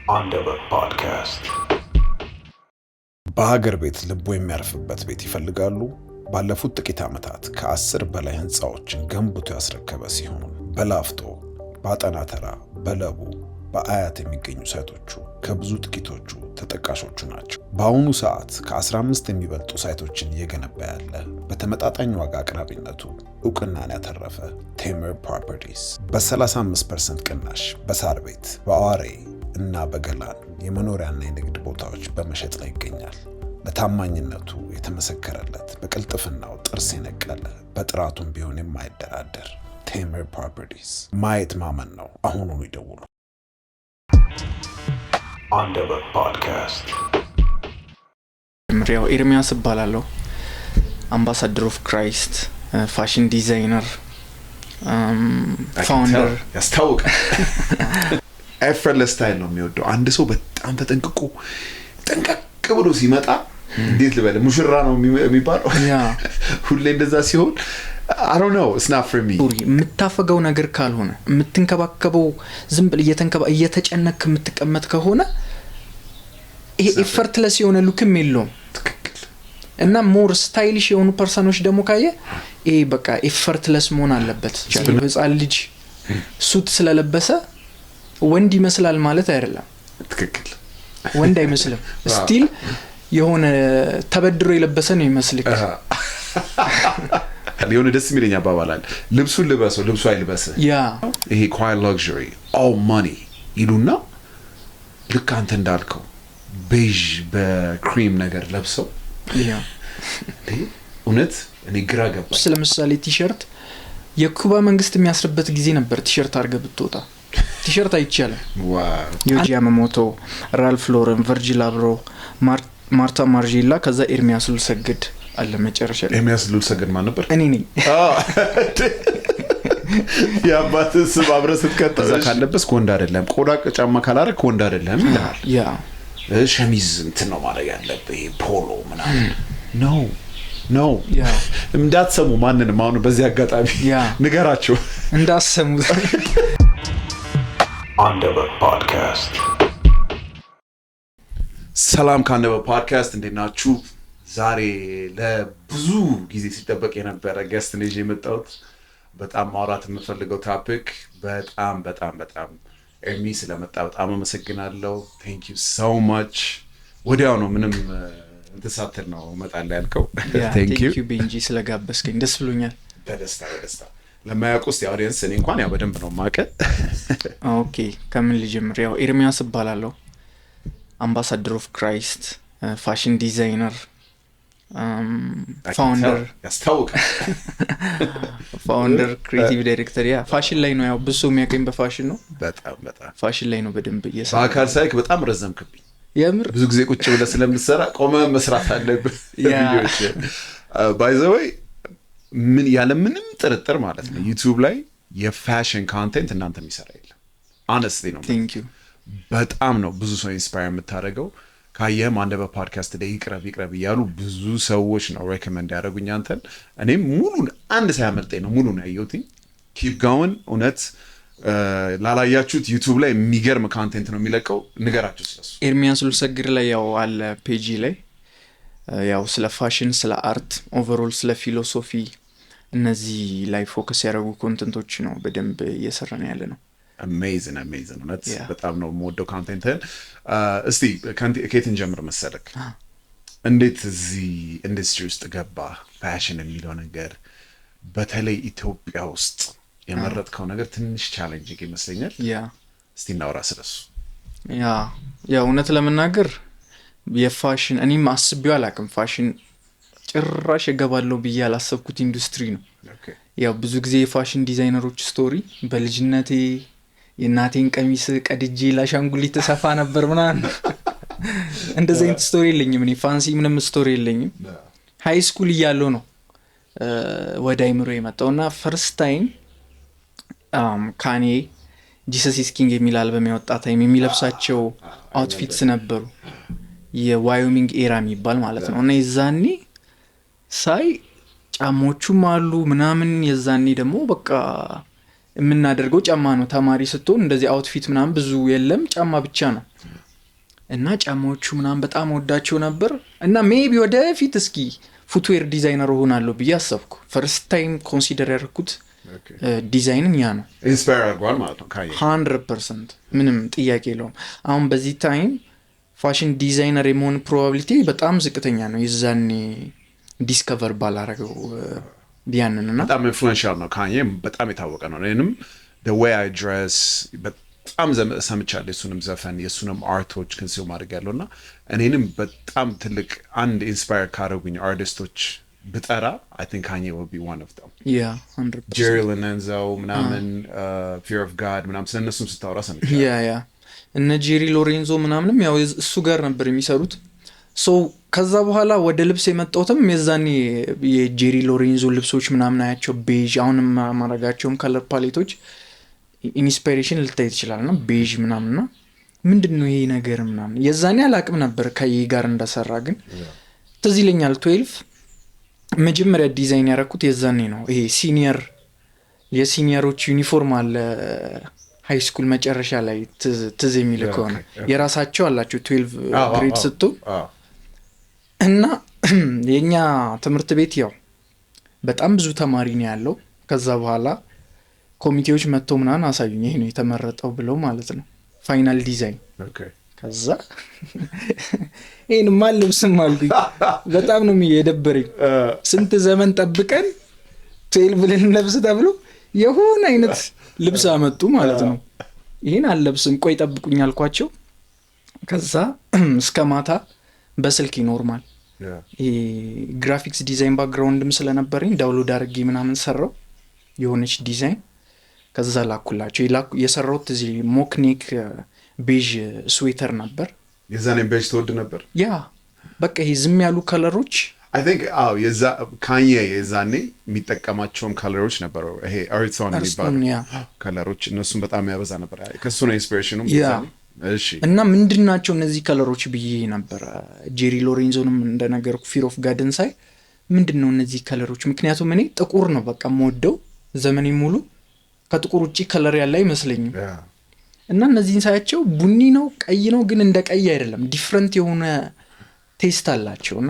አንደበት ፖድካስት። በሀገር ቤት ልቦ የሚያርፍበት ቤት ይፈልጋሉ? ባለፉት ጥቂት ዓመታት ከ10 በላይ ህንፃዎችን ገንብቶ ያስረከበ ሲሆን በላፍቶ፣ በአጠና ተራ፣ በለቡ፣ በአያት የሚገኙ ሳይቶቹ ከብዙ ጥቂቶቹ ተጠቃሾቹ ናቸው። በአሁኑ ሰዓት ከ15 የሚበልጡ ሳይቶችን እየገነባ ያለ በተመጣጣኝ ዋጋ አቅራቢነቱ እውቅናን ያተረፈ ቴምር ፕሮፐርቲስ በ35% ቅናሽ በሳር ቤት፣ በአዋሬ እና በገላን የመኖሪያና የንግድ ቦታዎች በመሸጥ ላይ ይገኛል። ለታማኝነቱ የተመሰከረለት፣ በቅልጥፍናው ጥርስ የነቀለ፣ በጥራቱም ቢሆን የማይደራደር ቴምር ፕሮፐርቲስ። ማየት ማመን ነው። አሁኑኑ ይደውሉ። አንደበት ፖድካስት። ያው ኤርሚያስ እባላለሁ። አምባሳደር ኦፍ ክራይስት ፋሽን ዲዛይነር ፋውንደር። ያስታውቃል። ኤፈርትለስ ስታይል ነው የሚወደው። አንድ ሰው በጣም ተጠንቅቆ ጠንቀቅ ብሎ ሲመጣ እንዴት ልበል ሙሽራ ነው የሚባለው። ሁሌ እንደዛ ሲሆን I don't know, it's not for me። የምታፈገው ነገር ካልሆነ የምትንከባከበው ዝም ብለህ እየተጨነክ የምትቀመጥ ከሆነ ይሄ ኤፈርትለስ የሆነ ሉክም የለውም። እና ሞር ስታይሊሽ የሆኑ ፐርሰኖች ደግሞ ካየ ይሄ በቃ ኤፈርትለስ መሆን አለበት። ህፃን ልጅ ሱት ስለለበሰ ወንድ ይመስላል ማለት አይደለም። ትክክል። ወንድ አይመስልም። ስቲል የሆነ ተበድሮ የለበሰ ነው ይመስልክ። የሆነ ደስ የሚለኝ አባባል አለ። ልብሱን ልበሰው ልብሱ አይልበስህ። ይሄ ኳይት ላግዠሪ ኦል ማኒ ይሉና ልክ አንተ እንዳልከው ቤዥ በክሪም ነገር ለብሰው እውነት እኔ ግራ ገባ። ስለምሳሌ ቲሸርት የኩባ መንግስት የሚያስርበት ጊዜ ነበር። ቲሸርት አድርገህ ብትወጣ ቲሸርት አይቻልም። ዮጂ ያማሞቶ፣ ራልፍ ሎረን፣ ቨርጂል አብሮ፣ ማርታ ማርጂላ፣ ከዛ ኤርሚያስ ሉልሰገድ አለ መጨረሻ ላይ። ኤርሚያስ ሉልሰገድ ማን ነበር? እኔ ነኝ። የአባትህ ስም አብረህ ስትቀጥል እዛ ካለበስክ ወንድ አይደለም፣ ቆዳ ጫማ ካላረክ ወንድ አይደለም ይላል። ሸሚዝ እንትን ነው ማድረግ ያለብህ፣ ፖሎ ምናምን ነው እንዳትሰሙ ማንንም። አሁን በዚህ አጋጣሚ ንገራቸው እንዳትሰሙ። አንደበት ፖድካስት። ሰላም ከአንደበት ፖድካስት፣ እንዴት ናችሁ? ዛሬ ለብዙ ጊዜ ሲጠበቅ የነበረ ገስት ነው ይዤ የመጣሁት። በጣም ማውራት የምፈልገው ቶፒክ በጣም ኤርሚ ስለመጣ በጣም አመሰግናለሁ። ቴንክ ዩ ሶ ማች። ወዲያው ነው ምንም እንትሳተር ነው መጣላ ያልከው። ቴንክ ዩ ቤንጂ ስለጋበስከኝ ደስ ብሎኛል። በደስታ ለማያውቁት የአውዲየንስ እኔ እንኳን ያው በደንብ ነው ማቀ። ኦኬ ከምን ልጀምር? ያው ኤርሚያስ እባላለሁ። አምባሳደር ኦፍ ክራይስት ፋሽን ዲዛይነር ፋውንደር። ያስታውቃል። ፋውንደር ክሬቲቭ ዳይሬክተር። ፋሽን ላይ ነው ያው ብዙ የሚያቀኝ በፋሽን ነው። በጣም ፋሽን ላይ ነው በደንብ እየሰራ። በአካል ሳይክ በጣም ረዘምክብኝ። የምር ብዙ ጊዜ ቁጭ ብለህ ስለምትሰራ ቆመ መስራት አለብህ። ቪዲዮዎች ባይ ዘ ወይ ምን ያለ ምንም ጥርጥር ማለት ነው ዩቲዩብ ላይ የፋሽን ኮንቴንት እናንተ የሚሰራ የለም። honestly ነው። ቴንክ ዩ። በጣም ነው ብዙ ሰው ኢንስፓየር የምታደርገው። ካየህም አንደበት ፖድካስት ላይ ይቅረብ እያሉ ብዙ ሰዎች ነው ሬኮመንድ ያደረጉኝ አንተን። እኔም ሙሉን አንድ ሳያመልጠኝ ነው ሙሉን ያየሁት። ኪፕ ጎዊንግ። እውነት ላላያችሁት ዩቲዩብ ላይ የሚገርም ኮንቴንት ነው የሚለቀው። ንገራችሁ ስለሱ። ኤርሚያስ ሉልሰገድ ላይ ያው አለ ፔጂ ላይ ያው ስለ ፋሽን፣ ስለ አርት ኦቨርኦል፣ ስለ ፊሎሶፊ እነዚህ ላይ ፎከስ ያደረጉ ኮንተንቶች ነው በደንብ እየሰራን ያለ ነው። አሜዚንግ እውነት በጣም ነው የምወደው ኮንቴንትን። እስቲ ከየት እንጀምር መሰለክ? እንዴት እዚህ ኢንዱስትሪ ውስጥ ገባ? ፋሽን የሚለው ነገር በተለይ ኢትዮጵያ ውስጥ የመረጥከው ነገር ትንሽ ቻሌንጂንግ ይመስለኛል። እስቲ እናውራ ስለሱ። ያ እውነት ለመናገር የፋሽን እኔም አስቤው አላውቅም። ፋሽን ጭራሽ እገባለሁ ብዬ ያላሰብኩት ኢንዱስትሪ ነው። ያው ብዙ ጊዜ የፋሽን ዲዛይነሮች ስቶሪ በልጅነቴ የእናቴን ቀሚስ ቀድጄ ለአሻንጉሊት ተሰፋ ነበር ምናምን። እንደዛ አይነት ስቶሪ የለኝም እኔ። ፋንሲ ምንም ስቶሪ የለኝም። ሃይ ስኩል እያለሁ ነው ወደ አይምሮ የመጣውና ፈርስት ታይም ካኔ ጂሰስ ኢዝ ኪንግ የሚል አልበም ያወጣ ታይም የሚለብሳቸው አውትፊትስ ነበሩ የዋዮሚንግ ኤራ የሚባል ማለት ነው። እና የዛኔ ሳይ ጫማዎቹም አሉ ምናምን። የዛኔ ደግሞ በቃ የምናደርገው ጫማ ነው። ተማሪ ስትሆን እንደዚህ አውትፊት ምናምን ብዙ የለም፣ ጫማ ብቻ ነው። እና ጫማዎቹ ምናምን በጣም ወዳቸው ነበር እና ሜቢ ወደፊት እስኪ ፉትዌር ዲዛይነር ሆናለሁ ብዬ አሰብኩ። ፈርስት ታይም ኮንሲደር ያደርኩት ዲዛይንን ያ ነው። ኢንስፓየር አድርጓል ማለት ነው ካየ 100% ምንም ጥያቄ የለውም። አሁን በዚህ ታይም ፋሽን ዲዛይነር የመሆን ፕሮባቢሊቲ በጣም ዝቅተኛ ነው። የዛኔ ዲስከቨር ባላረገው ቢያንን እና በጣም ኢንፍሉዌንሻል ነው ካየ፣ በጣም የታወቀ ነው። እኔንም the way I dress በጣም ሰምቻለሁ፣ የሱንም ዘፈን የሱንም አርቶች ክንሲው ማድረግ ያለው እና እኔንም በጣም ትልቅ አንድ ኢንስፓየር ካደረጉኝ አርቲስቶች ብጠራ I think Kanye will be one of them. Yeah, 100%. Jerry Lorenzo ምናምን Fear of God ምናምን ስለነሱም ስታወራ ሰምቻለሁ። ያ እነ ጄሪ ሎሬንዞ ምናምንም ያው እሱ ጋር ነበር የሚሰሩት። ሶ ከዛ በኋላ ወደ ልብስ የመጣሁትም የዛኔ የጄሪ ሎሬንዞ ልብሶች ምናምን አያቸው ቤዥ፣ አሁንም ማረጋቸውም ከለር ፓሌቶች ኢንስፓይሬሽን ልታይ ይችላል እና ቤዥ ምናምንና ምንድነው ይሄ ነገር ምናምን የዛኔ አላቅም ነበር ከይ ጋር እንደሰራ። ግን ትዝ ይለኛል 12 መጀመሪያ ዲዛይን ያደረኩት የዛኔ ነው። ይሄ ሲኒየር የሲኒየሮች ዩኒፎርም አለ ሃይ ስኩል መጨረሻ ላይ ትዝ የሚል ከሆነ የራሳቸው አላቸው 12 ግሬድ ስትሆን እና የኛ ትምህርት ቤት ያው በጣም ብዙ ተማሪ ነው ያለው። ከዛ በኋላ ኮሚቴዎች መጥቶ ምናምን አሳዩኝ፣ ይሄ ነው የተመረጠው ብለው ማለት ነው ፋይናል ዲዛይን። ከዛ ይሄን ማልብስም አልኩኝ። በጣም ነው የደበረኝ። ስንት ዘመን ጠብቀን 12 ብለን ለብስ ተብሎ የሆነ አይነት ልብስ አመጡ ማለት ነው። ይሄን አልለብስም ቆይ ጠብቁኝ አልኳቸው። ከዛ እስከ ማታ በስልክ ኖርማል ግራፊክስ ዲዛይን ባክግራውንድም ስለነበረኝ ዳውንሎድ አድርጌ ምናምን ሰራው የሆነች ዲዛይን። ከዛ ላኩላቸው። የሰራሁት እዚህ ሞክኔክ ቤዥ ስዌተር ነበር። የዛኔ ቤዥ ተወድ ነበር። ያ በቃ ይሄ ዝም ያሉ ከለሮች I think ካnye የዛኔ የሚጠቀማቸውም ከለሮች ነበሩ። ይሄ አርትሶን የሚባሉ ከለሮች እነሱም በጣም ያበዛ ነበር። ከሱ ነው ኢንስፒሬሽኑ። እሺ እና ምንድናቸው እነዚህ ከለሮች ብዬ ነበር ጄሪ ሎሬንዞንም እንደነገርኩ ፊር ኦፍ ጋርደን ሳይ ምንድነው እነዚህ ከለሮች? ምክንያቱም እኔ ጥቁር ነው በቃ የምወደው ዘመኔ ሙሉ ከጥቁር ውጪ ከለር ያለ አይመስለኝም። እና እነዚህን ሳያቸው ቡኒ ነው ቀይ ነው ግን እንደ ቀይ አይደለም፣ ዲፍረንት የሆነ ቴስት አላቸውና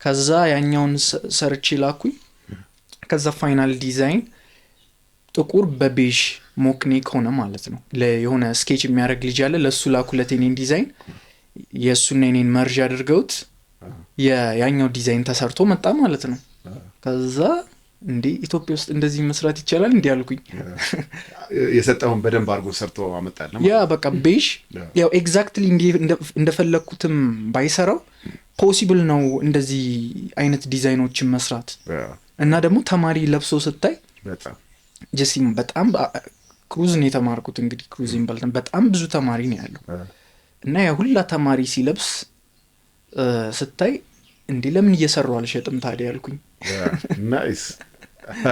ከዛ ያኛውን ሰርች ላኩኝ። ከዛ ፋይናል ዲዛይን ጥቁር በቤዥ ሞክኔክ ሆነ ማለት ነው። ለየሆነ ስኬች የሚያደርግ ልጅ አለ፣ ለሱ ላኩለት የኔን ዲዛይን። የሱና የኔን መርጅ አድርገውት ያኛው ዲዛይን ተሰርቶ መጣ ማለት ነው። ከዛ እንዴ ኢትዮጵያ ውስጥ እንደዚህ መስራት ይቻላል እንዴ አልኩኝ። የሰጠውን በደንብ አድርጎ ሰርቶ አመጣለ ማለት ያ በቃ ቤዥ ያው ኤግዛክትሊ እንደፈለኩትም ባይሰራው ፖሲብል ነው እንደዚህ አይነት ዲዛይኖችን መስራት። እና ደግሞ ተማሪ ለብሶ ስታይ ጀሲም በጣም ክሩዝ ነው የተማርኩት። እንግዲህ ክሩዝ ኢምባልተን በጣም ብዙ ተማሪ ነው ያለው እና ያ ሁላ ተማሪ ሲለብስ ስታይ እንዴ ለምን እየሰራው አልሸጥም ታዲያ አልኩኝ። ናይስ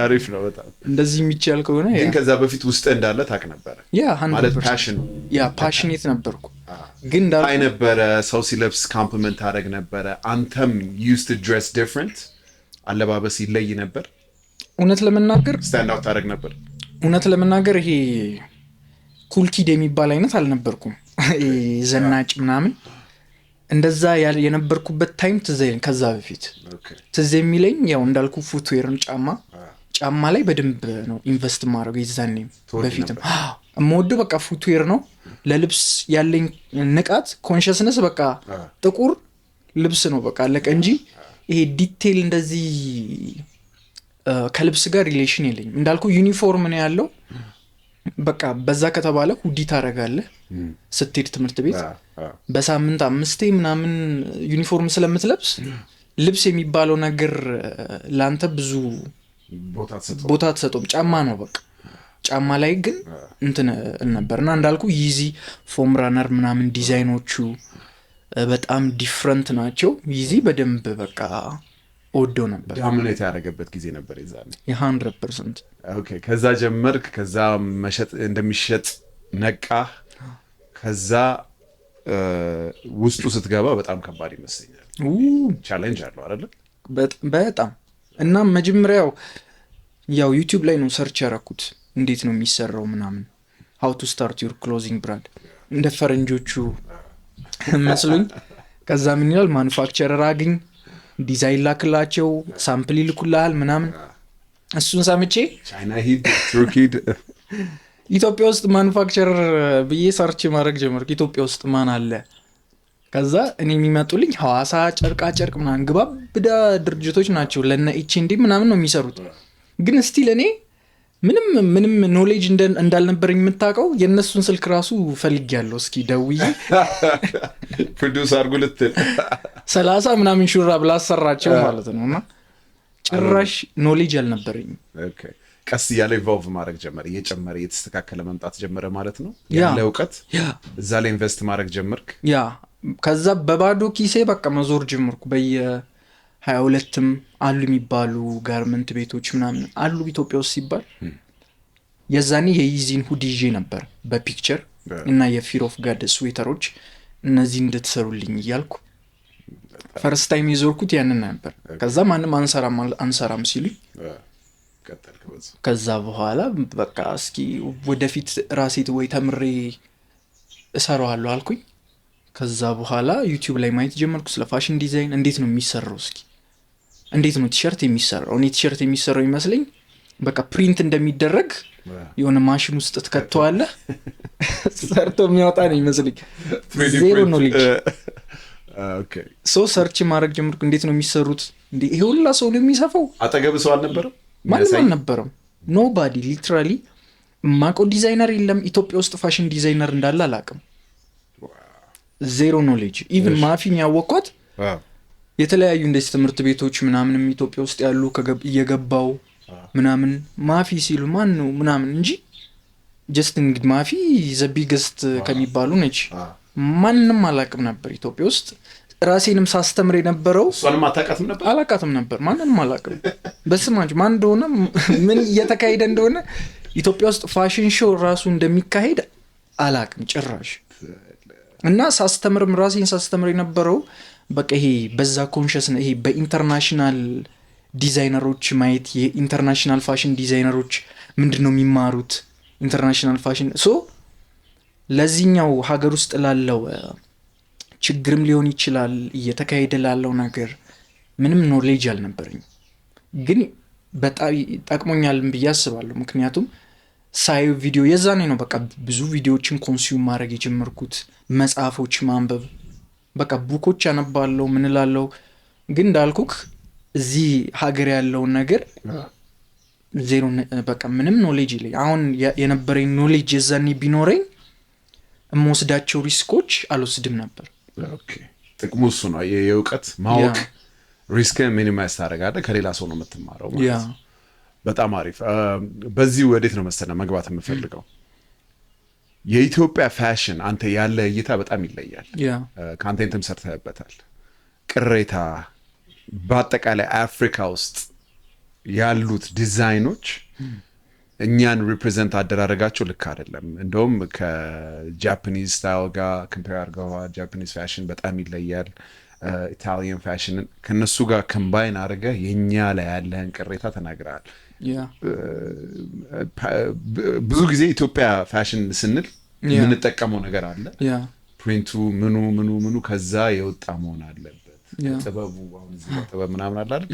አሪፍ ነው በጣም እንደዚህ የሚቻል ከሆነ ግን ከዛ በፊት ውስጥ እንዳለ ታውቅ ነበር ማለት ፓሽን ፓሽኔት ነበርኩ። ግን አይ ነበረ ሰው ሲለብስ ኮምፕሊመንት አደረግ ነበረ። አንተም used to dress different አለባበስ ይለይ ነበር። እውነት ለመናገር ስታንድ አውት አደረግ ነበር። እውነት ለመናገር ይሄ ኩል ኪድ የሚባል አይነት አልነበርኩም። ዘናጭ ምናምን እንደዛ የነበርኩበት ታይም ትዘይን ከዛ በፊት ትዝ የሚለኝ ያው እንዳልኩ ፉትዌርን ጫማ ላይ በደንብ ነው ኢንቨስት ማድረግ። የዛኔም በፊትም የምወደው በቃ ፉትዌር ነው። ለልብስ ያለኝ ንቃት ኮንሽስነስ በቃ ጥቁር ልብስ ነው በቃ አለቀ እንጂ ይሄ ዲቴይል እንደዚህ ከልብስ ጋር ሪሌሽን የለኝም። እንዳልኩ ዩኒፎርም ነው ያለው በቃ በዛ ከተባለ ሁዲ ታረጋለህ ስትሄድ ትምህርት ቤት በሳምንት 5 ምናምን ዩኒፎርም ስለምትለብስ ልብስ የሚባለው ነገር ላንተ ብዙ ቦታ ተሰጥቶም ጫማ ነው በቃ። ጫማ ላይ ግን እንትን ነበርና እንዳልኩ ይዚ ፎም ራነር ምናምን ዲዛይኖቹ በጣም ዲፍረንት ናቸው። ይዚ በደንብ በቃ ወዶ ነበር። ዳሚኔት ያደረገበት ጊዜ ነበር የዛኔ 100%። ኦኬ ከዛ ጀመርክ። ከዛ መሸጥ እንደሚሸጥ ነቃ። ከዛ ውስጡ ስትገባ በጣም ከባድ ይመስለኛል። ቻሌንጅ አለው አይደል? በጣም እና መጀመሪያው ያው ዩቲዩብ ላይ ነው ሰርች ያደረኩት እንዴት ነው የሚሰራው ምናምን how to start your clothing brand እንደ ፈረንጆቹ መስሉኝ። ከዛ ምን ይላል ማኑፋክቸረር አግኝ ዲዛይን ላክላቸው ሳምፕል ይልኩልሃል ምናምን። እሱን ሰምቼ ቻይና ሂድ ቱርክ ሂድ ኢትዮጵያ ውስጥ ማኑፋክቸረር ብዬ ሰርች ማድረግ ጀመርኩ። ኢትዮጵያ ውስጥ ማን አለ? ከዛ እኔ የሚመጡልኝ ሐዋሳ ጨርቃ ጨርቅ ምናምን ግባብዳ ድርጅቶች ናቸው። ለነ ኤችኤንዲ ምናምን ነው የሚሰሩት። ግን ስቲል እኔ ምንም ኖሌጅ እንዳልነበረኝ የምታውቀው የእነሱን ስልክ ራሱ ፈልጌያለሁ። እስኪ ደውዬ ፕሮዲውስ አድርጉ ልትል 30 ምናምን ሹራብ ላሰራቸው ማለት ነው። እና ጭራሽ ኖሌጅ አልነበረኝም። ቀስ እያለ ኢቮልቭ ማድረግ ጀመረ፣ እየጨመረ እየተስተካከለ መምጣት ጀመረ ማለት ነው። ያለ እውቀት እዛ ላይ ኢንቨስት ማድረግ ጀመርክ። ያ ከዛ በባዶ ኪሴ በቃ መዞር ጀመርኩ። በየ22ም አሉ የሚባሉ ጋርመንት ቤቶች ምናምን አሉ ኢትዮጵያ ውስጥ ሲባል የዛኔ የይዚን ሁዲ ይዤ ነበር በፒክቸር እና የፊር ኦፍ ጋድ ስዌተሮች እነዚህ እንድትሰሩልኝ እያልኩ ፈርስት ታይም የዞርኩት ያንን ነበር። ከዛ ማንም አንሰራም ሲሉኝ ከዛ በኋላ በቃ እስኪ ወደፊት ራሴት ወይ ተምሬ እሰራዋለሁ አልኩኝ። ከዛ በኋላ ዩቲዩብ ላይ ማየት ጀመርኩ ስለ ፋሽን ዲዛይን እንዴት ነው የሚሰራው፣ እስኪ እንዴት ነው ቲሸርት የሚሰራው። እኔ ቲሸርት የሚሰራው ይመስለኝ በቃ ፕሪንት እንደሚደረግ የሆነ ማሽን ውስጥ ትከተዋለህ ሰርቶ የሚያወጣ ነው ይመስለኝ። ዜሮ ኖሌጅ። ሶ ሰርች ማድረግ ጀመርኩ እንዴት ነው የሚሰሩት። እንዴ ይሄ ሁላ ሰው ነው የሚሰፋው? አጠገብ ሰው አልነበረም? ማንም አልነበረም። ኖባዲ ሊትራሊ ማቆ ዲዛይነር የለም ኢትዮጵያ ውስጥ ፋሽን ዲዛይነር እንዳለ አላውቅም። ዜሮ ኖሌጅ። ኢቭን ማፊን ያወቅኳት የተለያዩ እንደዚህ ትምህርት ቤቶች ምናምንም ኢትዮጵያ ውስጥ ያሉ እየገባው ምናምን ማፊ ሲሉ ማን ነው ምናምን እንጂ ጀስት እንግዲህ ማፊ ዘ ቢገስት ከሚባሉ ነች። ማንንም አላውቅም ነበር ኢትዮጵያ ውስጥ። ራሴንም ሳስተምር የነበረው እሷንም አታውቃትም ነበር? አላውቃትም ነበር። ማንንም አላውቅም በስማች ማን እንደሆነ ምን እየተካሄደ እንደሆነ ኢትዮጵያ ውስጥ ፋሽን ሾው ራሱ እንደሚካሄድ አላውቅም ጭራሽ። እና ሳስተምርም ራሴን ሳስተምር የነበረው በቃ ይሄ በዛ ኮንሽስ ነው። ይሄ በኢንተርናሽናል ዲዛይነሮች ማየት የኢንተርናሽናል ፋሽን ዲዛይነሮች ምንድነው የሚማሩት ኢንተርናሽናል ፋሽን ሶ ለዚህኛው ሀገር ውስጥ ላለው ችግርም ሊሆን ይችላል እየተካሄደ ላለው ነገር ምንም ኖሌጅ አልነበረኝ። ግን በጣም ጠቅሞኛልም ብዬ አስባለሁ። ምክንያቱም ሳይ ቪዲዮ የዛኔ ነው በቃ ብዙ ቪዲዮዎችን ኮንሱም ማድረግ የጀመርኩት። መጽሐፎች ማንበብ በቃ ቡኮች አነባለሁ ምን እላለሁ። ግን እንዳልኩክ እዚህ ሀገር ያለውን ነገር ዜሮ በቃ ምንም ኖሌጅ የለኝ። አሁን የነበረኝ ኖሌጅ የዛኔ ቢኖረኝ የምወስዳቸው ሪስኮች አልወስድም ነበር። ጥቅሙ እሱ ነው። የእውቀት ማወቅ ሪስክን ሚኒማይዝ ታደርጋለህ። ከሌላ ሰው ነው የምትማረው ማለት ነው። በጣም አሪፍ። በዚህ ወዴት ነው መሰለህ መግባት የምፈልገው። የኢትዮጵያ ፋሽን አንተ ያለ እይታ በጣም ይለያል። ካንቴንትም ሰርተህበታል። ቅሬታ በአጠቃላይ አፍሪካ ውስጥ ያሉት ዲዛይኖች እኛን ሪፕሬዘንት አደራረጋቸው ልክ አይደለም። እንደውም ከጃፓኒዝ ስታይል ጋር ኮምፔር አድርገዋል። ጃፓኒዝ ፋሽን በጣም ይለያል። ኢታሊያን ፋሽንን ከነሱ ጋር ኮምባይን አድርገህ የኛ ላይ ያለህን ቅሬታ ተናግረሃል። ብዙ ጊዜ ኢትዮጵያ ፋሽን ስንል የምንጠቀመው ነገር አለ። ፕሪንቱ ምኑ ከዛ የወጣ መሆን አለበት። ጥበቡ አሁን እዚህ ጥበብ ምናምን አለ አይደል?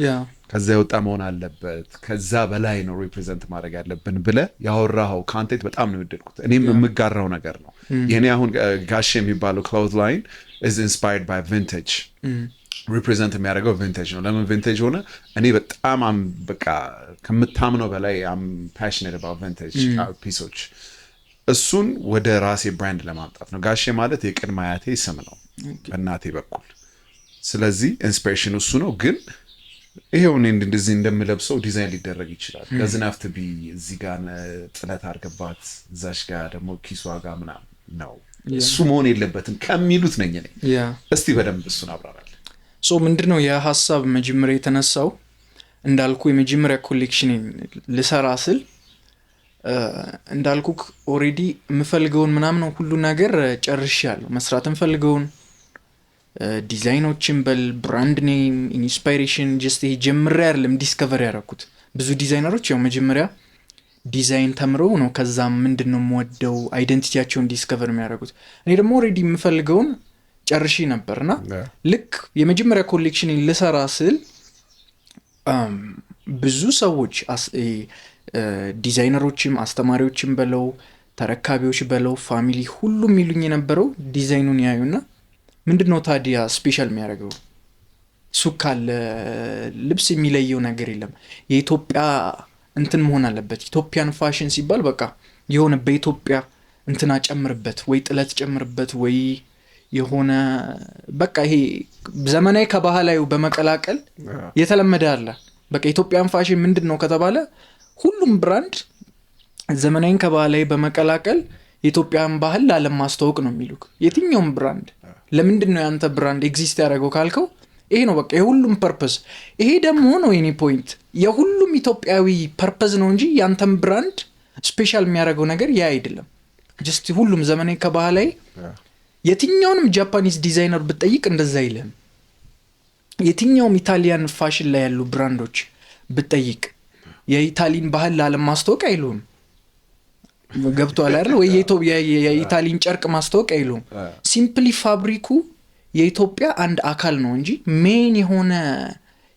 ከዛ የወጣ መሆን አለበት። ከዛ በላይ ነው ሪፕሬዘንት ማድረግ ያለብን ብለህ ያወራኸው ካንቴንት በጣም ነው የወደድኩት። እኔም የምጋራው ነገር ነው። የኔ አሁን ጋሼ የሚባለው ክሎዝ ላይን is inspired by vintage ሪፕሬዘንት የሚያደርገው ቪንቴጅ ነው። ለምን ቪንቴጅ ሆነ? እኔ በጣም በቃ ከምታምነው በላይ አም passionate about vintage ፒሶች። እሱን ወደ ራሴ ብራንድ ለማምጣት ነው። ጋሼ ማለት የቅድመ አያቴ ስም ነው በእናቴ በኩል። ስለዚህ ኢንስፒሬሽን እሱ ነው። ግን ይሄው እኔ እንደዚህ እንደምለብሰው ዲዛይን ሊደረግ ይችላል። doesn't have to be እዚህ ጋር ጥለት አድርገባት እዛሽ ጋር ደግሞ ኪሷ ጋር ምናምን ነው። እሱ መሆን የለበትም ከሚሉት ነኝ እኔ። እስቲ በደንብ እሱን አብራራል። ሶ ምንድነው የሐሳብ መጀመሪያ የተነሳው? እንዳልኩ የመጀመሪያ ኮሌክሽን ልሰራ ስል እንዳልኩ ኦሬዲ የምፈልገውን ምናምን ሁሉ ነገር ጨርሻለሁ። መስራት የምፈልገውን ዲዛይኖችን በል ብራንድ ኔም ኢንስፓይሬሽን ጀስት ይሄ ጀምሬ አይደለም ዲስከቨር ያደረኩት። ብዙ ዲዛይነሮች ያው መጀመሪያ ዲዛይን ተምረው ነው ከዛም ምንድነው የምወደው አይደንቲቲያቸውን ዲስከቨር የሚያደርጉት። እኔ ደግሞ ኦሬዲ የምፈልገውን ጨርሼ ነበርና ልክ የመጀመሪያ ኮሌክሽን ልሰራ ስል ብዙ ሰዎች ዲዛይነሮችም አስተማሪዎችም በለው ተረካቢዎች በለው ፋሚሊ ሁሉም ይሉኝ የነበረው ዲዛይኑን ያዩና ምንድነው ታዲያ ስፔሻል የሚያደርገው ሱቅ ካለ ልብስ የሚለየው ነገር የለም የኢትዮጵያ እንትን መሆን አለበት ኢትዮጵያን ፋሽን ሲባል በቃ የሆነ በኢትዮጵያ እንትና ጨምርበት ወይ ጥለት ጨምርበት ወይ የሆነ በቃ ይሄ ዘመናዊ ከባህላዊ በመቀላቀል የተለመደ አለ በቃ ኢትዮጵያን ፋሽን ምንድነው ከተባለ ሁሉም ብራንድ ዘመናዊን ከባህላዊ በመቀላቀል የኢትዮጵያን ባህል ለዓለም ማስተዋወቅ ነው የሚሉክ የትኛውም ብራንድ ለምንድነው ያንተ ብራንድ ኤግዚስት ያደረገው ካልከው ይሄ ነው በቃ የሁሉም ፐርፐስ ይሄ ደግሞ ነው የኔ ፖይንት የሁሉም ኢትዮጵያዊ ፐርፐስ ነው እንጂ ያንተም ብራንድ ስፔሻል የሚያደርገው ነገር ያ አይደለም ጀስት ሁሉም ዘመናዊ ከባህላዊ የትኛውንም ጃፓኒስ ዲዛይነር ብትጠይቅ እንደዛ አይልም የትኛውም ኢታሊያን ፋሽን ላይ ያሉ ብራንዶች ብትጠይቅ የኢታሊያን ባህል ለዓለም ማስተዋወቅ አይሉም ገብቷል አይደል ወይ የኢታሊያን ጨርቅ ማስተዋወቅ አይሉም ሲምፕሊ ፋብሪኩ የኢትዮጵያ አንድ አካል ነው እንጂ ሜን የሆነ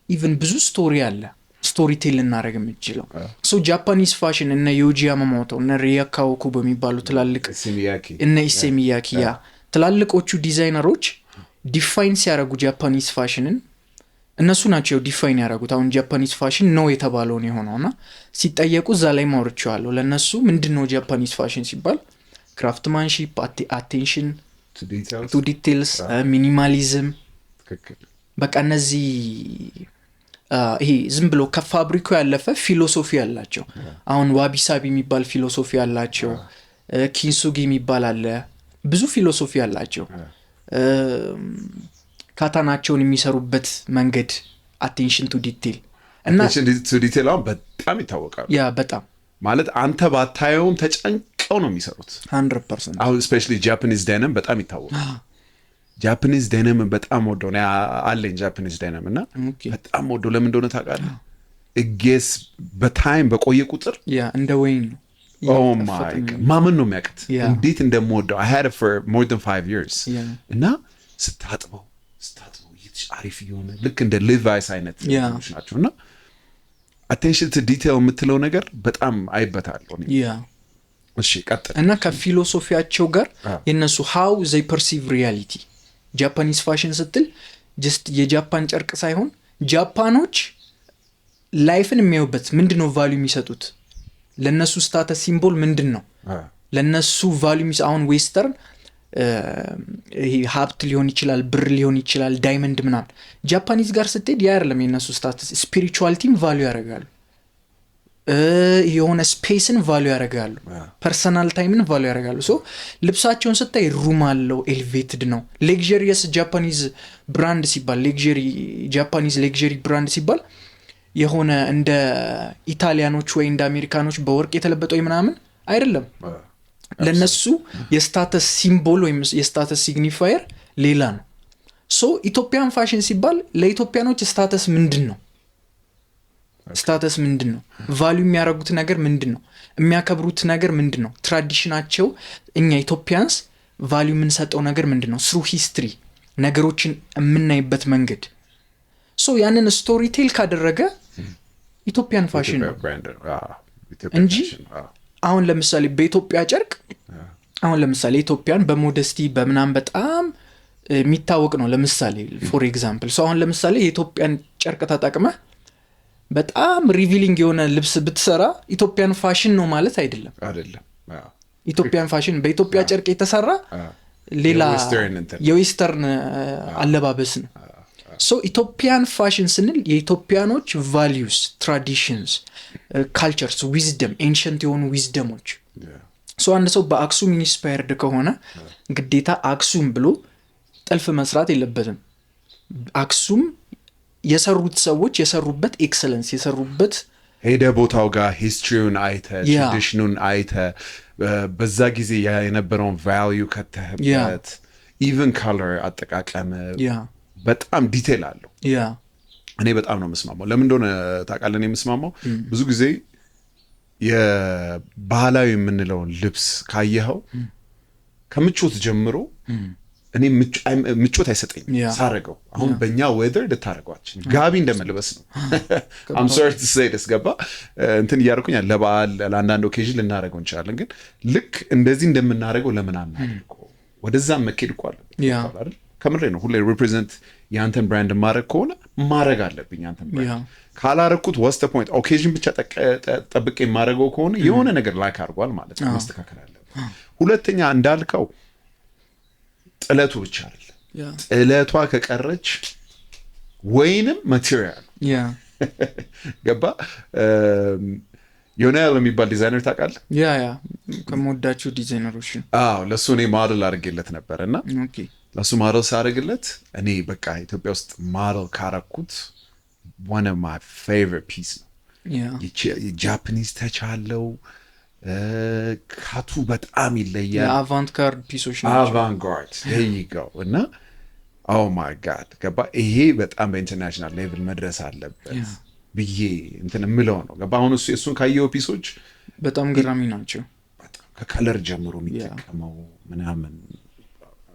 ኢቭን ብዙ ስቶሪ አለ ስቶሪ ቴል እናደርግ የምንችለው ሶ ጃፓኒስ ፋሽን እነ ዮጂ ያማሞቶ እነ ሪያካዋኩ በሚባሉ ትላልቅ እነ ኢሴሚያኪ ያ ትላልቆቹ ዲዛይነሮች ዲፋይን ሲያደርጉ ጃፓኒስ ፋሽንን እነሱ ናቸው ዲፋይን ያደረጉት አሁን ጃፓኒስ ፋሽን ነው የተባለው ነው የሆነውና ሲጠየቁ እዛ ላይ ማውርቻለሁ ለነሱ ምንድነው ጃፓኒስ ፋሽን ሲባል ክራፍትማንሺፕ አቴንሽን ቱ ዲቴልስ ሚኒማሊዝም በቃ እነዚህ ይሄ ዝም ብሎ ከፋብሪኩ ያለፈ ፊሎሶፊ ያላቸው አሁን ዋቢሳቢ የሚባል ፊሎሶፊ ያላቸው ኪንሱጊ የሚባል አለ ብዙ ፊሎሶፊ ያላቸው ካታናቸውን የሚሰሩበት መንገድ አቴንሽን ቱ ዲቴል እና አቴንሽን ቱ ዲቴል አሁን በጣም ይታወቃል ያ በጣም ማለት አንተ ባታየውም ተጨንቀው ነው የሚሰሩት 100% አሁን ስፔሻሊ ጃፓኒዝ ዳይነም በጣም ይታወቃል ጃፓኒዝ ዳይነም በጣም ወደው ነው አለኝ ጃፓኒዝ ዳይነም እና በጣም ወደው ለምን እንደሆነ ታውቃለህ እጌስ በታይም በቆየ ቁጥር ያ እንደ ወይን oh my god ማመን ነው የሚያቀት እንዴት እንደምወደው I had it for more than 5 years እና ስታጥበው አሪፍ የሆነ ልክ እንደ ሊቫይስ አይነት ናቸው እና attention to detail የምትለው ነገር በጣም አይበታለሁ ያ እሺ ቀጥል እና ከፊሎሶፊያቸው ጋር የነሱ how they perceive reality ጃፓኒስ ፋሽን ስትል just የጃፓን ጨርቅ ሳይሆን ጃፓኖች ላይፍን የሚያዩበት ምንድነው ቫልዩ የሚሰጡት ለነሱ ስታተስ ሲምቦል ምንድነው ለነሱ ቫልዩ አሁን ዌስተርን ይሄ ሀብት ሊሆን ይችላል ብር ሊሆን ይችላል ዳይመንድ ምናምን ጃፓኒዝ ጋር ስትሄድ ያ አይደለም የነሱ ስታተስ ስፒሪቹዋሊቲን ቫልዩ ያደርጋሉ የሆነ ስፔስን ቫልዩ ያደርጋሉ ፐርሰናል ታይምን ቫልዩ ያደርጋሉ ሶ ልብሳቸውን ስታይ ሩም አለው ኤሌቬትድ ነው ሌክዠሪየስ ጃፓኒዝ ብራንድ ሲባል ጃፓኒዝ ሌክዠሪ ብራንድ ሲባል የሆነ እንደ ኢታሊያኖች ወይ እንደ አሜሪካኖች በወርቅ የተለበጠው ምናምን አይደለም ለነሱ የስታተስ ሲምቦል ወይ የስታተስ ሲግኒፋየር ሌላ ነው ሶ ኢትዮጵያን ፋሽን ሲባል ለኢትዮጵያኖች ስታተስ ምንድነው ስታተስ ምንድነው ቫልዩ የሚያደርጉት ነገር ምንድነው የሚያከብሩት ነገር ምንድነው ትራዲሽናቸው እኛ ኢትዮጵያንስ ቫልዩ የምንሰጠው ነገር ምንድነው ስሩ ሂስትሪ ነገሮችን የምናይበት መንገድ ሶ ያንን ስቶሪ ቴል ካደረገ ኢትዮጵያን ፋሽን እንጂ አሁን ለምሳሌ በኢትዮጵያ ጨርቅ አሁን ለምሳሌ ኢትዮጵያን በሞደስቲ በመናም በጣም የሚታወቅ ነው ለምሳሌ ፎር ኤግዛምፕል ሶ አሁን ለምሳሌ የኢትዮጵያን ጨርቅ ተጠቅመ በጣም ሪቪሊንግ የሆነ ልብስ ብትሰራ ኢትዮጵያን ፋሽን ነው ማለት አይደለም ኢትዮጵያን ፋሽን በኢትዮጵያ ጨርቅ የተሰራ ሌላ የዌስተርን አለባበስ ነው ሶ ኢትዮጵያን ፋሽን ስንል የኢትዮጵያኖች ቫልዩስ ትራዲሽንስ ካልቸርስ ዊዝደም ኤንሸንት የሆኑ ዊዝደሞች ሶ አንድ ሰው በአክሱም ኢንስፓየርድ ከሆነ ግዴታ አክሱም ብሎ ጥልፍ መስራት የለበትም አክሱም የሰሩት ሰዎች የሰሩበት ኤክሰለንስ የሰሩበት ሄደ ቦታው ጋር ሂስትሪውን አይተ ትራዲሽኑን አይተ በዛ ጊዜ የነበረውን ቫልዩ ከተህበት ኢቨን ኮለር አጠቃቀም በጣም ዲቴል አለው እኔ በጣም ነው የምስማማው ለምን እንደሆነ ታውቃለህ እኔ የምስማማው ብዙ ጊዜ የባህላዊ የምንለውን ልብስ ካየኸው ከምቾት ጀምሮ እኔ ምቾት አይሰጠኝም ሳረገው። አሁን በእኛ ዌዘር ልታረጓችን ጋቢ እንደመልበስ ነው። I'm sorry to say this ገባ እንትን እያደረኩኝ ለበዓል ለአንዳንድ ኦኬዥን ልናደርገው እንችላለን። ግን ልክ እንደዚህ እንደምናደርገው ለምን አናደርገው? ወደዛም መኬድ እኮ አለብን። ከምሬ ነው። ሁሌ ሪፕሬዘንት የአንተን ብራንድ ማድረግ ከሆነ ማድረግ አለብኝ። አንተን ብራንድ ካላረኩት what's the point? ኦኬዥን ብቻ ጠብቄ የማደርገው ከሆነ የሆነ ነገር ላይክ አድርጓል ማለት ነው። ማስተካከል አለብን። ሁለተኛ እንዳልከው ጥለቱ ብቻ አይደለም። ጥለቷ ከቀረች ወይንም ማቴሪያል ገባ ዮናል የሚባል ዲዛይነር ታውቃለህ? ከመወዳቸው ዲዛይነሮች ለእሱ እኔ ሞዴል አድርጌለት ነበር እና ለእሱ ሞዴል ሳደርግለት እኔ በቃ ኢትዮጵያ ውስጥ ሞዴል ካረኩት one of my favorite piece ነው። የጃፓኒዝ ተች አለው። ካቱ በጣም ይለያል። የአቫንጋርድ ፒሶች ናቸው። አቫንጋርድ there you go እና oh my god ገባ ይሄ በጣም በኢንተርናሽናል ሌቭል መድረስ አለበት ብዬ እንትን የምለው ነው። ገባ አሁን እሱን ካየው ፒሶች በጣም ገራሚ ናቸው። በጣም ከከለር ጀምሮ የሚጠቀመው ምናምን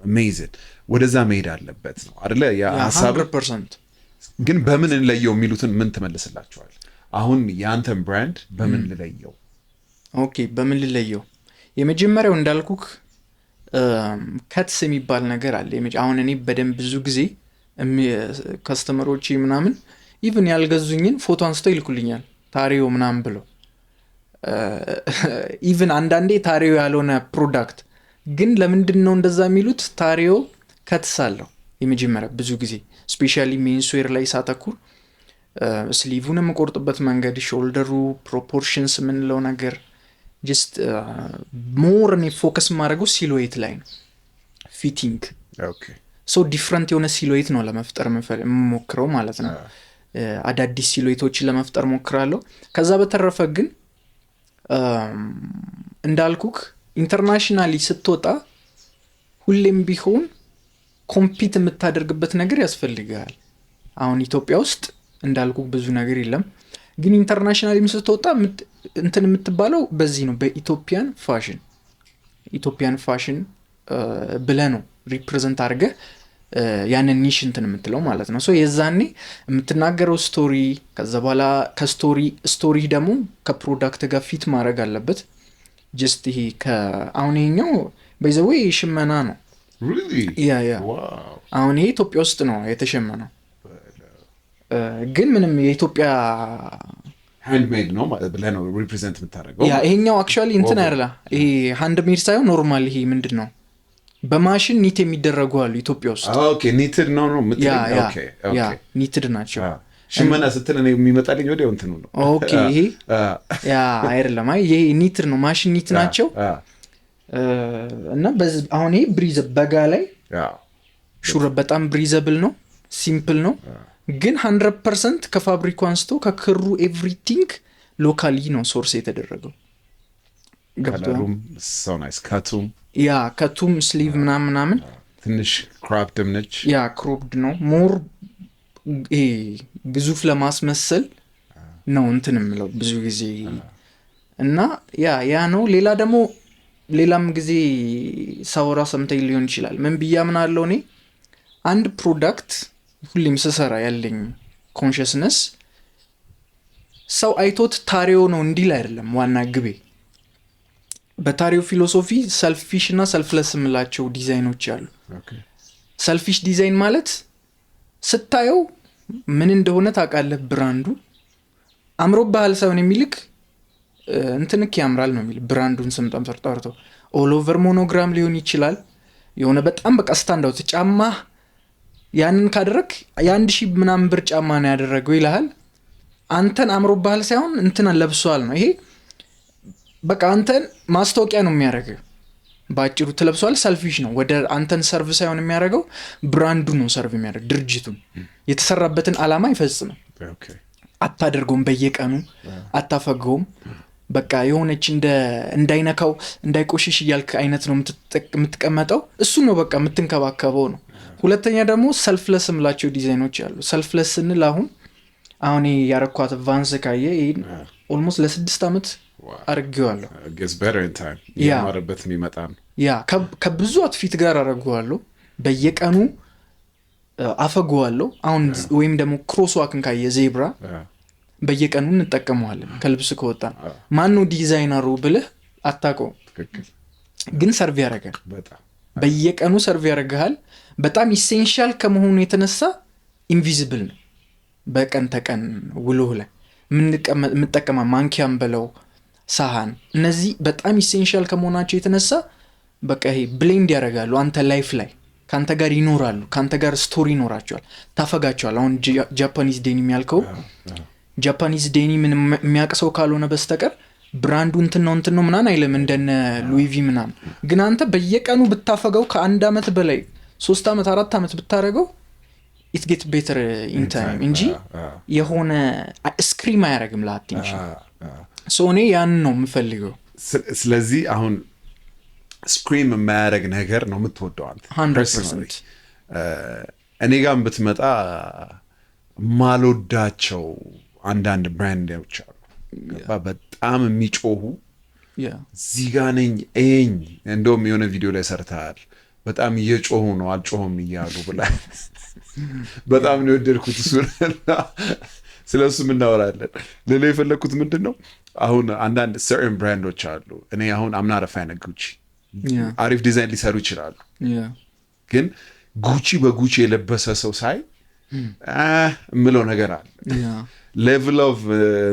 አሜዚንግ ወደዛ መሄድ አለበት ነው አይደለ? ያ ሐሳብ 100%። ግን በምን እንለየው የሚሉትን ምን ትመልስላቸዋል? አሁን የአንተን ብራንድ በምን ልለየው? ኦኬ በምን ልለየው? የመጀመሪያው እንዳልኩክ ከትስ የሚባል ነገር አለ። አሁን እኔ በደንብ ብዙ ጊዜ ከስተመሮች ምናምን ኢቭን ያልገዙኝን ፎቶ አንስተው ይልኩልኛል ታሪዮ ምናምን ብለው ኢቭን አንዳንዴ ታሪዮ ያልሆነ ፕሮዳክት ግን ለምንድን ነው እንደዛ የሚሉት? ታሪዮ ከትስ አለው። የመጀመሪያ ብዙ ጊዜ ስፔሻሊ ሜንስዌር ላይ ሳተኩር ስሊቭን የምቆርጥበት መንገድ፣ ሾልደሩ ፕሮፖርሽንስ የምንለው ነገር ጀስት ሞር እኔ ፎከስ ማድረገው ሲሉዌት ላይ ነው። ፊቲንግ ሶ ዲፍረንት የሆነ ሲሉዌት ነው ለመፍጠር የምሞክረው ማለት ነው። አዳዲስ ሲሉዌቶችን ለመፍጠር ሞክራለሁ። ከዛ በተረፈ ግን እንዳልኩክ ኢንተርናሽናሊ ስትወጣ ሁሌም ቢሆን ኮምፒት የምታደርግበት ነገር ያስፈልጋል። አሁን ኢትዮጵያ ውስጥ እንዳልኩክ ብዙ ነገር የለም። ግን ኢንተርናሽናሊ ስትወጣ እንትን የምትባለው በዚህ ነው፣ በኢትዮጵያን ፋሽን ብለህ ነው ሪፕሬዘንት አድርገህ ያንን ኒሽ እንትን የምትለው ማለት ነው። ሶ የዛኔ የምትናገረው ስቶሪ ከዛ በኋላ ስቶሪ ደግሞ ከፕሮዳክት ጋር ፊት ማድረግ አለበት። ጀስት ይሄ አሁን ይሄኛው በይዘዌ ሽመና ነው። አሁን ይሄ ኢትዮጵያ ውስጥ ነው የተሸመነው፣ ግን ምንም የኢትዮጵያ ሃንድሜድ ነው ብለህ ነው ሪፕሬዘንት የምታደርገው። ይሄኛው አክቹዋሊ እንትን አይደለ፣ ይሄ ሃንድሜድ ሳይሆን ኖርማል ይሄ ምንድን ነው በማሽን ኒት የሚደረጉ አሉ ኢትዮጵያ ውስጥ። ኦኬ ኒትድ ነው ኒትድ ናቸው። ሽመና ስትል እኔ የሚመጣልኝ ወዲያው እንትኑ ነው። ኦኬ ይሄ አይደለም፣ ይሄ ኒትድ ነው፣ ማሽን ኒት ናቸው። እና አሁን ይሄ በጋ ላይ ሹራብ በጣም ብሪዘብል ነው፣ ሲምፕል ነው። ግን 100% ከፋብሪኩ አንስቶ ከክሩ ኤቭሪቲንግ ሎካሊ ነው ሶርስ የተደረገው። ከለሩም so nice ከቱም ስሊቭ ምናምን ትንሽ ክሮፕድም ነች። ክሮፕድ ነው ሞር ይሄ ግዙፍ ለማስመሰል ነው እንትን የምለው ብዙ ጊዜ እና ያ ነው። ሌላም ጊዜ ሳወራ ሰምተኝ ሊሆን ይችላል። ምን ብያ ምን አለው እኔ አንድ ፕሮዳክት ሁሌም ስሰራ ያለኝ ኮንሽስነስ ሰው አይቶት ታሪዮ ነው እንዲል አይደለም ዋና ግቤ። በታሪዮ ፊሎሶፊ ሰልፊሽ እና ሰልፍለስ የምላቸው ዲዛይኖች አሉ። ሰልፊሽ ዲዛይን ማለት ስታየው ምን እንደሆነ ታውቃለህ፣ ብራንዱ አምሮብሃል ሳይሆን የሚልክ እንትንክ ያምራል ነው የሚል ብራንዱን ስም ጠርቶ ኦል ኦቨር ሞኖግራም ሊሆን ይችላል። የሆነ በጣም በቃ ስታንዳውት ጫማ ያንን ካደረግ የ1000 ምናምን ብር ጫማ ነው ያደረገው ይልሃል። አንተን አምሮብሃል ሳይሆን እንትን ለብሷል ነው። ይሄ በቃ አንተን ማስታወቂያ ነው የሚያደርገው። ባጭሩ ትለብሷል። ሰልፊሽ ነው። ወደ አንተን ሰርቭ ሳይሆን የሚያደርገው ብራንዱ ነው ሰርቭ የሚያደርግ ድርጅቱን የተሰራበትን ዓላማ አይፈጽምም። አታደርገውም፣ በየቀኑ አታፈገውም። በቃ የሆነች እንዳይነካው እንዳይቆሽሽ እያልክ አይነት ነው የምትቀመጠው። እሱ ነው በቃ የምትንከባከበው ነው። ሁለተኛ ደግሞ ሰልፍለስ ምላቸው ዲዛይኖች አሉ። ሰልፍለስ ስንል አሁን ያረኳት ቫንስ ካየ ይሄን ኦልሞስት ለ6 ዓመት አርጌዋለሁ። gets better in time ያማረበት የሚመጣ ነው። ከብዙ አትፊት ጋር አረጋዋለሁ። በየቀኑ አፈገዋለሁ አሁን ወይም ደግሞ ክሮስ ዋክን ካየ ዜብራ በየቀኑ እንጠቀመዋለን ከልብስ ከወጣን ማን ነው ዲዛይነሩ ብለህ አታውቀውም ግን ሰርቭ ያደርጋል በየቀኑ ሰርቭ ያደርጋል በጣም ኢሴንሻል ከመሆኑ የተነሳ ኢንቪዚብል ነው በቀን ተቀን ውሎህ ላይ የምንጠቀማ ማንኪያም በለው ሳህን እነዚህ በጣም ኢሴንሻል ከመሆናቸው የተነሳ በቃ ይሄ ብሌንድ ያደርጋሉ አንተ ላይፍ ላይ ካንተ ጋር ይኖራሉ ካንተ ጋር ስቶሪ ይኖራቸዋል ታፈጋቸዋል አሁን ጃፓኒዝ ዴኒም ያልከው ጃፓኒዝ ዴኒ ምን የሚያቀሰው ካልሆነ በስተቀር ብራንዱ እንትን ነው ምናን አይለም እንደነ ሉዊ ቪ ምናን ግን አንተ በየቀኑ ብታፈገው ከአንድ አመት በላይ 3 አመት 4 አመት ብታረገው it gets better in time እንጂ የሆነ ስክሪም አያረግም ለአቴንሽን ሶ እኔ ያን ነው የምፈልገው ስለዚህ አሁን ስክሪም የማያረግ ነገር ነው የምትወደው አንተ 100% እኔ ጋር ብትመጣ ማልወዳቸው አንዳንድ ብራንዶች አሉ በጣም የሚጮሁ እዚህ ጋር ነኝ እንደውም የሆነ ቪዲዮ ላይ ሰርተሃል በጣም እየጮሁ ነው አልጮህም እያሉ ብላ በጣም ነው የወደድኩት እሱን ስለሱ እናወራለን ሌላ የፈለኩት ምንድነው አሁን አንዳንድ certain ብራንዶች አሉ እኔ አሁን I'm not a fan of Gucci አሪፍ ዲዛይን ሊሰሩ ይችላሉ ግን ጉቺ በጉቺ የለበሰ ሰው ሳይ ምለው ነገር አለ ሌቭል ኦፍ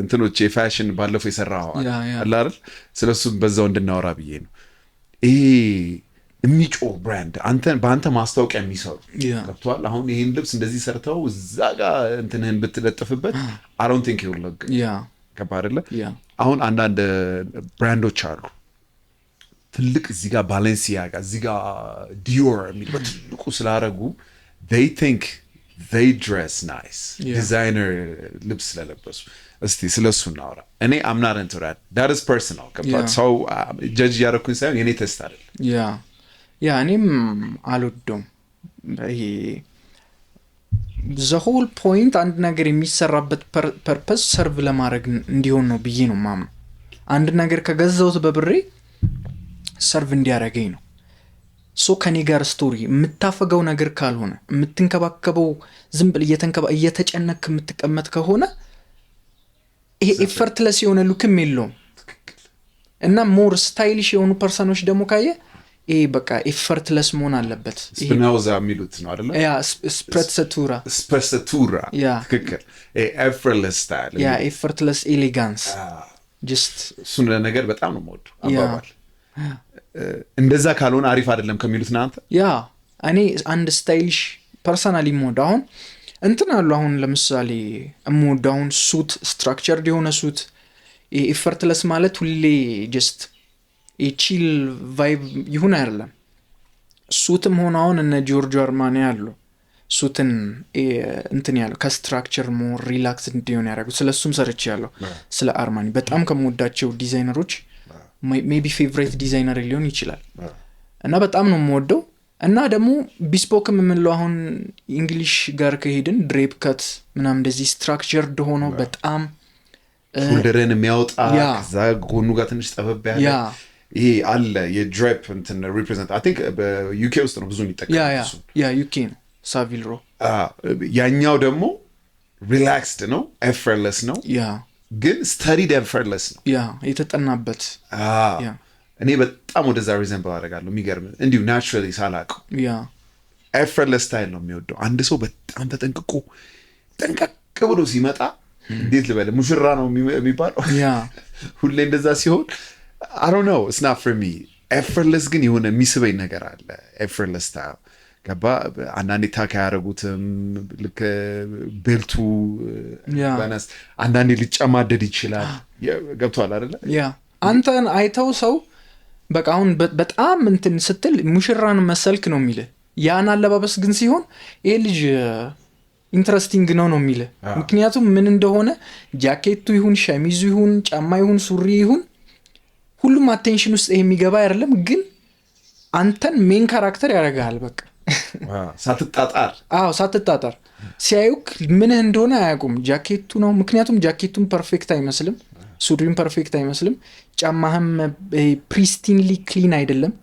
እንትኖች የፋሽን ባለፈው የሰራው አይደል ስለሱ በዛው እንድናወራ ብዬ ነው ይሄ የሚጮህ ብራንድ በአንተ ማስታወቂያ የሚሰሩ ገብቷል አሁን ይሄን ልብስ እንደዚህ ሰርተው እዛ ጋር እንትንህን ብትለጥፍበት I don't think it will look ገባ አይደለ አሁን አንዳንድ ብራንዶች አሉ ትልቅ እዚህ ጋር ባሌንሲያጋ እዚህ ጋር ዲዮር የሚል በትልቁ ስላረጉ they think they dress nice designer ልብስ ስለለበሱ እስቲ ስለሱ እናወራ እኔ I'm not into that is personal ገባ ሰው ጀጅ ያደረኩኝ ሳይሆን የኔ ቴስት አይደል እኔም አልወደውም ይሄ the whole point አንድ ነገር የሚሰራበት ፐርፐስ ሰርቭ ለማድረግ እንዲሆን ነው ብዬ ነው ማምነው አንድ ነገር ከገዛውት በብሬ ሰርቭ እንዲያረገኝ ነው ሶ ከኔ ጋር ስቶሪ የምታፈገው ነገር ካልሆነ የምትንከባከበው ዝም ብለ እየተጨነክ የምትቀመጥ ከሆነ ይሄ ኤፈርትለስ የሆነ ሉክም የለውም እና ሞር ስታይሊሽ የሆኑ ፐርሰኖች ደግሞ ካየ ይሄ በቃ ኤፈርትለስ መሆን አለበት ስፒናውዛ የሚሉት ነው አይደል ስፕሬትሰቱራ ትክክል ኤፈርትለስ ስታይል ኤፈርትለስ ኤሌጋንስ ጀስት እሱን ነገር በጣም ነው የምወደው አባባል እንደዛ ካልሆነ አሪፍ አይደለም ከሚሉት ናንተ እኔ አንድ ስታይሊሽ ፐርሰናሊ ሞድ አሁን እንትን አሉ አሁን ለምሳሌ ሞድ አሁን ሱት ስትራክቸርድ የሆነ ሱት ኤፈርትለስ ማለት ሁሌ ጀስት ቺል ቫይብ ይሁን አይደለም ሱትም ሆነ አሁን እነ ጆርጆ አርማኒ አሉ ሱትን እንትን ያለው ከስትራክቸር ሞር ሪላክስ እንዲሆን ያደርጉ ስለሱም ሰርች ያለው ስለ አርማኒ በጣም ከመወዳቸው ዲዛይነሮች ሜቢ ፌቨሪት ዲዛይነር ሊሆን ይችላል እና በጣም ነው የምወደው እና ደግሞ ቢስፖክም የምንለው አሁን እንግሊሽ ጋር ከሄድን ድሬፕ ከት ምናምን እንደዚህ ስትራክቸርድ ሆኖ በጣም ሾልደርን የሚያወጣ ከዛ ጎኑ ጋር ትንሽ ጠበብ ያለ ይሄ አለ የድሬፕ እንትን ሪፕሬዘንት አይ ቲንክ በዩኬ ውስጥ ነው ብዙ የሚጠቀሙት ዩኬ ነው ሳቪል ሮ ያኛው ደግሞ ሪላክስድ ነው ኤፈርትለስ ነው ግን ስተዲድ ኤፈርትለስ ነው የተጠናበት እኔ በጣም ወደዛ ሪዘምብል አደርጋለሁ የሚገርም እንዲሁ ናቹራሊ ሳላውቀው ኤፈርትለስ ስታይል ነው የሚወደው አንድ ሰው በጣም ተጠንቅቆ ጠንቀቅ ብሎ ሲመጣ እንዴት ልበለ ሙሽራ ነው የሚባለው ሁሌ እንደዛ ሲሆን I don't know it's not for me ኤፈርትለስ ግን የሆነ የሚስበኝ ነገር አለ ኤፈርትለስ ስታይል ገባ አንዳንዴ ታካ ያደረጉትም ልክ ቤልቱ ባናስ አንዳንዴ ሊጨማደድ ይችላል ገብቷል አይደለ አንተን አይተው ሰው በቃ አሁን በጣም እንትን ስትል ሙሽራን መሰልክ ነው የሚል ያን አለባበስ ግን ሲሆን ይሄ ልጅ ኢንትረስቲንግ ነው የሚል ምክንያቱም ምን እንደሆነ ጃኬቱ ይሁን ሸሚዙ ይሁን ጫማ ይሁን ሱሪ ይሁን ሁሉም አቴንሽን ውስጥ ይሄ የሚገባ አይደለም ግን አንተን ሜን ካራክተር ያደርጋል በቃ ሳትጣጣር ሲያዩክ ምን እንደሆነ አያውቁም ጃኬቱ ነው ምክንያቱም ጃኬቱን ፐርፌክት አይመስልም ሱሪም ፐርፌክት አይመስልም ጫማህም ፕሪስቲንሊ ክሊን አይደለም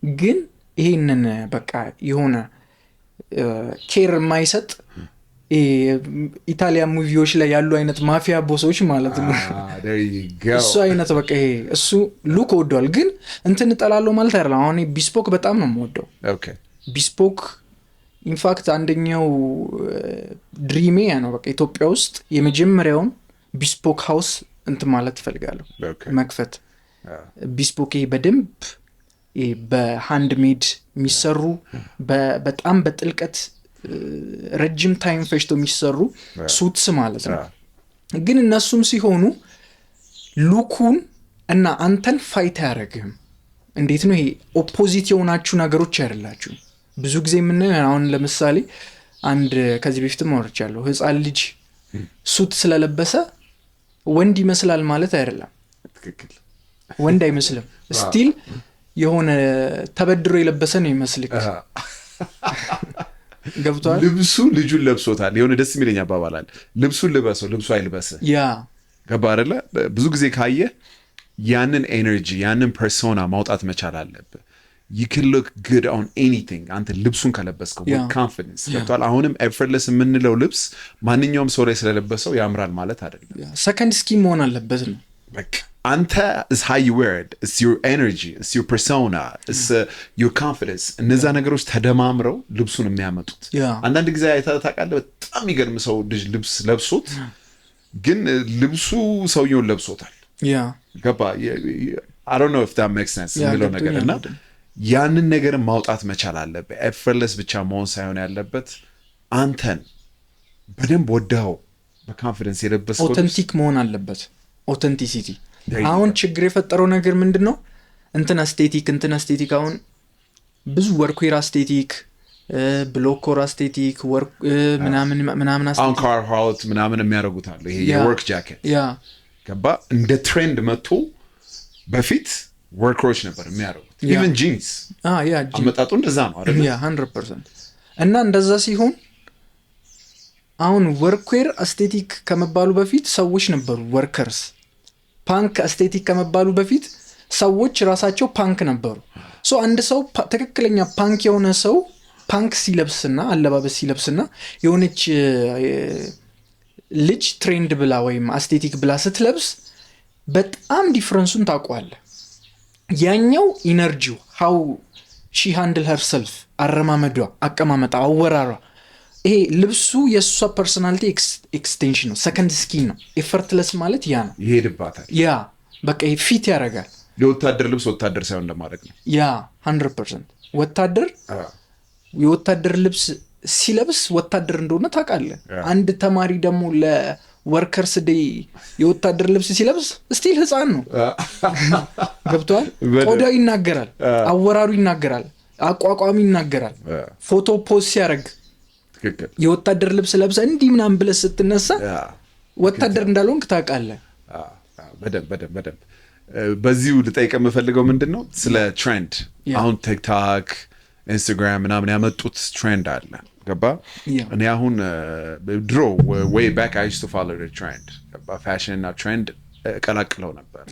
ግን ይሄንን በቃ የሆነ ኬር የማይሰጥ ኢታሊያን ሙቪዎች ላይ ያሉ አይነት ማፊያ ቦሶች ማለት ነው። እሱ አይነት በቃ ይሄ እሱ ሉክ ወዷል። ግን እንትን እጠላለሁ ማለት አይደለም። አሁን ቢስፖክ በጣም ነው የምወደው። ቢስፖክ ኢንፋክት አንደኛው ድሪሜ ያ ነው። በቃ ኢትዮጵያ ውስጥ የመጀመሪያውን ቢስፖክ ሃውስ እንትን ማለት እፈልጋለሁ መክፈት። ቢስፖክ በደንብ በሃንድ ሜድ የሚሰሩ በጣም በጥልቀት ረጅም ታይም ፈጅቶ የሚሰሩ ሱትስ ማለት ነው። ግን እነሱም ሲሆኑ ሉኩን እና አንተን ፋይት አያደርግህም። እንዴት ነው ይሄ ኦፖዚት የሆናችሁ ነገሮች አይደላችሁ። ብዙ ጊዜ የምናየው አሁን ለምሳሌ አንድ ከዚህ በፊትም አውርቻለሁ፣ ህፃን ልጅ ሱት ስለለበሰ ወንድ ይመስላል ማለት አይደለም። ትክክል፣ ወንድ አይመስልም። ስቲል የሆነ ተበድሮ የለበሰ ነው ይመስልክ። ገብቷል። ልብሱ ልጁን ለብሶታል። የሆነ ደስ የሚለኝ አባባል አለ፣ ልብሱን ልበሰው ልብሱ አይልበስህ። ያ ገባ አይደለ? ብዙ ጊዜ ካየህ ያንን ኤነርጂ ያንን ፐርሶና ማውጣት መቻል አለብህ። you can look good on anything አንተ ልብሱን ከለበስከው with confidence። ገብቷል። አሁንም effortless የምንለው ልብስ ማንኛውም ሰው ላይ ስለለበሰው ያምራል ማለት አይደለም። ሰከንድ ስኪም መሆን አለበት ነው በቃ። አንተ is how you wear it, it's your energy, it's your persona, it's your confidence። እነዛ ነገሮች ተደማምረው ልብሱን የሚያመጡት። አንዳንድ ጊዜ አይታታቃለ በጣም ይገርም ሰው ልብስ ለብሶት ግን ልብሱ ሰውየውን ለብሶታል። ገባ? I don't know if that makes sense የሚለው ነገር እና ያንን ነገር ማውጣት መቻል አለበት። ኤፈርለስ ብቻ መሆን ሳይሆን ያለበት አንተን በደንብ ወደው በኮንፊደንስ የለበስከው ኦተንቲክ መሆን አለበት። ኦተንቲሲቲ አሁን ችግር የፈጠረው ነገር ምንድነው? እንትን አስቴቲክ አሁን ብዙ ወርክዌር አስቴቲክ፣ ብሎኮር አስቴቲክ፣ ወርክ ምናምን አስቴቲክ አሁን ካርሃውት ምናምን የሚያደርጉታል። ይሄ የወርክ ጃኬት ገባ እንደ ትሬንድ መጥቶ በፊት ወርክሮች ነበር የሚያደርጉት። ኢቨን ጂንስ አመጣጡ እንደዛ ነው አይደል? 100%። እና እንደዛ ሲሆን አሁን ወርክዌር አስቴቲክ ከመባሉ በፊት ሰዎች ነበሩ ወርከርስ። ፓንክ አስቴቲክ ከመባሉ በፊት ሰዎች ራሳቸው ፓንክ ነበሩ። ሶ አንድ ሰው ትክክለኛ ፓንክ የሆነ ሰው ፓንክ ሲለብስና አለባበስ ሲለብስና የሆነች ልጅ ትሬንድ ብላ ወይም አስቴቲክ ብላ ስትለብስ በጣም ዲፍረንሱን ታውቀዋለህ። ያኛው ኢነርጂው how she handle herself፣ አረማመዷ፣ አቀማመጣ፣ አወራሯ፣ ይሄ ልብሱ የእሷ ፐርሶናሊቲ ኤክስቴንሽን ነው። ሰከንድ ስኪን ነው። ኤፈርትለስ ማለት ያ ነው። ይሄድባታል። ያ በቃ ፊት ያደርጋል። የወታደር ልብስ ወታደር ሳይሆን ለማድረግ ነው። ያ 100% ወታደር የወታደር ልብስ ሲለብስ ወታደር እንደሆነ ታውቃለህ። አንድ ተማሪ ደግሞ ለወርከርስ ዴይ የወታደር ልብስ ሲለብስ ስቲል ህፃን ነው። ገብቷል። ቆዳው ይናገራል፣ አወራሩ ይናገራል፣ አቋቋሚ ይናገራል። ፎቶ ፖስት ሲያደርግ የወታደር ልብስ ለብሰ እንዲህ ምናምን ብለህ ስትነሳ ወታደር እንዳልሆንክ ታውቃለህ። በደንብ በዚሁ ልጠይቅ የምፈልገው ምንድን ነው ስለ ትሬንድ። አሁን ቲክቶክ፣ ኢንስታግራም ምናምን ያመጡት ትሬንድ አለ። ገባ? እኔ አሁን ድሮ way back I used to follow the trend። ገባ? ፋሽን እና ትሬንድ ቀላቅለው ነበር።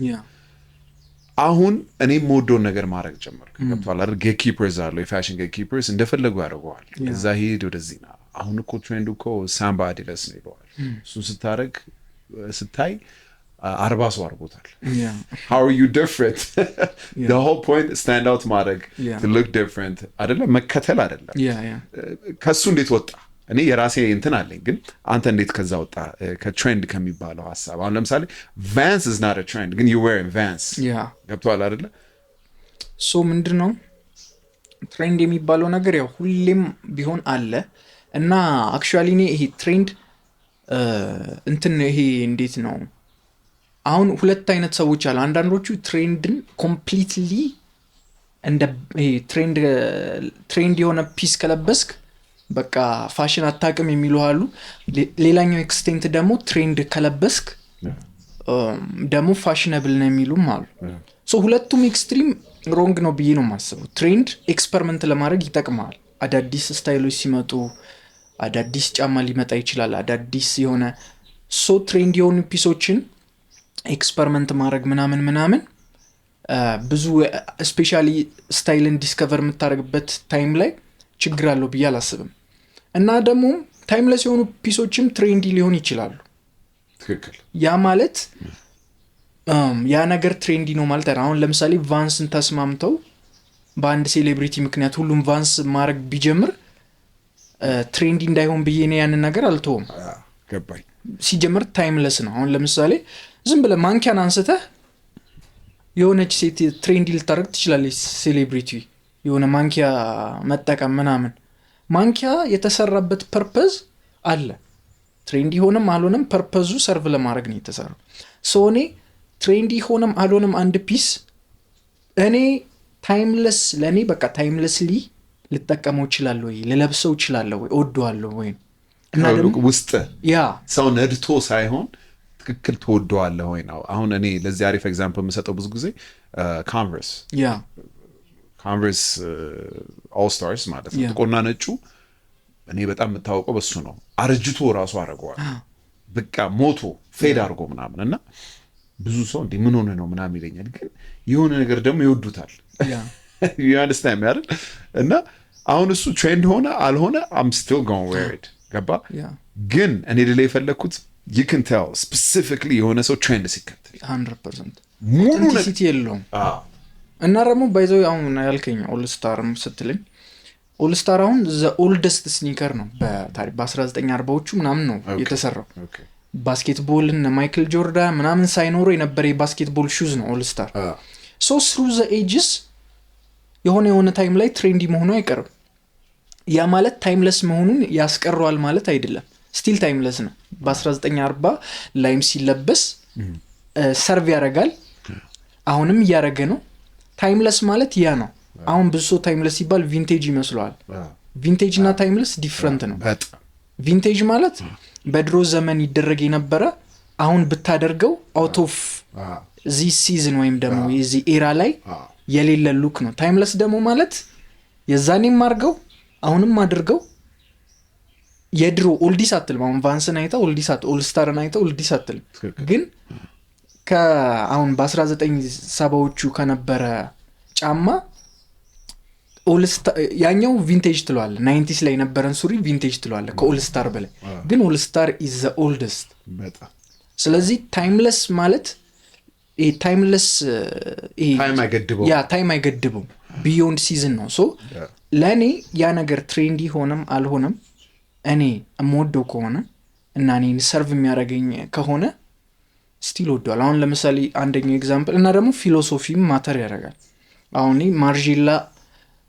አሁን እኔ የምወደውን ነገር ማድረግ ጀመርኩ። ገብቷል አይደል? ጌት ኪፐርስ አሉ፣ የፋሽን ጌት ኪፐርስ እንደፈለጉ ያደርገዋል። እዛ ሂድ ወደዚህ ና። አሁን እኮ ትሬንዱ እኮ ሳምባ አዲዳስ ነው ይለዋል። እሱን ስታይ 40 ሰው አድርጎታል። how are you different? the whole point stand out ማድረግ to look different አይደለም፣ መከተል አይደለም። ከሱ እንዴት ወጣ? እኔ የራሴ እንትን አለኝ፣ ግን አንተ እንዴት ከዛ ወጣ? ከትሬንድ ከሚባለው ሐሳብ አሁን ለምሳሌ Vans is not a trend፣ ግን you wear Vans። ገብቷል አይደለ? ሶ ምንድነው ትሬንድ የሚባለው ነገር ያው ሁሌም ቢሆን አለ እና አክቹአሊ እኔ ይሄ ትሬንድ እንትን ይሄ እንዴት ነው አሁን ሁለት አይነት ሰዎች አሉ። አንዳንዶቹ ትሬንድን ኮምፕሊትሊ እንደ ይሄ ትሬንድ የሆነ ፒስ ከለበስክ በቃ ፋሽን አታውቅም የሚሉ አሉ። ሌላኛው ኤክስቴንት ደግሞ ትሬንድ ከለበስክ ደግሞ ፋሽነብል ነው የሚሉም አሉ። ሶ ሁለቱም ኤክስትሪም ሮንግ ነው ብዬ ነው የማስበው። ትሬንድ ኤክስፐሪመንት ለማድረግ ይጠቅማል። አዳዲስ ስታይሎች ሲመጡ አዳዲስ ጫማ ሊመጣ ይችላል፣ አዳዲስ የሆነ ሶ ትሬንድ የሆኑ ፒሶችን ኤክስፐሪመንት ማድረግ ምናምን ብዙ ስፔሻሊ ስታይልን ዲስከቨር የምታደርግበት ታይም ላይ ችግር አለው ብዬ አላስብም። እና ደግሞ ታይምለስ የሆኑ ፒሶችም ትሬንዲ ሊሆን ይችላሉ። ትክክል። ያ ማለት ያ ነገር ትሬንዲ ነው ማለት አይደለም። አሁን ለምሳሌ ቫንስን ተስማምተው በአንድ ሴሌብሪቲ ምክንያት ሁሉም ቫንስ ማድረግ ቢጀምር ትሬንዲ እንዳይሆን ብዬ እኔ ያንን ነገር አልተውም። ገባኝ። ሲጀምር ታይምለስ ነው። አሁን ለምሳሌ ዝም ብለህ ማንኪያን አንስተህ የሆነች ሴት ትሬንዲ ልታደርግ ትችላለች። ሴሌብሪቲ የሆነ ማንኪያ መጠቀም ምናምን፣ ማንኪያ የተሰራበት ፐርፐዝ አለ። ትሬንዲ ሆነም አልሆነም ፐርፐዙ ሰርቭ ለማድረግ ነው የተሰራው። ሶ እኔ ትሬንዲ ሆነም አልሆነም አንድ ፒስ እኔ ታይምለስ ለእኔ በቃ ታይምለስሊ ልጠቀመው እችላለሁ ወይ ልለብሰው እችላለሁ ወይ እወደዋለሁ ወይ እና ደግሞ ውስጥ ያ ሰው ነድቶ ሳይሆን ትክክል ትወደዋለህ ወይ ነው። አሁን እኔ ለዚህ አሪፍ ኤግዛምፕል የምሰጠው ብዙ ጊዜ ኮንቨርስ ኦል ስታርስ ማለት ነው። ጥቁርና ነጩ እኔ በጣም የምታወቀው በሱ ነው። አርጅቶ ራሱ አድርገዋል በቃ ሞቶ ፌድ አድርጎ ምናምን እና ብዙ ሰው እንዲህ ምን ሆነ ነው ምናምን ይለኛል። ግን የሆነ ነገር ደግሞ ይወዱታል ዩአንደርስታንድ አይደል? እና አሁን እሱ ትሬንድ ሆነ አልሆነ I'm still gonna wear it ገባ። ግን እኔ ልላ የፈለግኩት you can tell specifically የሆነ ሰው ትሬንድ ሲከተል 100% ሙሉ ሲቲ የለውም። እና ደግሞ ባይዘው አሁን ያልከኝ ኦልስታርም ስትልኝ ኦልስታር አሁን ዘ ኦልደስት ስኒከር ነው በታሪክ በ1940ዎቹ ምናምን ነው የተሰራው። ባስኬትቦል እና ማይክል ጆርዳን ምናምን ሳይኖሩ የነበረ የባስኬትቦል ሹዝ ነው ኦልስታር። ሶ ስሩ ዘ ኤጅስ የሆነ ታይም ላይ ትሬንዲ መሆኑ አይቀርም። ያ ማለት ታይምለስ መሆኑን ያስቀረዋል ማለት አይደለም። ስቲል ታይምለስ ነው። በ1940 ላይም ሲለበስ ሰርቭ ያደርጋል። አሁንም እያደረገ ነው። ታይምለስ ማለት ያ ነው። አሁን ብዙ ሰው ታይምለስ ሲባል ቪንቴጅ ይመስለዋል። ቪንቴጅ እና ታይምለስ ዲፍረንት ነው። ቪንቴጅ ማለት በድሮ ዘመን ይደረግ የነበረ አሁን ብታደርገው አውት ኦፍ ዚ ሲዝን ወይም ደግሞ የዚህ ኤራ ላይ የሌለ ሉክ ነው። ታይምለስ ደግሞ ማለት የዛኔም አድርገው አሁንም አድርገው የድሮ ኦልዲስ አትልም። አሁን ቫንስን አይተው ኦልዲስ ኦልስታርን አይተው ኦልዲስ አትልም። ግን ከአሁን በ1970ዎቹ ከነበረ ጫማ ያኛው ቪንቴጅ ትለዋለ። 90s ላይ የነበረን ሱሪ ቪንቴጅ ትለዋለ ከኦልስታር በላይ። ግን ኦልስታር ኢዝ ዘ ኦልደስት። ስለዚህ ታይምለስ ማለት ታይምለስ ታይም አይገድበው ቢዮንድ ሲዝን ነው። ሶ ለእኔ ያ ነገር ትሬንዲ ሆነም አልሆነም እኔ የምወደው ከሆነ እና እኔን ሰርቭ የሚያደርገኝ ከሆነ ስቲል ወደዋል። አሁን ለምሳሌ አንደኛው ኤግዛምፕል እና ደግሞ ፊሎሶፊም ማተር ያደርጋል። አሁን ማርጂላ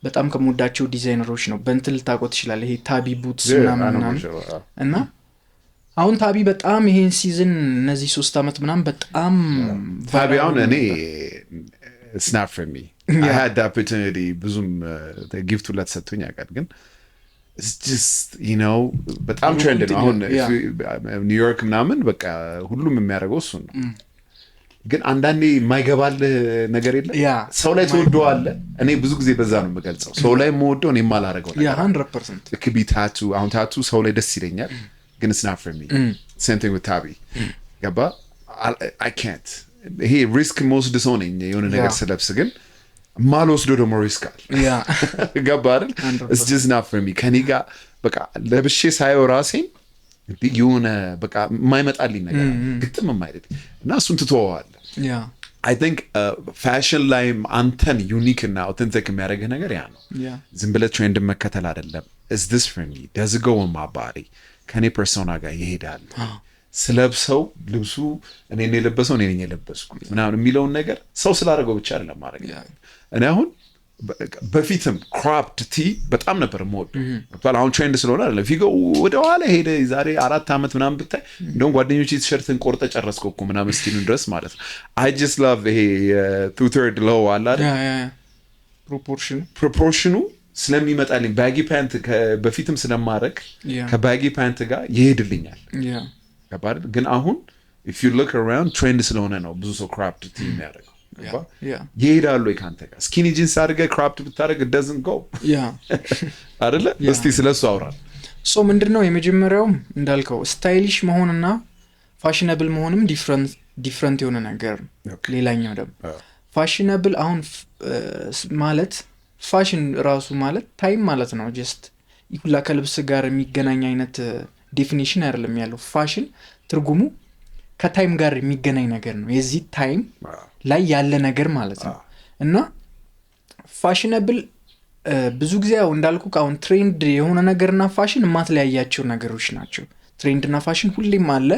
በጣም ከምወዳቸው ዲዛይነሮች ነው። በእንትን ልታውቀው ትችላለህ። ይሄ ታቢ ቡትስ ምናምን እና አሁን ታቢ በጣም ይሄን ሲዝን እነዚህ 3 ዓመት ምናምን በጣም ታቢ አሁን እኔ it's not for me. I had the opportunity ብዙም ጊፍቱ ለተሰጥቶኝ ያውቃል። ግን it's just you know በጣም ትሬንድ ነው አሁን ኒውዮርክ ምናምን በቃ ሁሉም የሚያደርገው እሱን ነው። ግን አንዳንዴ የማይገባልህ ነገር የለም። ሰው ላይ ተወደዋለህ። እኔ ብዙ ጊዜ በዛ ነው የምገልጸው። ሰው ላይ የምወደው እኔ የማላደርገው ነገር 100% ልክ ታቱ አሁን ታቱ ሰው ላይ ደስ ይለኛል። ግን it's not for me. Same thing with ታቢ ገባ። I can't ይሄ ሪስክ መውሰድ ሰው ነኝ የሆነ ነገር ስለብስ። ግን ማልወስደው ደግሞ ሪስክ አለ ገባ አይደል? it's just not for me። ከኔ ጋር በቃ ለብሼ ሳየው ራሴን የሆነ በቃ የማይመጣልኝ ነገር ግጥም የማይልኝ እና እሱን ትተወዋለህ። I think ፋሽን ላይም አንተን ዩኒክ እና አውተንቲክ የሚያደርግህ ነገር ያ ነው። ዝም ብለህ ትሬንድ መከተል አይደለም። is this for me? does it go in my body? ከኔ ፐርሶና ጋር ይሄዳል። ስለብሰው ልብሱ እኔ ነኝ የለበሰው እኔ ነኝ የለበስኩት ምናምን የሚለውን ነገር ሰው ስላደረገው ብቻ አይደለም ማድረግ። እኔ አሁን በፊትም ክራፕድ ቲ በጣም ነበር የምወደው። አሁን ትሬንድ ስለሆነ አይደለም። ፊገው ወደ ኋላ ሄደ ዛሬ 4 ዓመት ምናምን ብታይ እንደውም ጓደኞቼ ቲሸርትን ቆርጠ ጨረስከው እኮ ምናምን ስቲሉን ድረስ ማለት ነው። I just love ይሄ 2/3 low አለ አይደል? ፕሮፖርሽኑ ስለሚመጣልኝ ባጊ ፓንት በፊትም ስለማረክ ከባጊ ፓንት ጋር ይሄድልኛል። ገባህ? ግን አሁን if you look around ትሬንድ ስለሆነ ነው ብዙ ሰው ክራፕድ ቲ የሚያደርገው። ይሄዳሉ ወይ ካንተ ጋር ስኪኒ ጂንስ አድርገህ ክራፕድ ብታደርግ it doesn't go አይደለ? እስቲ ስለሱ አውራ። ሶ ምንድነው የመጀመሪያው እንዳልከው ስታይሊሽ መሆንና ፋሽነብል መሆንም ዲፍረንት የሆነ ነገር። ሌላኛው ደግሞ ፋሽነብል አሁን ማለት ፋሽን ራሱ ማለት ታይም ማለት ነው። ጀስት ይሁላ ከልብስ ጋር የሚገናኝ አይነት ዴፊኒሽን አይደለም ያለው። ፋሽን ትርጉሙ ከታይም ጋር የሚገናኝ ነገር ነው። የዚህ ታይም ላይ ያለ ነገር ማለት ነው። እና ፋሽነብል ብዙ ጊዜ ያው እንዳልኩ አሁን ትሬንድ የሆነ ነገርና ፋሽን የማትለያያቸው ነገሮች ናቸው። ትሬንድና ፋሽን ሁሌም አለ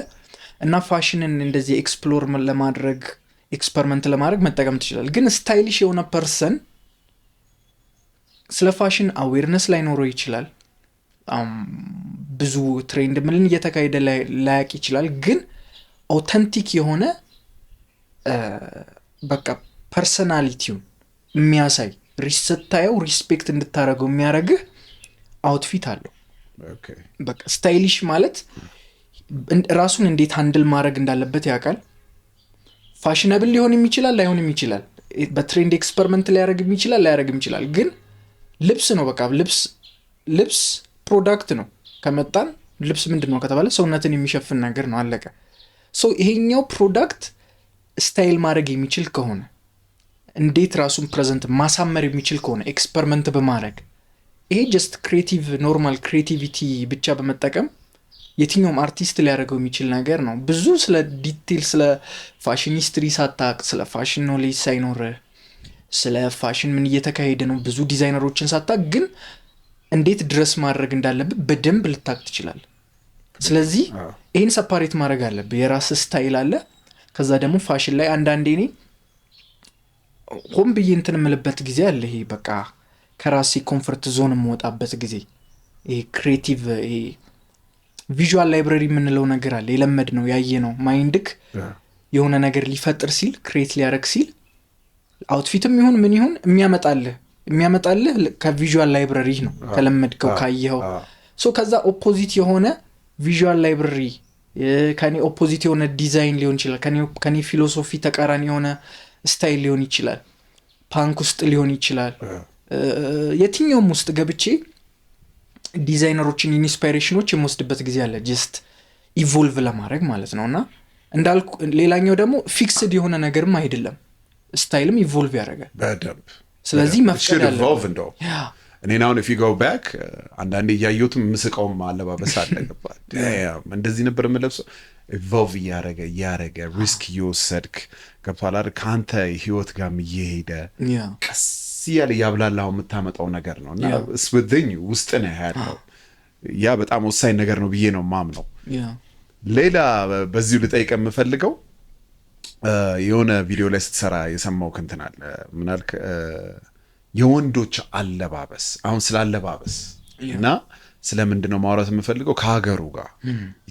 እና ፋሽንን እንደዚህ ኤክስፕሎር ለማድረግ ኤክስፐሪመንት ለማድረግ መጠቀም ትችላል። ግን ስታይሊሽ የሆነ ፐርሰን ስለ ፋሽን አዌርነስ ላይኖረው ይችላል። ብዙ ትሬንድ ምን እየተካሄደ ላያቅ ይችላል። ግን ኦተንቲክ የሆነ በቃ ፐርሰናሊቲውን የሚያሳይ ስታየው ሪስፔክት እንድታደረገው የሚያደርግህ አውትፊት አለው። በቃ ስታይሊሽ ማለት ራሱን እንዴት ሃንድል ማድረግ እንዳለበት ያውቃል። ፋሽነብል ሊሆንም ይችላል ላይሆንም ይችላል። በትሬንድ ኤክስፐሪመንት ሊያደርግም ይችላል ላያደርግም ይችላል። ግን ልብስ ነው በቃ ልብስ ፕሮዳክት ነው። ከመጣን ልብስ ምንድን ነው ከተባለ ሰውነትን የሚሸፍን ነገር ነው፣ አለቀ። ይሄኛው ፕሮዳክት ስታይል ማድረግ የሚችል ከሆነ እንዴት ራሱን ፕሬዘንት ማሳመር የሚችል ከሆነ ኤክስፐሪመንት በማድረግ ይሄ ጀስት ክሬቲቭ ኖርማል ክሬቲቪቲ ብቻ በመጠቀም የትኛውም አርቲስት ሊያደርገው የሚችል ነገር ነው። ብዙ ስለ ዲቴል ስለ ፋሽን ሂስትሪ ሳታቅ፣ ስለ ፋሽን ኖሌጅ ሳይኖርህ፣ ስለ ፋሽን ምን እየተካሄደ ነው ብዙ ዲዛይነሮችን ሳታቅ፣ ግን እንዴት ድረስ ማድረግ እንዳለብህ በደንብ ልታቅ ትችላል። ስለዚህ ይህን ሰፓሬት ማድረግ አለብህ። የራስ ስታይል አለ። ከዛ ደግሞ ፋሽን ላይ አንዳንዴ እኔ ሆን ብዬ እንትን የምልበት ጊዜ አለ። ይሄ በቃ ከራሴ ኮንፈርት ዞን የምወጣበት ጊዜ፣ ይሄ ክሬቲቭ ይሄ ቪዥዋል ላይብረሪ የምንለው ነገር አለ። የለመድ ነው ያየ ነው። ማይንድክ የሆነ ነገር ሊፈጥር ሲል ክሬት ሊያደርግ ሲል አውትፊትም ይሁን ምን ይሁን የሚያመጣልህ ከቪዥዋል ላይብረሪ ነው ከለመድከው ካየኸው። ከዛ ኦፖዚት የሆነ ቪዥዋል ላይብረሪ ከኔ ኦፖዚት የሆነ ዲዛይን ሊሆን ይችላል። ከኔ ፊሎሶፊ ተቃራኒ የሆነ ስታይል ሊሆን ይችላል። ፓንክ ውስጥ ሊሆን ይችላል። የትኛውም ውስጥ ገብቼ ዲዛይነሮችን ኢንስፓይሬሽኖች የምወስድበት ጊዜ አለ። ጀስት ኢቮልቭ ለማድረግ ማለት ነው። እና እንዳልኩ ሌላኛው ደግሞ ፊክስድ የሆነ ነገርም አይደለም። ስታይልም ኢቮልቭ ያደርጋል በደንብ። ስለዚህ መፍቀድ አለ። እኔ ናውን if you go back አንዳንዴ እያየሁትም ምስቀውም አለባበስ አለ። ገባህ እንደዚህ ነበር የምለብሰው። ኢቮልቭ እያደረገ ሪስክ እየወሰድክ ገብቶሃል አይደል? ከአንተ ህይወት ጋር እየሄደ ቀስ እያለ ያብላላው የምታመጣው ነገር ነው። እና ስብድኝ ውስጥ ነው ያለው። ያ በጣም ወሳኝ ነገር ነው ብዬ ነው ማምነው። ሌላ በዚሁ ልጠይቅ የምፈልገው የሆነ ቪዲዮ ላይ ስትሰራ የሰማው እንትን አለ። ምን አልክ? የወንዶች አለባበስ አሁን ስለ አለባበስ እና ስለምንድነው ማውራት የምፈልገው ከሀገሩ ጋር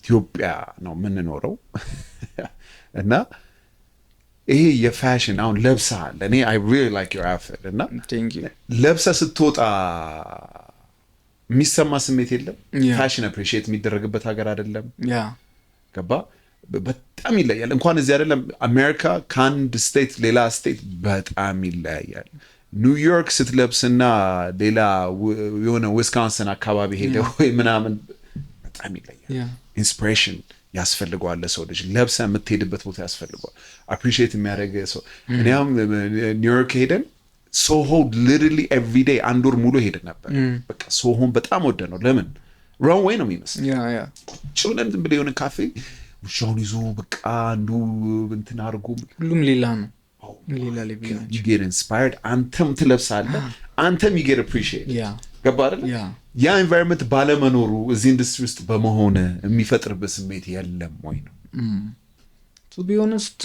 ኢትዮጵያ ነው የምንኖረው እና ይሄ የፋሽን አሁን ለብሰሃል። እኔ I really like your outfit እና ለብሰ ስትወጣ የሚሰማ ስሜት የለም? ፋሽን አፕሪሺየት የሚደረግበት ሀገር አይደለም። ገባ? በጣም ይለያል። እንኳን እዚህ አይደለም አሜሪካ ከአንድ ስቴት ሌላ ስቴት በጣም ይለያያል። ኒውዮርክ ስትለብስና ሌላ የሆነ ዊስካንሰን አካባቢ ሄደ ወይ ምናምን በጣም ይለያል። ኢንስፒሬሽን ያስፈልገዋል። ለሰው ልጅ ለብሰ የምትሄድበት ቦታ ያስፈልገዋል። አፕሪሺየት የሚያደርግ ሰው። እኔም ኒውዮርክ ሄደን ሶሆ ሊትራሊ ኤቭሪ ዴይ አንድ ወር ሙሉ ሄደን ነበር። በቃ ሶሆን በጣም ወደ ነው። ለምን ራንዌይ ነው የሚመስል ጭውለን ዝም ብለህ የሆነ ካፌ ውሻውን ይዞ በቃ አንዱ እንትን አድርጎ ሁሉም ሌላ ነው። ሌላ ሌላ you get inspired አንተም ትለብሳለህ፣ አንተም you get appreciate ገባ አይደል? ያ ኤንቫይሮንመንት ባለመኖሩ እዚህ ኢንዱስትሪ ውስጥ በመሆነ የሚፈጥርበት ስሜት የለም ወይ ነው? to be honest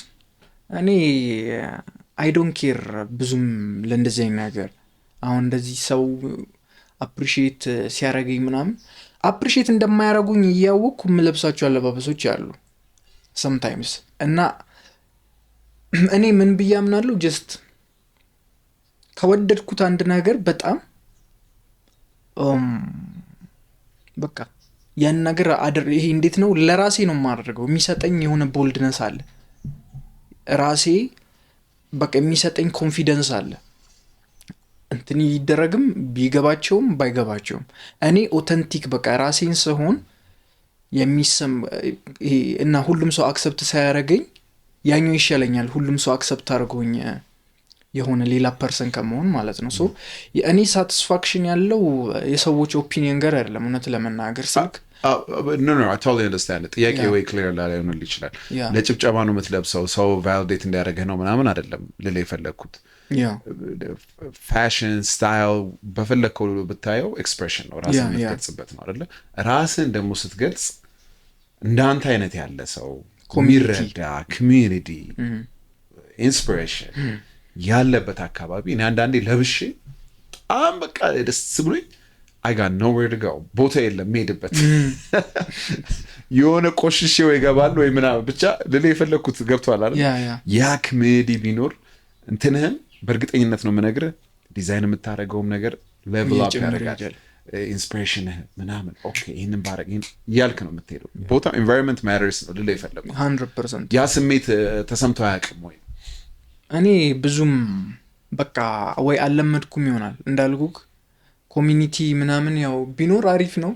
እኔ I don't care ብዙም ለእንደዚህ አይነት ነገር። አሁን እንደዚህ ሰው አፕሪሺየት ሲያደርገኝ ምናምን አፕሪሺየት እንደማያደርጉኝ እያወቅኩ የምለብሳቸው አለባበሶች አሉ sometimes። እና እኔ ምን ብዬ አምናለሁ ጀስት ከወደድኩት አንድ ነገር በጣም በቃ ያን ነገር ይሄ እንዴት ነው ለራሴ ነው የማደርገው። የሚሰጠኝ የሆነ ቦልድነስ አለ ራሴ በቃ የሚሰጠኝ ኮንፊደንስ አለ። እንትን ይደረግም ቢገባቸውም ባይገባቸውም እኔ ኦተንቲክ በቃ ራሴን ስሆን የሚሰም እና ሁሉም ሰው አክሰፕት ሳያደርገኝ ያኛው ይሻለኛል። ሁሉም ሰው አክሰፕት አድርጎኝ የሆነ ሌላ ፐርሰን ከመሆን ማለት ነው። ሶ የእኔ ሳቲስፋክሽን ያለው የሰዎች ኦፒኒየን ጋር አይደለም እውነት ለመናገር ስልክ no I totally understand ጥያቄ ወይ ክሊር ላይሆንልህ ይችላል። ለጭብጨባ ነው የምትለብሰው ሰው ቫሊዴት እንዲያደርግህ ነው ምናምን አይደለም ልል የፈለግኩት። ፋሽን ስታይል በፈለግከው ብታየው ኤክስፕሬሽን ነው ራስን የምትገልጽበት ነው አይደለ? ራስን ደግሞ ስትገልጽ እንዳንተ አይነት ያለ ሰው የሚረዳ ኮሚዩኒቲ ኢንስፒሬሽን ያለበት አካባቢ እኔ አንዳንዴ ለብሼ በጣም በቃ ደስ ብሎኝ I got nowhere to go ቦታ የለም የምሄድበት የሆነ ቆሽሼው ይገባል ወይ ምናምን ብቻ ልል የፈለግኩት ገብቶሃል አይደል? ያ ኮሚዩኒቲ ቢኖር እንትንህን በእርግጠኝነት ነው የምነግርህ ዲዛይን የምታደርገውም ነገር ሌቭል አፕ ያደርጋል። ኢንስፒሬሽን ምናምን ኦኬ ይሄንን ባረግ ያልክ ነው የምትሄደው። ቦታ ኢንቫይሮንመንት ማተርስ ነው ልል የፈለግኩት 100%። ያ ስሜት ተሰምቶ አያውቅም ወይ? እኔ ብዙም በቃ ወይ አልለመድኩም ይሆናል እንዳልኩክ ኮሚኒቲ ምናምን ያው ቢኖር አሪፍ ነው፣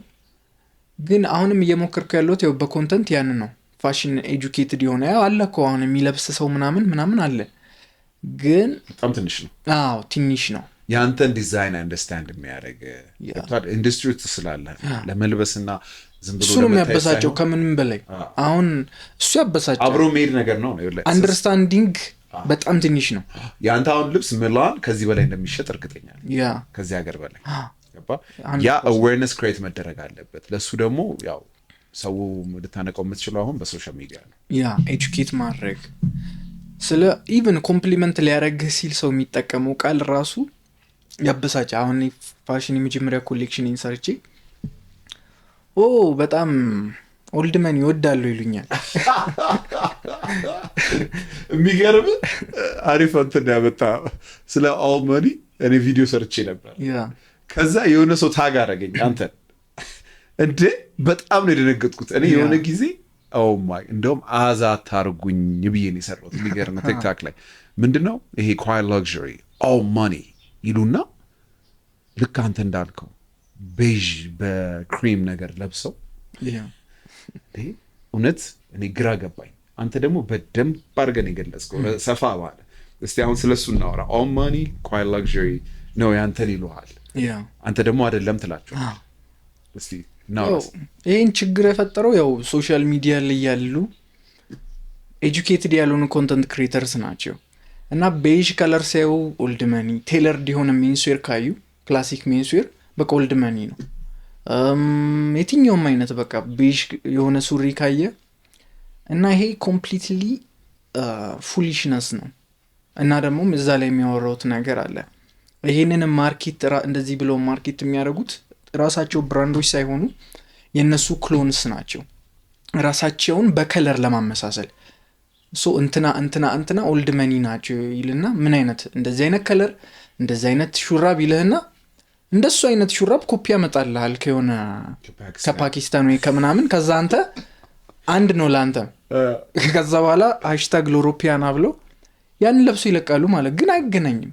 ግን አሁንም እየሞከርኩ ያለሁት ያው በኮንተንት ያን ነው። ፋሽን ኤጁኬትድ የሆነ ያው አለ እኮ አሁን የሚለብስ ሰው ምናምን አለ፣ ግን በጣም ትንሽ ነው። አዎ ትንሽ ነው። ያንተን ዲዛይን አንደርስታንድ የሚያደርግ ኢንዱስትሪ ውስጥ ስላለ ለመልበስና ዝም ብሎ እሱ ነው የሚያበሳጨው ከምንም በላይ። አሁን እሱ ያበሳጨው አብሮ መሄድ ነገር ነው አንደርስታንዲንግ በጣም ትንሽ ነው። ያንተ አሁን ልብስ ሚላን ከዚህ በላይ እንደሚሸጥ እርግጠኛ ነኝ። ከዚህ ሀገር በላይ ያ አዌርነስ ክሬት መደረግ አለበት። ለሱ ደግሞ ያው ሰው ልታነቀው የምትችለው አሁን በሶሻል ሚዲያ ነው። ኤጁኬት ማድረግ ስለ ኢቭን ኮምፕሊመንት ሊያደርግህ ሲል ሰው የሚጠቀመው ቃል ራሱ ያበሳጫ። አሁን ፋሽን የመጀመሪያ ኮሌክሽን ኢንሰርቼ በጣም ኦልድ መን ይወዳሉ ይሉኛል። የሚገርም አሪፍ እንትን ያመጣ ስለ ኦልድ መኒ እኔ ቪዲዮ ሰርቼ ነበር። ከዛ የሆነ ሰው ታግ አደረገኝ አንተን እንዴ በጣም ነው የደነገጥኩት። እኔ የሆነ ጊዜ እንደውም አዛ ታርጉኝ ብዬ ነው የሰራሁት። የሚገርም ቲክታክ ላይ ምንድነው ይሄ ኳይት ላክዠሪ ኦል ማኒ ይሉና ልክ አንተ እንዳልከው ቤዥ በክሪም ነገር ለብሰው እውነት እኔ ግራ ገባኝ። አንተ ደግሞ በደንብ አድርገን የገለጽከው ሰፋ ባለ። እስቲ አሁን ስለሱ እናወራ። ኦል ማኒ ኳይት ላክዠሪ ነው ያንተን ይሉሃል፣ አንተ ደግሞ አይደለም ትላቸው። እስቲ ይህን ችግር የፈጠረው ያው ሶሻል ሚዲያ ላይ ያሉ ኤጁኬትድ ያልሆኑ ኮንተንት ክሪኤተርስ ናቸው። እና ቤዥ ከለር ሳይው ኦልድ መኒ፣ ቴለርድ የሆነ ሜንስዌር ካዩ ክላሲክ ሜንስዌር በቃ ኦልድ መኒ ነው። የትኛውም አይነት በቃ ቤዥ የሆነ ሱሪ ካየ እና ይሄ ኮምፕሊትሊ ፉሊሽነስ ነው። እና ደግሞ እዛ ላይ የሚያወራውት ነገር አለ። ይሄንን ማርኬት እንደዚህ ብለው ማርኬት የሚያደርጉት ራሳቸው ብራንዶች ሳይሆኑ የነሱ ክሎንስ ናቸው፣ ራሳቸውን በከለር ለማመሳሰል። እንትና ኦልድ መኒ ናቸው ይልና ምን አይነት እንደዚህ አይነት ከለር እንደዚህ አይነት ሹራብ ይልህና እንደሱ አይነት ሹራብ ኮፒ ያመጣልሃል ከሆነ ከፓኪስታን ወይ ከምናምን። ከዛ አንተ አንድ ነው ለአንተ። ከዛ በኋላ ሃሽታግ ሎሮፒያና ብለው ያን ለብሶ ይለቃሉ ማለት ግን አይገናኝም።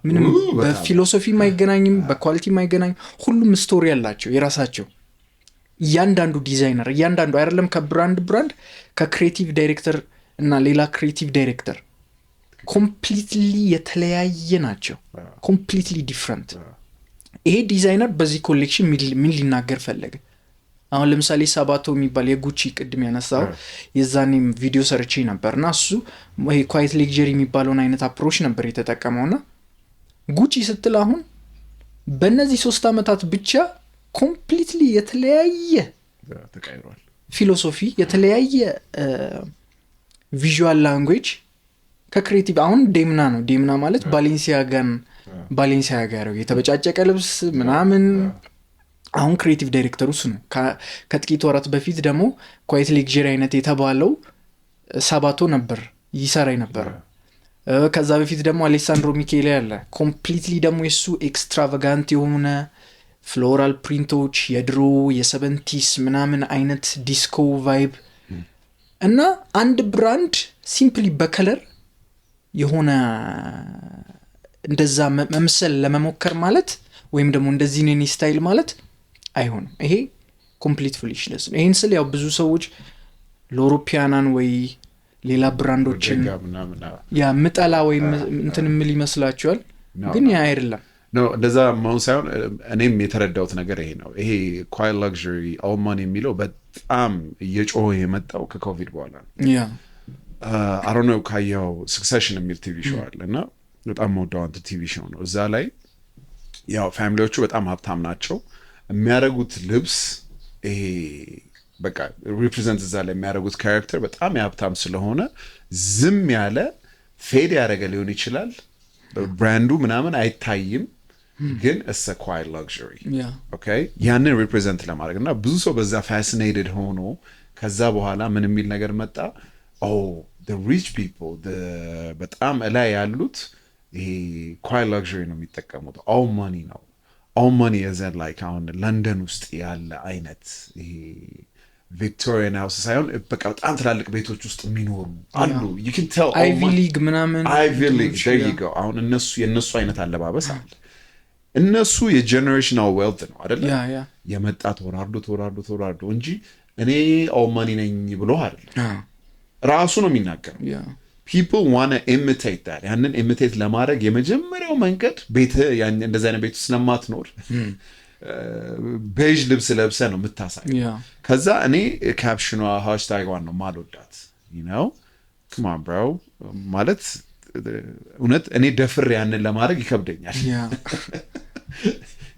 ምንም በፊሎሶፊ አይገናኝም፣ በኳሊቲ አይገናኝም። ሁሉም ስቶሪ ያላቸው የራሳቸው እያንዳንዱ ዲዛይነር እያንዳንዱ አይደለም ከብራንድ ከክሪኤቲቭ ዳይሬክተር እና ሌላ ክሪኤቲቭ ዳይሬክተር ኮምፕሊትሊ የተለያየ ናቸው። ኮምፕሊትሊ ዲፍረንት። ይሄ ዲዛይነር በዚህ ኮሌክሽን ምን ሊናገር ፈለገ? አሁን ለምሳሌ ሳባቶ የሚባል የጉቺ ቅድም ያነሳው የዛኔም ቪዲዮ ሰርቼ ነበርና እሱ ወይ ኳይት ሌክዠሪ የሚባለውን አይነት አፕሮች ነበር የተጠቀመውና ጉቺ ስትል አሁን በእነዚህ 3 ዓመታት ብቻ ኮምፕሊትሊ የተለያየ ተቀይሯል። ፊሎሶፊ፣ የተለያየ ቪዥዋል ላንጉዌጅ ከክሬቲቭ አሁን ዴምና ነው። ዴምና ማለት ባሌንሲያጋ ያለው የተበጫጨቀ ልብስ ምናምን። አሁን ክሬቲቭ ዳይሬክተሩ እሱ ነው። ከጥቂት ወራት በፊት ደግሞ ኳይት ሌክዠሪ አይነት የተባለው ሳባቶ ነበር ይሰራ ነበር። ከዛ በፊት ደግሞ አሌሳንድሮ ሚኬሌ ያለ ኮምፕሊትሊ ደግሞ የሱ ኤክስትራቫጋንት የሆነ ፍሎራል ፕሪንቶች የድሮ የ70s ምናምን አይነት ዲስኮ ቫይብ እና አንድ ብራንድ ሲምፕሊ በከለር የሆነ እንደዛ መምሰል ለመሞከር ማለት ወይም ደግሞ እንደዚህ ነው ስታይል ማለት አይሆንም። ይሄ ኮምፕሊት ፉሊሽነስ ነው። ይሄን ስል ያው ብዙ ሰዎች ሎሮፒያናን ወይ ሌላ ብራንዶችን ያ ምጠላ ወይም እንትን ምል ይመስላችኋል ግን ያ አይደለም ነው እንደዛ መሆን ሳይሆን እኔም የተረዳሁት ነገር ይሄ ነው ይሄ quiet luxury all money የሚለው በጣም እየጮኸ የመጣው ከኮቪድ በኋላ ነው ያ I don't know ካየው succession የሚል ቲቪ ሾው አለ እና በጣም ወደው አንተ ቲቪ ሾው ነው እዛ ላይ ያው ፋሚሊዎቹ በጣም ሀብታም ናቸው የሚያረጉት ልብስ ይሄ በቃ ሪፕሬዘንት እዛ ላይ የሚያረጉት ካራክተር በጣም የሀብታም ስለሆነ ዝም ያለ ፌድ ያደረገ ሊሆን ይችላል ብራንዱ ምናምን አይታይም ግን it's a quiet luxury okay ያንን ሪፕሬዘንት ለማድረግ እና ብዙ ሰው በዛ ፋሲኔትድ ሆኖ ከዛ በኋላ ምን የሚል ነገር መጣ oh the rich people በጣም ላይ ያሉት ይሄ quiet luxury ነው የሚጠቀሙት all money ነው all money is like አሁን ለንደን ውስጥ ያለ አይነት ይሄ ቪክቶሪያን ሃውስ ሳይሆን በቃ በጣም ትላልቅ ቤቶች ውስጥ የሚኖሩ አሉ you can tell Ivy League ምናምን Ivy League there you go አሁን የነሱ አይነት አለባበስ አለ እነሱ የጀነሬሽናል ዌልት ነው አይደል የመጣ ተወራርዶ እንጂ እኔ all money ነኝ ብሎ አይደል ራሱ ነው የሚናገረው people want to imitate that ያንን imitate ለማድረግ የመጀመሪያው መንገድ ቤት እንደዛ አይነት ቤት ስለማትኖር ቤጅ ልብስ ለብሰ ነው የምታሳየው ከዛ እኔ ካፕሽኗ ሃሽታጓን ነው ማልወዳት you know come on bro ማለት እውነት እኔ ደፍር ያንን ለማድረግ ይከብደኛል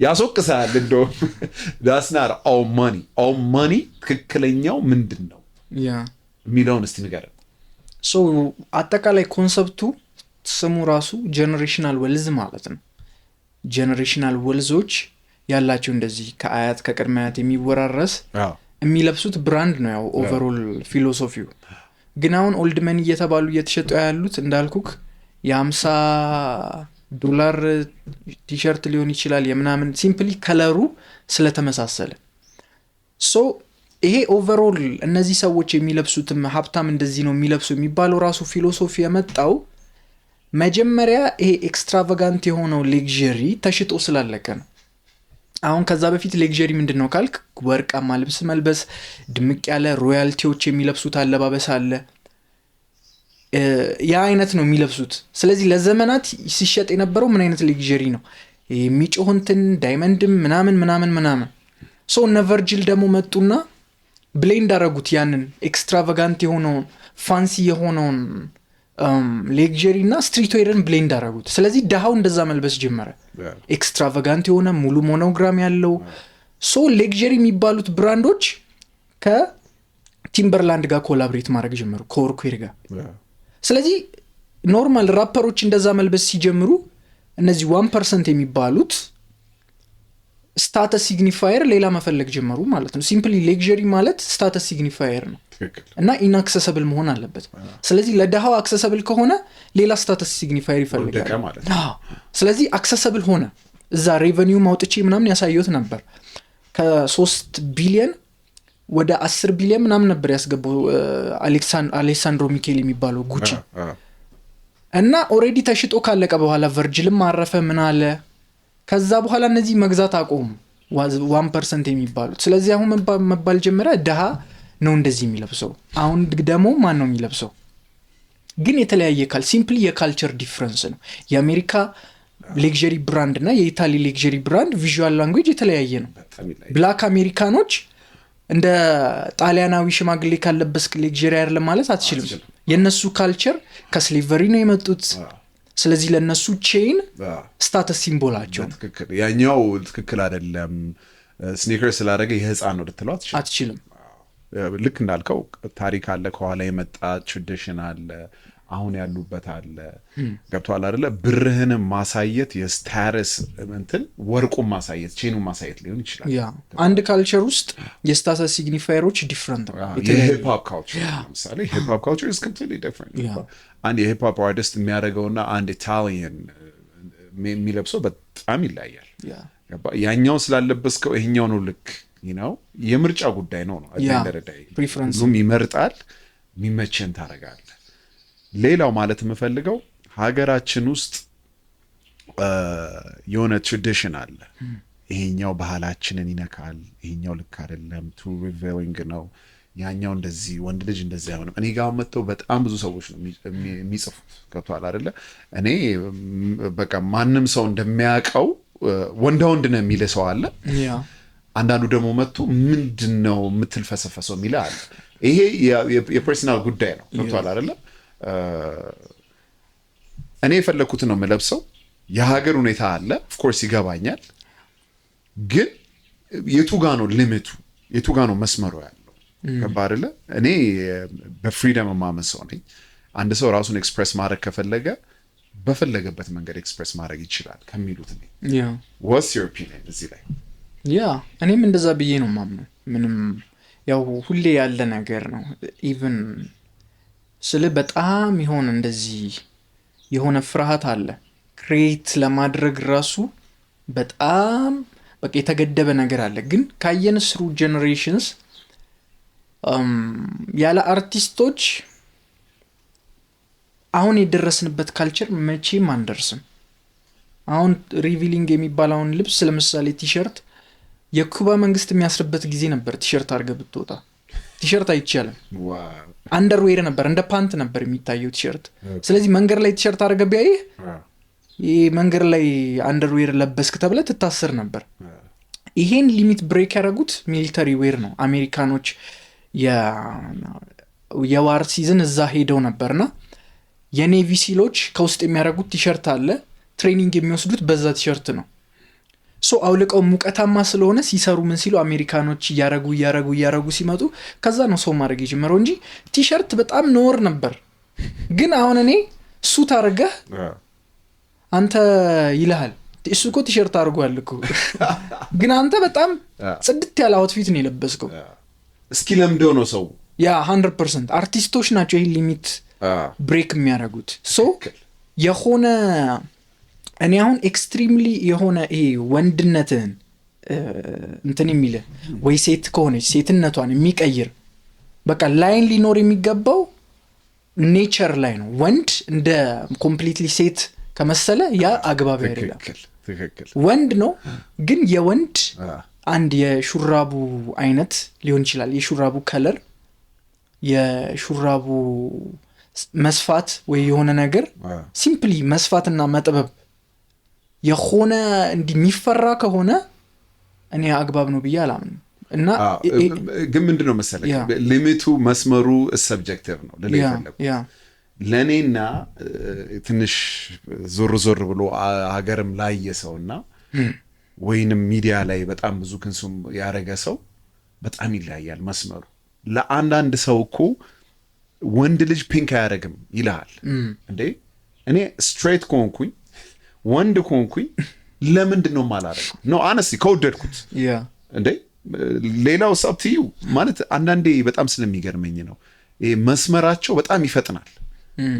ያሶቅሳል እንደው that's not all money ትክክለኛው ምንድነው የሚለውን እስቲ ንገረን ሶ አጠቃላይ ኮንሰፕቱ ስሙ ራሱ ጀነሬሽናል ዌልዝ ማለት ነው ጀነሬሽናል ዌልዞች ያላቸው እንደዚህ ከአያት ከቅድመ አያት የሚወራረስ የሚለብሱት ብራንድ ነው ያው ኦቨርኦል ፊሎሶፊው ግን አሁን ኦልድ መኒ እየተባሉ እየተሸጡ ያሉት እንዳልኩክ $50 ቲሸርት ሊሆን ይችላል የምናምን ሲምፕሊ ከለሩ ስለተመሳሰለ ሶ ይሄ ኦቨርኦል እነዚህ ሰዎች የሚለብሱትም ሀብታም እንደዚህ ነው የሚለብሱ የሚባለው ራሱ ፊሎሶፊ የመጣው መጀመሪያ ይሄ ኤክስትራቫጋንት የሆነው ሌክዠሪ ተሽጦ ስላለቀ ነው አሁን ከዛ በፊት ሌክዠሪ ምንድነው ካልክ ወርቃማ ልብስ መልበስ ድምቅ ያለ ሮያልቲዎች የሚለብሱት አለባበስ አለ ያ አይነት ነው የሚለብሱት ስለዚህ ለዘመናት ሲሸጥ የነበረው ምን አይነት ሌክዠሪ ነው የሚጮህንትን ዳይመንድም ምናምን ሶ ነቨርጂል ደግሞ መጡና ብሌንድ አረጉት ያንን ኤክስትራቫጋንት የሆነውን ፋንሲ የሆነውን ሌክዠሪ እና ስትሪት ዌርን ብሌንድ አረጉት ስለዚህ ደሃው እንደዛ መልበስ ጀመረ ኤክስትራቫጋንት የሆነ ሙሉ ሞኖግራም ያለው ሶ ሌክዠሪ የሚባሉት ብራንዶች ከቲምበርላንድ ጋር ኮላብሬት ማድረግ ጀመሩ ከወርክዌር ጋር ስለዚህ ኖርማል ራፐሮች እንደዛ መልበስ ሲጀምሩ እነዚህ 1% የሚባሉት ስታተስ ሲግኒፋየር ሌላ መፈለግ ጀመሩ ማለት ነው ሲምፕሊ ሌክዠሪ ማለት ስታተስ ሲግኒፋየር ነው እና ኢንአክሰሰብል መሆን አለበት ስለዚህ ለደሃው አክሰሰብል ከሆነ ሌላ ስታተስ ሲግኒፋየር ይፈልጋል ስለዚህ አክሰሰብል ሆነ እዛ ሬቨኒው ማውጥቼ ምናምን ያሳየውት ነበር ከ3 ቢሊዮን ወደ 10 ቢሊዮን ምናምን ነበር ያስገባው አሌሳንድሮ ሚኬል የሚባለው ጉቺ እና ኦሬዲ ተሽጦ ካለቀ በኋላ ቨርጅልም አረፈ ምን አለ ከዛ በኋላ እነዚህ መግዛት አቆሙ 1% የሚባሉት ስለዚህ አሁን መባል ጀመረ ደሃ ነው እንደዚህ የሚለብሰው አሁን ደግሞ ማን ነው የሚለብሰው ግን የተለያየ ሲምፕሊ የካልቸር ዲፈረንስ ነው የአሜሪካ ሌክዠሪ ብራንድ እና የኢታሊ ሌክዠሪ ብራንድ ቪዥዋል ላንጉዌጅ የተለያየ ነው ብላክ አሜሪካኖች እንደ ጣሊያናዊ ሽማግሌ ካለበስክ ሌክዠሪ አይደለም ማለት አትችልም የነሱ ካልቸር ከስሌቨሪ ነው የመጡት ስለዚህ ለነሱ ቼን ስታተስ ሲምቦላቸው ትክክል ያኛው ትክክል አይደለም ስኒከር ስላደረገ የህፃን ነው ልትለው አትችልም ልክ እንዳልከው ታሪክ አለ ከኋላ የመጣ ትራዲሽን አለ አሁን ያሉበት አለ ገብቷል አይደለ ብርህን ማሳየት የስታተስ እንትን ወርቁን ማሳየት ቼኑን ማሳየት ሊሆን ይችላል ያ አንድ ካልቸር ውስጥ የስታተስ ሲግኒፋየሮች ዲፈረንት ነው የሂፕ ሆፕ ካልቸር ለምሳሌ ሂፕ ሆፕ ካልቸር is completely different አንድ የሂፕ ሆፕ አርቲስት የሚያደርገውና አንድ ኢታሊያን የሚለብሰው በጣም ይለያያል ያኛው ስላለበስከው ይሄኛው ነው ልክ you know የምርጫ ጉዳይ ነው አደረዳይ ሁሉም ይመርጣል የሚመቸን ታረጋለህ ሌላው ማለት የምፈልገው ሀገራችን ውስጥ የሆነ ትራዲሽን አለ ይሄኛው ባህላችንን ይነካል ይሄኛው ልክ አይደለም ቱ ሪቬሊንግ ነው ያኛው እንደዚህ ወንድ ልጅ እንደዚህ አይሆንም። እኔ ጋር መጥተው በጣም ብዙ ሰዎች ነው የሚጽፉት ገብቷል አይደለ? እኔ በቃ ማንም ሰው እንደሚያውቀው ወንዳ ወንድ ነው የሚል ሰው አለ። አንዳንዱ ደግሞ መጥቶ ምንድን ነው የምትልፈሰፈሰው የሚል አለ። ይሄ የፐርሰናል ጉዳይ ነው ገብቷል አይደለ? እኔ የፈለኩትን ነው የምለብሰው። የሀገር ሁኔታ አለ ኦፍኮርስ ይገባኛል። ግን የቱ ጋ ነው ሊሚቱ? የቱ ጋ ነው መስመሩ ያለው? ገባ አይደለ? እኔ በፍሪደም የማመን ሰው ነኝ። አንድ ሰው ራሱን ኤክስፕሬስ ማድረግ ከፈለገ በፈለገበት መንገድ ኤክስፕሬስ ማድረግ ይችላል ከሚሉት እኔ what's your opinion እዚህ ላይ? እኔም እንደዛ ብዬ ነው የማምነው። ምንም ያው ሁሌ ያለ ነገር ነው። ኢቭን ስለ በጣም የሆነ እንደዚህ የሆነ ፍርሃት አለ ክሬት ለማድረግ ራሱ በጣም በቃ የተገደበ ነገር አለ። ግን ካየን ስሩ ጄኔሬሽንስ ያለ አርቲስቶች አሁን የደረስንበት ካልቸር መቼም አንደርስም። አሁን ሪቪሊንግ የሚባለውን ልብስ ለምሳሌ ቲሸርት የኩባ መንግስት የሚያስርበት ጊዜ ነበር። ቲሸርት አድርገህ ብትወጣ ቲሸርት አይቻልም። አንደርዌር ነበር፣ እንደ ፓንት ነበር የሚታየው ቲሸርት። ስለዚህ መንገድ ላይ ቲሸርት አድርገህ ቢያይህ ይህ መንገድ ላይ አንደርዌር ለበስክ ተብለህ ትታሰር ነበር። ይሄን ሊሚት ብሬክ ያደረጉት ሚሊተሪ ዌር ነው። አሜሪካኖች የዋር ሲዝን እዛ ሄደው ነበርና የኔቪ ሲሎች ከውስጥ የሚያደርጉት ቲሸርት አለ። ትሬኒንግ የሚወስዱት በዛ ቲሸርት ነው። ሶ አውልቀው ሙቀታማ ስለሆነ ሲሰሩ ምን ሲሉ አሜሪካኖች እያረጉ ሲመጡ ከዛ ነው ሰው ማድረግ የጀመረው እንጂ ቲሸርት በጣም ኖር ነበር። ግን አሁን እኔ ሱት አድርገህ አንተ ይልሃል እሱ እኮ ቲሸርት አድርጓል እኮ ግን አንተ በጣም ጽድት ያለ አውትፊት ነው የለበስከው። እስኪ ለምደው ነው ሰው 100% አርቲስቶች ናቸው ይሄን ሊሚት ብሬክ የሚያደርጉት። ሶ የሆነ እኔ አሁን ኤክስትሪምሊ የሆነ ይሄ ወንድነትን እንትን የሚል ወይ ሴት ከሆነች ሴትነቷን የሚቀይር በቃ ላይን ሊኖር የሚገባው ኔቸር ላይ ነው። ወንድ እንደ ኮምፕሊትሊ ሴት ከመሰለ ያ አግባብ አይደለም። ወንድ ነው ግን የወንድ አንድ የሹራቡ አይነት ሊሆን ይችላል። የሹራቡ ከለር፣ የሹራቡ መስፋት ወይ የሆነ ነገር ሲምፕሊ መስፋትና መጥበብ የሆነ እንዲሚፈራ ከሆነ እኔ አግባብ ነው ብዬ አላምንም። እና ግን ምንድነው መሰለህ ሊሚቱ መስመሩ ሰብጀክቲቭ ነው ለሌላው ለኔና ትንሽ ዞር ብሎ ሀገርም ላይ የሰውና ወይንም ሚዲያ ላይ በጣም ብዙ ክንሱም ያረገ ሰው በጣም ይለያያል መስመሩ። ለአንዳንድ ሰው እኮ ወንድ ልጅ ፒንክ አያረግም ይልሃል እንዴ? እኔ ስትሬት ኮንኩኝ ወንድ ኮንኩኝ ለምንድን ነው ማላረገው? ነው አነስቲ ከወደድኩት እንዴ ሌላው ሰብቲዩ ማለት አንዳንዴ በጣም ስለሚገርመኝ ነው። ይሄ መስመራቸው በጣም ይፈጥናል።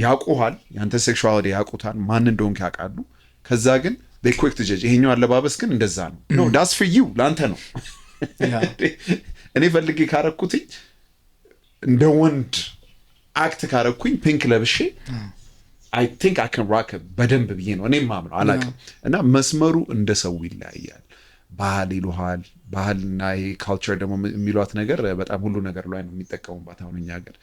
ያውቁሃል፣ ያንተ ሴክሹዋሊቲ ያውቁታል፣ ማን እንደሆንክ ያውቃሉ። ከዛ ግን they quick to judge። ይሄኛው አለባበስ ግን እንደዛ ነው። no that's for you ላንተ ነው። እኔ ፈልጌ ካረኩትኝ እንደ ወንድ አክት ካረኩኝ ፒንክ ለብሼ I think I can rock it በደንብ ብዬ ነው እኔ ማምነው አላውቅም። እና መስመሩ እንደ ሰው ይለያያል። ባህል ይሉሃል። ባህልና ይሄ ካልቸር ደግሞ የሚሏት ነገር በጣም ሁሉ ነገር ላይ ነው የሚጠቀሙባት። አሁን እኛ ሀገር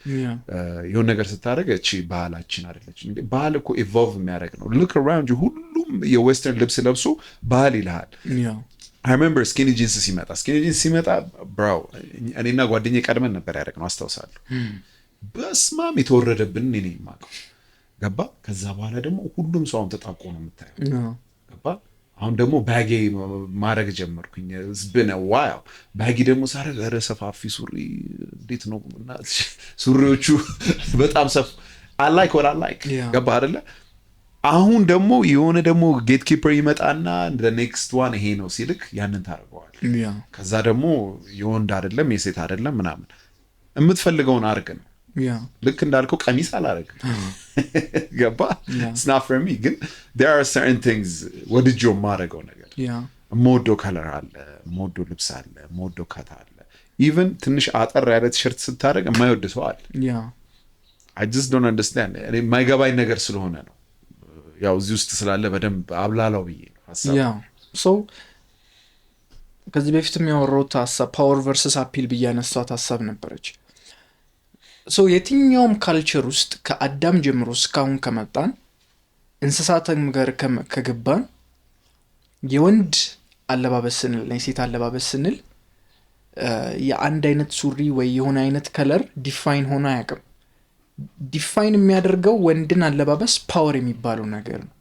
የሆነ ነገር ስታደርግ እቺ ባህላችን አይደለችም። ባህል እኮ ኢቮልቭ የሚያደርግ ነው። look around you ሁሉም የዌስተርን ልብስ ለብሶ ባህል ይልሃል። I remember skinny jeans ሲመጣ bro እኔና ጓደኛዬ ቀድመን ነበር ያደረግነው አስታውሳለሁ። በስማም የተወረደብን እኔ የማውቀው ገባ። ከዛ በኋላ ደግሞ ሁሉም ሰው ተጣቆ ነው የምታየው ገባ። አሁን ደግሞ ባጌ ማድረግ ጀመርኩኝ። ዝብነ ዋው ባጌ ደግሞ ሳረግ ኧረ ሰፋፊ ሱሪ እንዴት ነው እና ሱሪዎቹ በጣም ሰፍ I like what I like ገባ አይደለ? አሁን ደግሞ የሆነ ደግሞ ጌት ኪፐር ይመጣና the next one ይሄ ነው ሲልክ ያንን ታረጋዋል። ከዛ ደግሞ የወንድ አይደለም የሴት አይደለም ምናምን የምትፈልገውን አርግ ነው። ልክ እንዳልከው ቀሚስ አላረግም ገባ። it's not for me ግን there are certain things ወድጆ ማረገው ነገር ሞዶ ከለር አለ፣ ሞዶ ልብስ አለ፣ ሞዶ ካታ አለ። ኢቭን ትንሽ አጠር ያለ ቲሸርት ስታረግ የማይወድ ሰው አለ። I just don't understand እኔ የማይገባኝ ነገር ስለሆነ ነው። ያው እዚህ ውስጥ ስላለ በደንብ አብላላው ብዬ ነው ሐሳብ ሰው ከዚህ በፊት የሚያወራው ሐሳብ ፓወር ቨርሰስ አፒል ብዬ አነሳት ሐሳብ ነበረች። ሶ የትኛውም ካልቸር ውስጥ ከአዳም ጀምሮ እስካሁን ከመጣን እንስሳትም ጋር ከገባን የወንድ አለባበስ ስንል የሴት አለባበስ ስንል የአንድ አይነት ሱሪ ወይ የሆነ አይነት ከለር ዲፋይን ሆኖ አያውቅም። ዲፋይን የሚያደርገው ወንድን አለባበስ ፓወር የሚባለው ነገር ነው።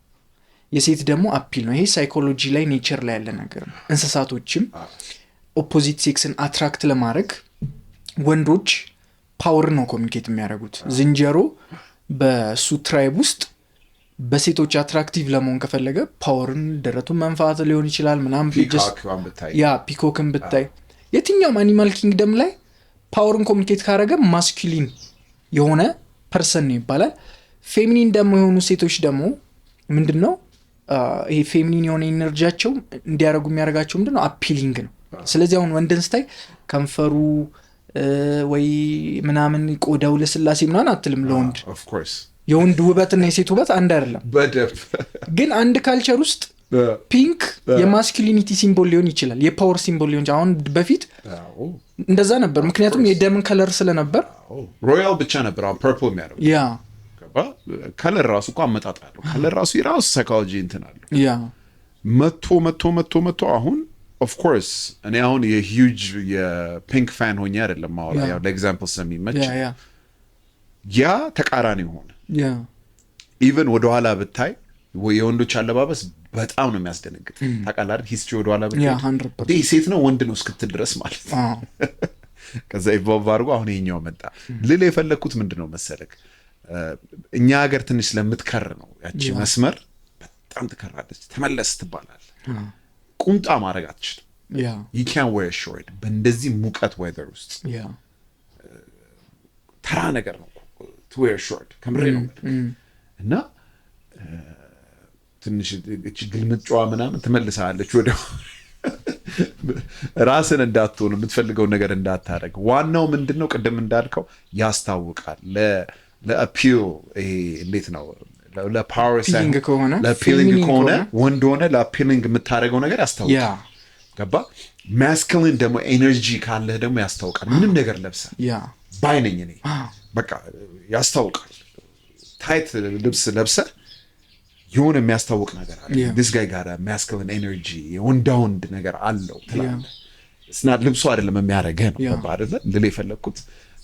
የሴት ደግሞ አፒል ነው። ይሄ ሳይኮሎጂ ላይ ኔቸር ላይ ያለ ነገር ነው። እንስሳቶችም ኦፖዚት ሴክስን አትራክት ለማድረግ ወንዶች ፓወር ነው ኮሚኒኬት የሚያደርጉት። ዝንጀሮ በሱ ትራይብ ውስጥ በሴቶች አትራክቲቭ ለመሆን ከፈለገ ፓወርን ደረቱን መንፋት ሊሆን ይችላል ምናምን። ፒኮክን ብታይ የትኛውም አኒማል ኪንግደም ላይ ፓወርን ኮሚኒኬት ካደረገ ማስኩሊን የሆነ ፐርሰን ነው ይባላል። ፌሚኒን ደግሞ የሆኑ ሴቶች ደግሞ ምንድን ነው ይሄ ፌሚኒን የሆነ ኢነርጂያቸው እንዲያደርጉ የሚያደርጋቸው ምንድን ነው? አፒሊንግ ነው። ስለዚህ አሁን ወንድን ስታይ ከንፈሩ ወይ ምናምን ቆዳው ለስላሴ ምናምን አትልም ለወንድ። የወንድ ውበትና የሴት ውበት አንድ አይደለም። ግን አንድ ካልቸር ውስጥ ፒንክ የማስኩሊኒቲ ሲምቦል ሊሆን ይችላል፣ የፓወር ሲምቦል ሊሆን ይችላል። አሁን በፊት እንደዛ ነበር፣ ምክንያቱም የደምን ከለር ስለነበር። ሮያል ብቻ ነበር አሁን ፐርፕል የሚያደርጉ ያ ከለር ራሱ እኮ አመጣጣለሁ። ከለር ራሱ የራሱ ሳይኮሎጂ እንትን አለው። ያ መቶ አሁን ኦፍ ኮርስ እኔ አሁን የሂውጅ የፒንክ ፋን ሆኜ አይደለም ማውራ፣ ያው ለኤግዛምፕል ስለሚመች ያ ተቃራኒ ሆነ። ኢቨን ወደኋላ ብታይ የወንዶች አለባበስ በጣም ነው የሚያስደነግጥ። ታውቃለህ አይደል? ሂስትሪ ወደኋላ ብታይ ሴት ነው ወንድ ነው እስክትል ድረስ ማለት ነው። ከዛ ኢቮልቭ አድርጎ አሁን ይሄኛው መጣ። ልል የፈለግኩት ምንድን ነው መሰለክ፣ እኛ ሀገር ትንሽ ስለምትከር ነው ያቺ መስመር በጣም ትከራለች። ተመለስ ትባላል። ቁምጣ ማድረግ አትችልም። you can't wear a short በእንደዚህ ሙቀት ዌዘር ውስጥ ተራ ነገር ነው to wear a short ከምሬ ነው። እና ትንሽ እቺ ግልምጫዋ ምናምን ትመልሳለች ወደ ራስን እንዳትሆን የምትፈልገው ነገር እንዳታረግ። ዋናው ምንድነው ቅድም እንዳልከው ያስታውቃል። ለአፒል ይሄ እንዴት ነው ለፓወር ሳይሆን ለፒሊንግ ከሆነ ወንድ ሆነ ለፒሊንግ የምታደርገው ነገር ያስታውቃል። ገባ? ማስኩሊን ደግሞ ኤነርጂ ካለህ ደግሞ ያስታውቃል። ምንም ነገር ለብሰህ ባይነኝ እኔ በቃ ያስታውቃል። ታይት ልብስ ለብሰህ የሆነ የሚያስታውቅ ነገር አለ። this guy got a masculine energy የወንድ ነገር አለው ትላለህ። ስናት ልብሱ አይደለም የሚያደርገህ ነው። ገባ አይደለ? ልል የፈለግኩት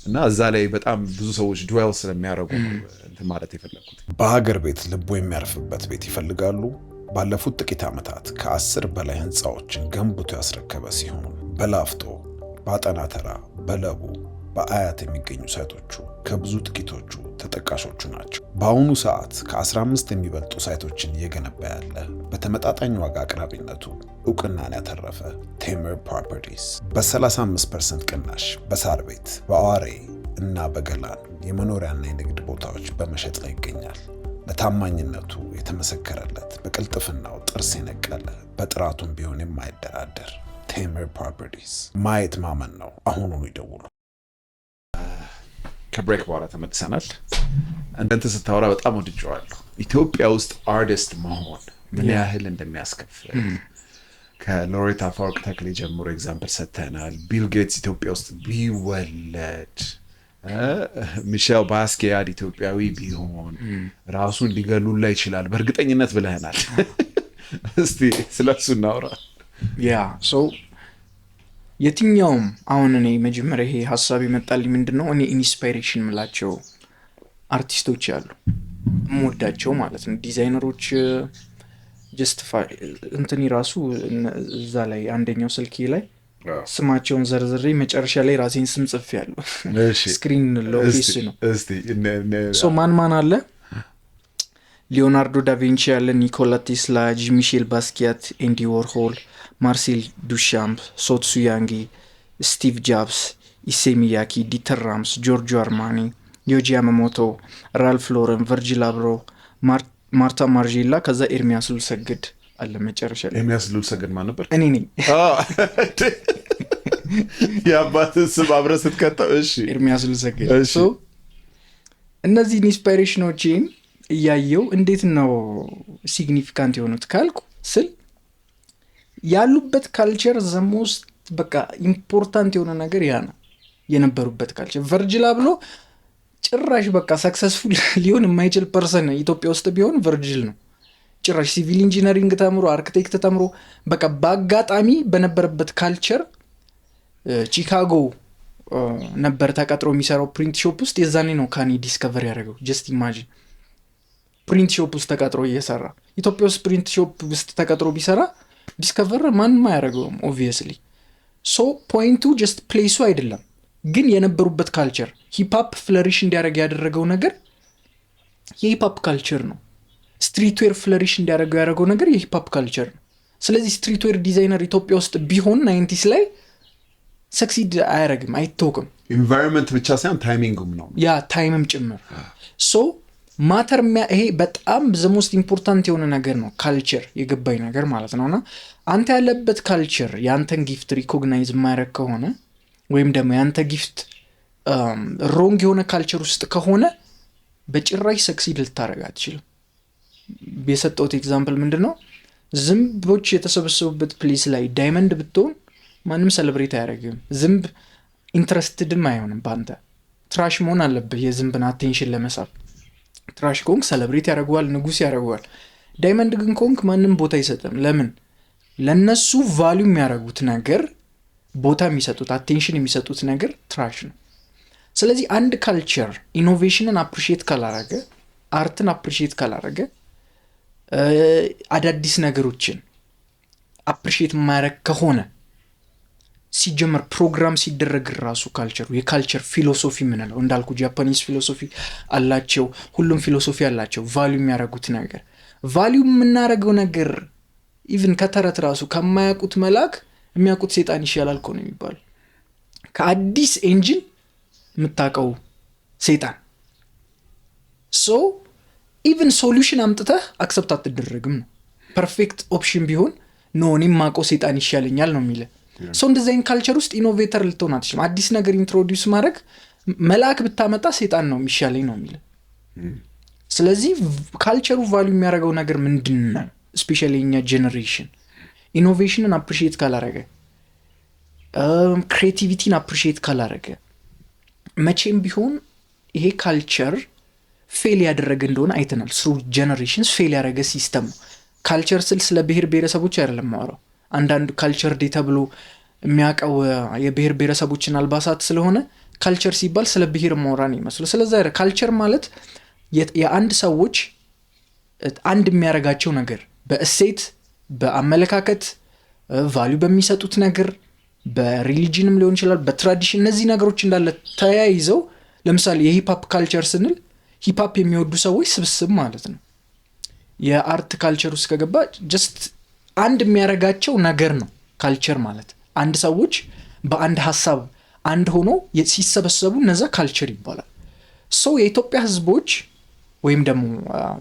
እና እዛ ላይ በጣም ብዙ ሰዎች ድዌል ስለሚያደርጉ እንትን ማለት የፈለግኩት። በሀገር ቤት ልቦ የሚያርፍበት ቤት ይፈልጋሉ? ባለፉት ጥቂት ዓመታት ከ10 በላይ ህንፃዎችን ገንብቶ ያስረከበ ሲሆን በላፍቶ፣ በአጠና ተራ፣ በለቡ፣ በአያት የሚገኙ ሳይቶቹ ከብዙ ጥቂቶቹ ተጠቃሾቹ ናቸው። በአሁኑ ሰዓት ከ15 የሚበልጡ ሳይቶችን እየገነባ ያለ በተመጣጣኝ ዋጋ አቅራቢነቱ እውቅናን ያተረፈ ቴምር ፕሮፐርቲስ በ35% ቅናሽ በሳር ቤት፣ በአዋሬ እና በገላን የመኖሪያና የንግድ ቦታዎች በመሸጥ ላይ ይገኛል። ለታማኝነቱ የተመሰከረለት፣ በቅልጥፍናው ጥርስ የነቀለ፣ በጥራቱም ቢሆን የማይደራደር ቴምር ፕሮፐርቲስ። ማየት ማመን ነው። አሁኑኑ ይደውሉ። ከብሬክ በኋላ ተመልሰናል። እንደንተ ስታወራ በጣም ወድጀዋለሁ። ኢትዮጵያ ውስጥ አርቲስት መሆን ምን ያህል እንደሚያስከፍል ከሎሬት አፈወርቅ ተክሌ ጀምሮ ኤግዛምፕል ሰጥተናል። ቢል ጌትስ ኢትዮጵያ ውስጥ ቢወለድ፣ ሚሼል ባስኪያት ኢትዮጵያዊ ቢሆን ራሱን ሊገሉላ ይችላል በእርግጠኝነት ብለህናል። እስቲ ስለሱ እናውራ። የትኛውም አሁን እኔ መጀመሪያ ይሄ ሀሳብ ይመጣልኝ ምንድነው እኔ ኢንስፓይሬሽን ምላቸው አርቲስቶች ያሉ እምወዳቸው ማለት ነው። ዲዛይነሮች ጀስቲፋይ እንትን ራሱ እዛ ላይ አንደኛው ስልኬ ላይ ስማቸውን ዘርዝሬ መጨረሻ ላይ ራሴን ስም ጽፌያለሁ። ስክሪን ሎኬስ ነው። ሶ ማን አለ? ሊዮናርዶ ዳቪንቺ ያለ፣ ኒኮላ ቴስላ፣ ሚሼል ባስኪያት፣ ኤንዲ ዎርሆል፣ ማርሴል ዱሻምፕ፣ ሶትሱያንጊ፣ ስቲቭ ጃብስ፣ ኢሴ ሚያኪ፣ ዲተር ራምስ፣ ጆርጂዮ አርማኒ፣ ዮጂ ያማሞቶ፣ ራልፍ ሎረን፣ ቨርጂል አብሮ፣ ማርታ ማርዤላ፣ ከዛ ኤርሚያስ ሉልሰግድ አለ መጨረሻ ላይ። ኤርሚያስ ሉልሰግድ ማን ነበር? እኔ ነኝ። የአባትን ስም አብረህ ስትከተው። እሺ፣ ኤርሚያስ ሉልሰግድ። እነዚህ ኢንስፓይሬሽኖችን እያየው እንዴት ነው ሲግኒፊካንት የሆኑት ካልኩ ስል ያሉበት ካልቸር ዘሞስት በቃ ኢምፖርታንት የሆነ ነገር ያ ነው የነበሩበት ካልቸር። ቨርጂል አብሎ ጭራሽ በቃ ሰክሰስፉል ሊሆን የማይችል ፐርሰን ኢትዮጵያ ውስጥ ቢሆን ቨርጅል ነው። ጭራሽ ሲቪል ኢንጂነሪንግ ተምሮ አርክቴክት ተምሮ በቃ በአጋጣሚ በነበረበት ካልቸር ቺካጎ ነበር ተቀጥሮ የሚሰራው ፕሪንት ሾፕ ውስጥ። የዛኔ ነው ካኒ ዲስከቨር ያደረገው። ጀስት ኢማጂን ፕሪንት ሾፕ ውስጥ ተቀጥሮ እየሰራ ኢትዮጵያ ውስጥ ፕሪንት ሾፕ ውስጥ ተቀጥሮ ቢሰራ ዲስከቨር ማንም አያደርገውም ኦብቪየስሊ። ሶ ፖይንቱ ጀስት ፕሌሱ አይደለም ግን የነበሩበት ካልቸር ሂፕሆፕ ፍለሪሽ እንዲያደርግ ያደረገው ነገር የሂፕሆፕ ካልቸር ነው። ስትሪትዌር ፍለሪሽ እንዲያደርገው ያደረገው ነገር የሂፕሆፕ ካልቸር ነው። ስለዚህ ስትሪትዌር ዲዛይነር ኢትዮጵያ ውስጥ ቢሆን 90s ላይ ሰክሲድ አያደርግም፣ አይታወቅም። ኢንቫይሮንመንት ብቻ ሳይሆን ታይሚንግም ነው ያ ታይምም ጭምር። ሶ ማተር ይሄ በጣም ዘ ሞስት ኢምፖርታንት የሆነ ነገር ነው ካልቸር፣ የገባኝ ነገር ማለት ነውና አንተ ያለበት ካልቸር የአንተን ጊፍት ሪኮግናይዝ የማያደርግ ከሆነ ወይም ደግሞ የአንተ ጊፍት ሮንግ የሆነ ካልቸር ውስጥ ከሆነ በጭራሽ ሰክሲድ ልታደርግ አትችልም። የሰጠሁት ኤግዛምፕል ምንድን ነው? ዝንቦች የተሰበሰቡበት ፕሌስ ላይ ዳይመንድ ብትሆን ማንም ሰለብሬት አያደርግም። ዝንብ ኢንትረስትድም አይሆንም በአንተ። ትራሽ መሆን አለብህ የዝንብን አቴንሽን ለመሳብ። ትራሽ ኮንክ ሰለብሬት ያደርገዋል፣ ንጉስ ያደርገዋል። ዳይመንድ ግን ኮንክ ማንም ቦታ አይሰጥም። ለምን? ለነሱ ቫልዩ የሚያደርጉት ነገር፣ ቦታ የሚሰጡት አቴንሽን የሚሰጡት ነገር ትራሽ ነው። ስለዚህ አንድ ካልቸር ኢኖቬሽንን አፕሪሺየት ካላረገ፣ አርትን አፕሪሺየት ካላረገ፣ አዳዲስ ነገሮችን አፕሪሺየት ማድረግ ከሆነ ሲጀመር ፕሮግራም ሲደረግ ራሱ ካልቸሩ የካልቸር ፊሎሶፊ ምንለው እንዳልኩ ጃፓኒስ ፊሎሶፊ አላቸው፣ ሁሉም ፊሎሶፊ አላቸው። ቫልዩ የሚያደርጉት ነገር ቫልዩ የምናደርገው ነገር ኢቭን ከተረት ራሱ ከማያውቁት መልአክ የሚያውቁት ሰይጣን ይሻላል እኮ ነው የሚባለው። ከአዲስ ኤንጂን የምታውቀው ሰይጣን። ሶ ኢቭን ሶሉሽን አምጥተህ አክሰፕት አትደረግም ነው። ፐርፌክት ኦፕሽን ቢሆን ኖ እኔም የማውቀው ሰይጣን ይሻለኛል ነው የሚለው። ሶ እንደዚህ አይነት ካልቸር ውስጥ ኢኖቬተር ልትሆን አትችልም። አዲስ ነገር ኢንትሮዲውስ ማድረግ መልአክ ብታመጣ ሰይጣን ነው የሚሻለኝ ነው የሚለው። ስለዚህ ካልቸሩ ቫልዩ የሚያደርገው ነገር ምንድን ነው? ስፔሻሊ የኛ ጄኔሬሽን ኢኖቬሽንን አፕሪሺየት ካላረገ፣ ክሬቲቪቲን አፕሪሺየት ካላረገ መቼም ቢሆን ይሄ ካልቸር ፌል ያደረገ እንደሆነ አይተናል። ስሩ ጄኔሬሽንስ ፌል ያደረገ ሲስተም ነው። ካልቸር ስል ስለ ብሔር ብሔረሰቦች አይደለም ማወራው። አንዳንዱ ካልቸር ዴ ተብሎ የሚያውቀው የብሔር ብሔረሰቦችን አልባሳት ስለሆነ ካልቸር ሲባል ስለ ብሔር ማውራን ይመስሉ። ስለዚህ ካልቸር ማለት የአንድ ሰዎች አንድ የሚያደርጋቸው ነገር በእሴት፣ በአመለካከት፣ ቫልዩ በሚሰጡት ነገር፣ በሪሊጂንም ሊሆን ይችላል፣ በትራዲሽን፣ እነዚህ ነገሮች እንዳለ ተያይዘው ለምሳሌ የሂፕሆፕ ካልቸር ስንል ሂፕሆፕ የሚወዱ ሰዎች ስብስብ ማለት ነው። የአርት ካልቸር ውስጥ ከገባ ጀስት አንድ የሚያደርጋቸው ነገር ነው ካልቸር ማለት። አንድ ሰዎች በአንድ ሀሳብ አንድ ሆኖ ሲሰበሰቡ እነዛ ካልቸር ይባላል። ሶ የኢትዮጵያ ህዝቦች ወይም ደግሞ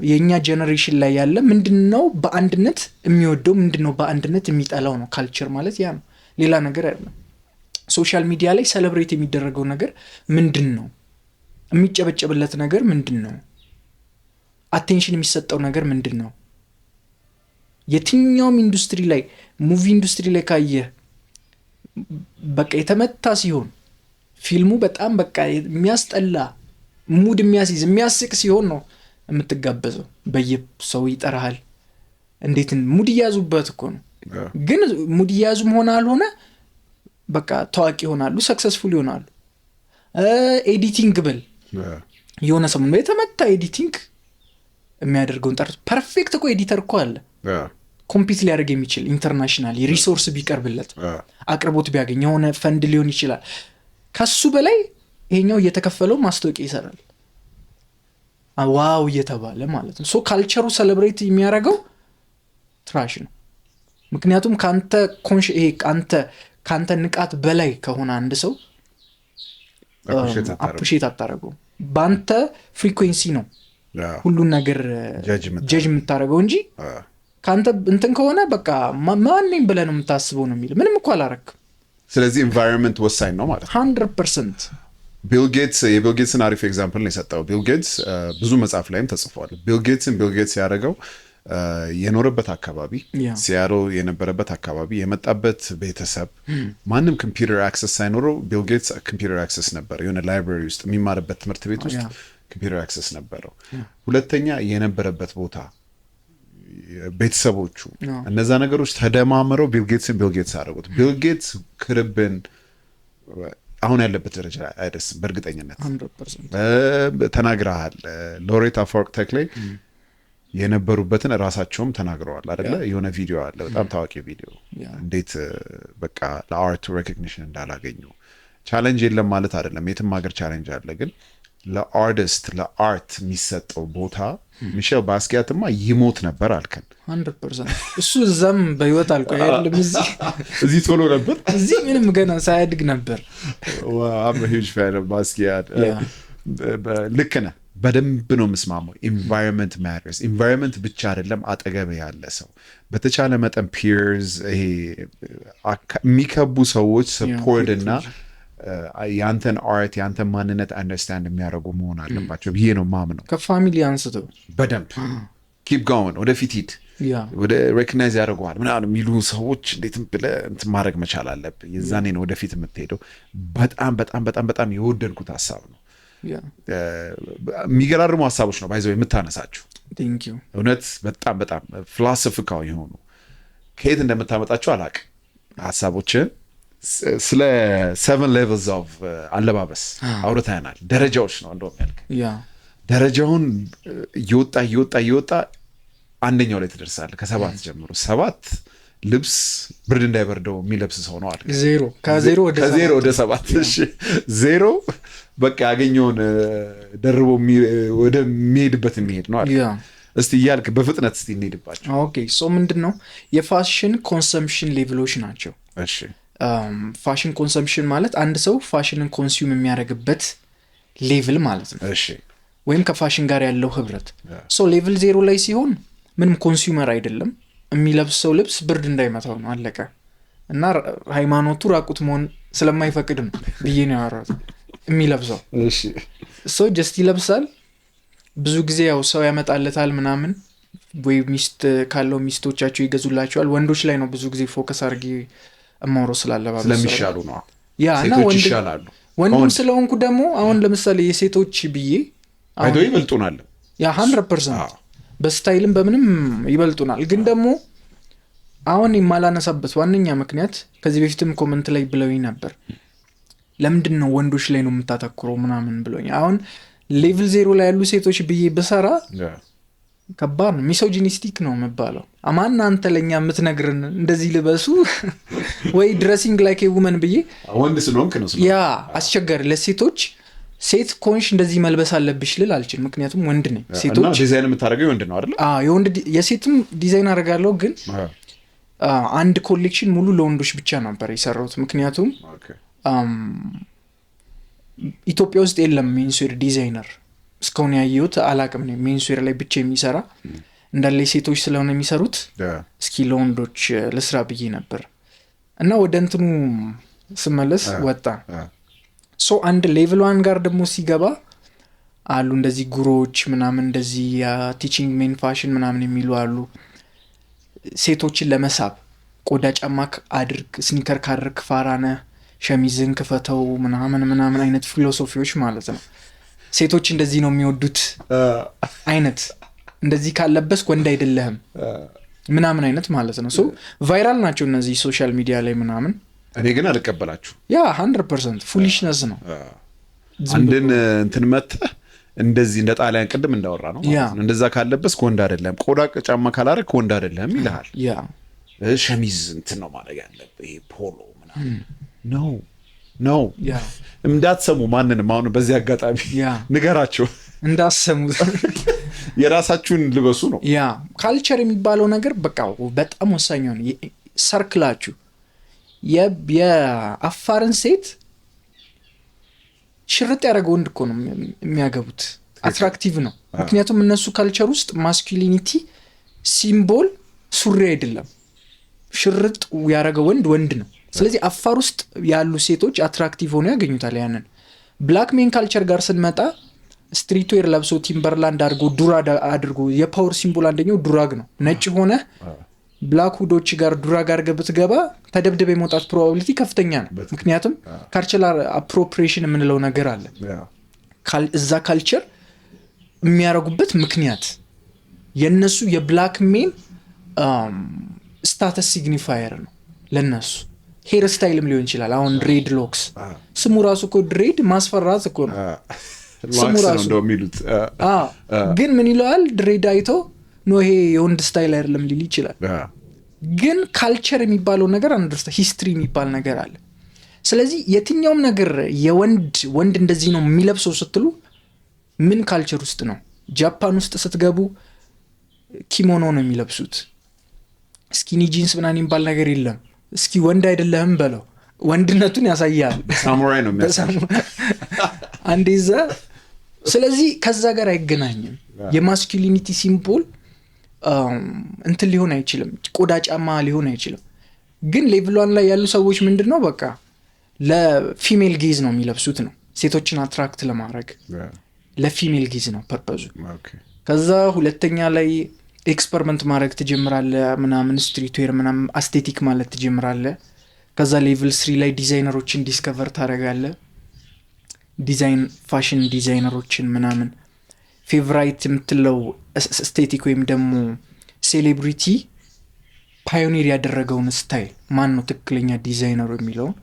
የኛ ጄኔሬሽን ላይ ያለ ምንድነው በአንድነት የሚወደው፣ ምንድነው በአንድነት የሚጠላው ነው ካልቸር ማለት ያ ነው፣ ሌላ ነገር አይደለም። ሶሻል ሚዲያ ላይ ሴሌብሬት የሚደረገው ነገር ምንድነው? የሚጨበጨብለት ነገር ምንድነው? አቴንሽን የሚሰጠው ነገር ምንድነው? የትኛውም ኢንዱስትሪ ላይ ሙቪ ኢንዱስትሪ ላይ ካየ በቃ የተመታ ሲሆን ፊልሙ በጣም በቃ የሚያስጠላ ሙድ የሚያስይዝ የሚያስቅ ሲሆን ነው የምትጋበዘው። በየሰው ይጠራሃል። እንዴት ሙድ እያዙበት እኮ ነው። ግን ሙድ እያዙም ሆነ አልሆነ በቃ ታዋቂ ይሆናሉ፣ ሰክሰስፉል ይሆናሉ። ኤዲቲንግ ብል የሆነ ሰሞን የተመታ ኤዲቲንግ የሚያደርገውን ጠርቶ ፐርፌክት እኮ ኤዲተር እኮ አለ ኮምፒት ሊያደርግ የሚችል ኢንተርናሽናል ሪሶርስ ቢቀርብለት አቅርቦት ቢያገኝ የሆነ ፈንድ ሊሆን ይችላል። ከሱ በላይ ይሄኛው እየተከፈለው ማስታወቂያ ይሰራል ዋው እየተባለ ማለት ነው። ሶ ካልቸሩ ሴሌብሬት የሚያደርገው ትራሽ ነው። ምክንያቱም ካንተ ንቃት በላይ ከሆነ አንድ ሰው አፕሪሺየት አታረገው። በአንተ ፍሪኩዌንሲ ነው ሁሉን ነገር ጀጅ የምታደርገው እንጂ ካንተ እንትን ከሆነ በቃ ማንንም ብለህ ነው የምታስበው ነው የሚል ምንም እኮ አላረክም። ስለዚህ ኢንቫይሮንመንት ወሳኝ ነው ማለት 100%። ቢል ጌትስን አሪፍ ኤግዛምፕል ነው የሰጠው። ቢል ጌትስ ብዙ መጽሐፍ ላይም ተጽፏል። ቢል ጌትስ ያደረገው የኖረበት አካባቢ ሲያሮ የነበረበት አካባቢ የመጣበት ቤተሰብ ማንም ኮምፒውተር አክሰስ ሳይኖረው ቢል ጌትስ ኮምፒውተር አክሰስ ነበር። የሆነ ላይብራሪ ውስጥ የሚማርበት ትምህርት ቤት ውስጥ ኮምፒውተር አክሰስ ነበረው። ሁለተኛ የነበረበት ቦታ ቤተሰቦቹ እነዛ ነገሮች ተደማምረው ቢል ጌትስ አደረጉት። ቢል ጌትስ ክርብን አሁን ያለበት ደረጃ አይደርስም በእርግጠኝነት 100% ተናግረሃል። ሎሬት አፈወርቅ ተክሌ የነበሩበትን ራሳቸውም ተናግረዋል አይደለ? የሆነ ቪዲዮ አለ በጣም ታዋቂ ቪዲዮ እንዴት በቃ ለአርት ሬኮግኒሽን እንዳላገኙ። ቻሌንጅ የለም ማለት አይደለም፣ የትም ሀገር ቻሌንጅ አለ። ግን ለአርቲስት ለአርት የሚሰጠው ቦታ ሚሼል ባስኪያትማ ይሞት ነበር አልከን 100%። እሱ እዛም በህይወት አልቆየም፣ እዚህ ቶሎ ነበር፣ እዚህ ምንም ገና ሳያድግ ነበር። I'm a huge fan of ባስኪያት። ልክ ነህ፣ በደንብ ነው የምስማማው። ኢንቫይሮንመንት ማተርስ። ኢንቫይሮንመንት ብቻ አይደለም አጠገብ ያለ ሰው በተቻለ መጠን ፒርስ፣ ይሄ የሚከቡ ሰዎች ሰፖርት እና ያንተን አርት ያንተን ማንነት አንደርስታንድ የሚያደርጉ መሆን አለባቸው ብዬ ነው ማምነው። ከፋሚሊ አንስተው በደንብ ኪፕ ጎውን፣ ወደፊት ሂድ፣ ወደ ሬኮግናይዝ ያደርገዋል ምናምን የሚሉ ሰዎች እንዴትም ብለህ እንትን ማድረግ መቻል አለብህ። የዛኔ ነው ወደፊት የምትሄደው። በጣም በጣም በጣም በጣም የወደድኩት ሀሳብ ነው። የሚገራርሙ ሀሳቦች ነው ባይዘው የምታነሳቸው። እውነት በጣም በጣም ፊሎሶፊካል የሆኑ ከየት እንደምታመጣቸው አላውቅም ሀሳቦችን። ስለ 7 ሌቭልስ ኦፍ አለባበስ አውርተናል። ደረጃዎች ነው እንደውም ያልከ። ደረጃውን እየወጣ አንደኛው ላይ ትደርሳለህ። ከ7 ጀምሮ 7 ልብስ ብርድ እንዳይበርደው የሚለብስ ሰው ነው አለ። ከዜሮ ወደ 7 እሺ፣ 0 በቃ ያገኘውን ደርቦ ወደሚሄድበት የሚሄድ ነው አለ። እስቲ እያልክ በፍጥነት እስቲ እንሄድባቸው። ኦኬ ሶ ምንድነው የፋሽን ኮንሰምፕሽን ሌቭሎች ናቸው። እሺ ፋሽን ኮንሰምፕሽን ማለት አንድ ሰው ፋሽንን ኮንሱም የሚያደርግበት ሌቭል ማለት ነው። እሺ ወይም ከፋሽን ጋር ያለው ህብረት። ሶ ሌቭል 0 ላይ ሲሆን ምንም ኮንሱመር አይደለም፣ የሚለብሰው ልብስ ብርድ እንዳይመታው ነው አለቀ። እና ሃይማኖቱ ራቁት መሆን ስለማይፈቅድ ነው ብዬ ነው ያወራሁት የሚለብሰው። እሺ ሶ ጀስት ይለብሳል። ብዙ ጊዜ ያው ሰው ያመጣለታል ምናምን፣ ወይ ሚስት ካለው ሚስቶቻቸው ይገዙላቸዋል። ወንዶች ላይ ነው ብዙ ጊዜ ፎከስ አድርጌ እማወራው ስላለባበስ ስለሚሻሉ ነው። ያ እና ወንድም ስለሆንኩ ደግሞ አሁን ለምሳሌ የሴቶች ብዬ አይዶ ይበልጡናል። ያ 100% በስታይልም በምንም ይበልጡናል። ግን ደግሞ አሁን የማላነሳበት ዋነኛ ምክንያት ከዚህ በፊትም ኮሜንት ላይ ብለውኝ ነበር፣ ለምንድን ነው ወንዶች ላይ ነው የምታተኩረው ምናምን ብለውኝ። አሁን ሌቭል 0 ላይ ያሉ ሴቶች ብዬ በሰራ ከባድ ነው፣ ሚሶጂኒስቲክ ነው መባለው። አማን አንተ ለኛ የምትነግርን እንደዚህ ልበሱ ወይ ድሬሲንግ ላይክ ኤ ውመን ብዬ ወንድ ስለሆንክ ነው ያ አስቸጋሪ። ለሴቶች ሴት ኮንሽ እንደዚህ መልበስ አለብሽ ልል አልችልም፣ ምክንያቱም ወንድ ነኝ። ሴቶች ዲዛይን የምታደርገው ወንድ ነው አይደል? የወንድ የሴትም ዲዛይን አደርጋለሁ፣ ግን አንድ ኮሌክሽን ሙሉ ለወንዶች ብቻ ነበር የሰራሁት። ምክንያቱም ኢትዮጵያ ውስጥ የለም ሜንስዌር ዲዛይነር እስካሁን ያየሁት አላቅም ነው። ሜንስዌር ላይ ብቻ የሚሰራ እንዳለ ሴቶች ስለሆነ የሚሰሩት እስኪ ለወንዶች ለስራ ብዬ ነበር። እና ወደ እንትኑ ስመለስ ወጣ። ሶ አንድ ሌቭል 1 ጋር ደግሞ ሲገባ አሉ እንደዚህ ጉሮዎች ምናምን እንደዚህ ቲቺንግ ሜን ፋሽን ምናምን የሚሉ አሉ። ሴቶችን ለመሳብ ቆዳ ጫማ አድርግ፣ ስኒከር ካድርግ፣ ፋራነ ሸሚዝን ክፈተው ምናምን አይነት ፊሎሶፊዎች ማለት ነው። ሴቶች እንደዚህ ነው የሚወዱት አይነት፣ እንደዚህ ካለበስ ወንድ አይደለህም ምናምን አይነት ማለት ነው። ሶ ቫይራል ናቸው እነዚህ ሶሻል ሚዲያ ላይ ምናምን። እኔ ግን አልቀበላችሁ። ያ 100% ፉሊሽነስ ነው። አንድን እንትን መተህ እንደዚህ እንደ ጣሊያን ቅድም እንዳወራ ነው ማለት ነው። እንደዛ ካለበስ ወንድ አይደለም፣ ቆዳ ጫማ ካላረክ ወንድ አይደለም ይልሃል። ያ ሸሚዝ እንትን ነው ማድረግ ያለብህ፣ ይሄ ፖሎ ምናምን ነው እንዳትሰሙ ማንንም። አሁን በዚህ አጋጣሚ ንገራቸው እንዳትሰሙ፣ የራሳችሁን ልበሱ ነው። ያ ካልቸር የሚባለው ነገር በቃ በጣም ወሳኝ ነው። ሰርክላችሁ የአፋርን ሴት ሽርጥ ያደረገው ወንድ እኮ ነው የሚያገቡት። አትራክቲቭ ነው፣ ምክንያቱም እነሱ ካልቸር ውስጥ ማስኩሊኒቲ ሲምቦል ሱሪ አይደለም፣ ሽርጥ ያደረገው ወንድ ነው። ስለዚህ አፋር ውስጥ ያሉ ሴቶች አትራክቲቭ ሆነው ያገኙታል ያንን። ብላክ ሜን ካልቸር ጋር ስንመጣ ስትሪት ዌር ለብሶ ቲምበርላንድ አድርጎ ዱራግ አድርጎ የፓወር ሲምቦል አንደኛው ዱራግ ነው። ነጭ ሆነ ብላክ ሁዶች ጋር ዱራግ አድርገህ ብትገባ ተደብድበህ የመውጣት ፕሮባቢሊቲ ከፍተኛ ነው። ምክንያቱም ካልቸራል አፕሮፕሪዬሽን የምንለው ነገር አለ። እዛ ካልቸር የሚያደርጉበት ምክንያት የነሱ የብላክ ሜን ስታተስ ሲግኒፋየር ነው ለነሱ። ሄር ስታይልም ሊሆን ይችላል። አሁን ድሬድ ሎክስ ስሙ ራሱ እኮ ድሬድ ማስፈራት እኮ ነው ስሙ ራሱ የሚሉት። ግን ምን ይለዋል ድሬድ አይቶ ነው ይሄ የወንድ ስታይል አይደለም ሊል ይችላል። ግን ካልቸር የሚባለው ነገር አንደርስታ ሂስትሪ የሚባል ነገር አለ። ስለዚህ የትኛውም ነገር ወንድ እንደዚህ ነው የሚለብሰው ስትሉ ምን ካልቸር ውስጥ ነው? ጃፓን ውስጥ ስትገቡ ኪሞኖ ነው የሚለብሱት። ስኪኒ ጂንስ ምናምን የሚባል ነገር የለም። እስኪ ወንድ አይደለህም በለው ወንድነቱን ያሳያል። ሳሙራይ ነው የሚያሳየው አንዴዛ። ስለዚህ ከዛ ጋር አይገናኝም። የማስኩሊኒቲ ሲምቦል እንትን ሊሆን አይችልም። ቆዳ ጫማ ሊሆን አይችልም። ግን ሌቭል 1 ላይ ያሉ ሰዎች ምንድነው በቃ ለፊሜል ጌዝ ነው የሚለብሱት ነው። ሴቶችን አትራክት ለማድረግ ለፊሜል ጌዝ ነው ፐርፐዙ። ከዛ ሁለተኛ ላይ ኤክስፐሪመንት ማድረግ ትጀምራለህ ምናምን ስትሪት ዌር ምናምን አስቴቲክ ማለት ትጀምራለህ። ከዛ ሌቭል 3 ላይ ዲዛይነሮችን ዲስከቨር ታደርጋለህ። ዲዛይን ፋሽን ዲዛይነሮችን ምናምን ፌቨራይት የምትለው ስቴቲክ ወይም ደግሞ ሴሌብሪቲ ፓዮኒር ያደረገውን ስታይል ማን ነው ትክክለኛ ዲዛይነሩ የሚለውን።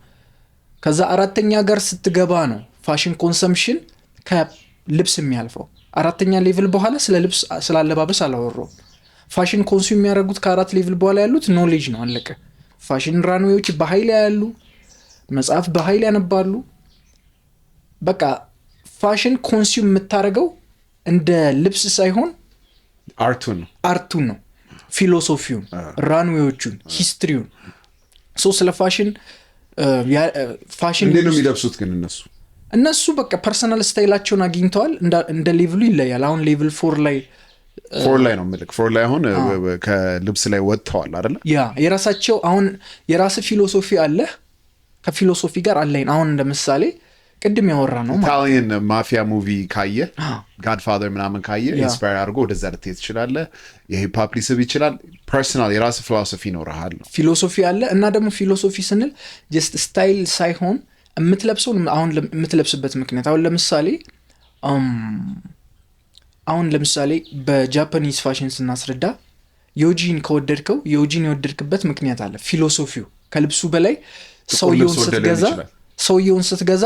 ከዛ አራተኛ ጋር ስትገባ ነው ፋሽን ኮንሰምፕሽን ከልብስ የሚያልፈው። አራተኛ ሌቭል በኋላ ስለ ልብስ ስለ አለባበስ አላወራውም። ፋሽን ኮንሱም የሚያደርጉት ከአራት ሌቭል በኋላ ያሉት ኖሌጅ ነው አለቀ። ፋሽን ራንዌዎች በኃይል ያሉ መጽሐፍ በኃይል ያነባሉ። በቃ ፋሽን ኮንሱም የምታደርገው እንደ ልብስ ሳይሆን አርቱን ነው፣ ፊሎሶፊውን፣ ራንዌዎቹን፣ ሂስትሪውን። ስለ ፋሽን እንዴት ነው የሚለብሱት? ግን እነሱ በቃ ፐርሰናል ስታይላቸውን አግኝተዋል። እንደ ሌቭሉ ይለያል። አሁን ሌቭል 4 ላይ ነው ምልክ 4 ላይ አሁን ከልብስ ላይ ወጥተዋል አይደለ? የራሳቸው አሁን የራስ ፊሎሶፊ አለ። ከፊሎሶፊ ጋር አላይን። አሁን እንደምሳሌ ቅድም ያወራ ነው ኢታሊያን ማፊያ ሙቪ ካየ ጋድፋዘር ምናምን ካየ ኢንስፓየር አድርጎ ወደዛ ልትሄድ ትችላለህ። የሂፕ ሆፕ ሊስብ ይችላል። ፐርሰናል የራስ ፊሎሶፊ ይኖርሃል። ፊሎሶፊ አለ። እና ደግሞ ፊሎሶፊ ስንል ጀስት ስታይል ሳይሆን የምትለብሰውን አሁን የምትለብስበት ምክንያት አሁን ለምሳሌ በጃፓኒዝ ፋሽን ስናስረዳ ዮጂን ከወደድከው ዮጂን የወደድክበት ምክንያት አለ። ፊሎሶፊው ከልብሱ በላይ ሰውየውን ስትገዛ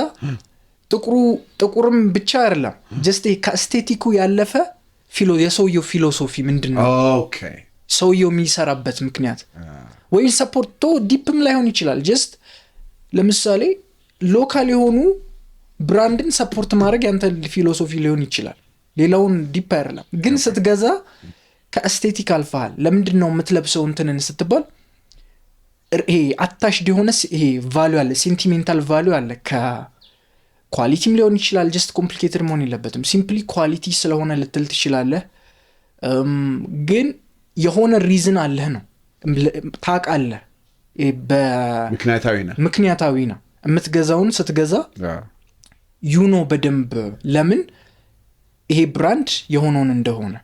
ጥቁርም ብቻ አይደለም ጀስት ከስቴቲኩ ያለፈ የሰውየው ፊሎሶፊ ምንድነው? ሰውየው የሚሰራበት ምክንያት ወይ ሰፖርቶ ዲፕም ላይሆን ይችላል። ጀስት ለምሳሌ ሎካል የሆኑ ብራንድን ሰፖርት ማድረግ ያንተ ፊሎሶፊ ሊሆን ይችላል። ሌላውን ዲፕ አይደለም። ግን ስትገዛ ከኤስቴቲክ አልፈሃል። ለምንድነው የምትለብሰው እንትንን ስትባል ይሄ አታሽድ የሆነ ይሄ ቫልዩ አለ፣ ሴንቲሜንታል ቫልዩ አለ። ከኳሊቲም ሊሆን ይችላል። ጀስት ኮምፕሊኬትድ መሆን የለበትም። ሲምፕሊ ኳሊቲ ስለሆነ ልትል ትችላለህ። ግን የሆነ ሪዝን አለህ ነው ታውቃለህ። ምክንያታዊ ነው የምትገዛውን ስትገዛ ዩኖ በደንብ ለምን ይሄ ብራንድ የሆነውን እንደሆነ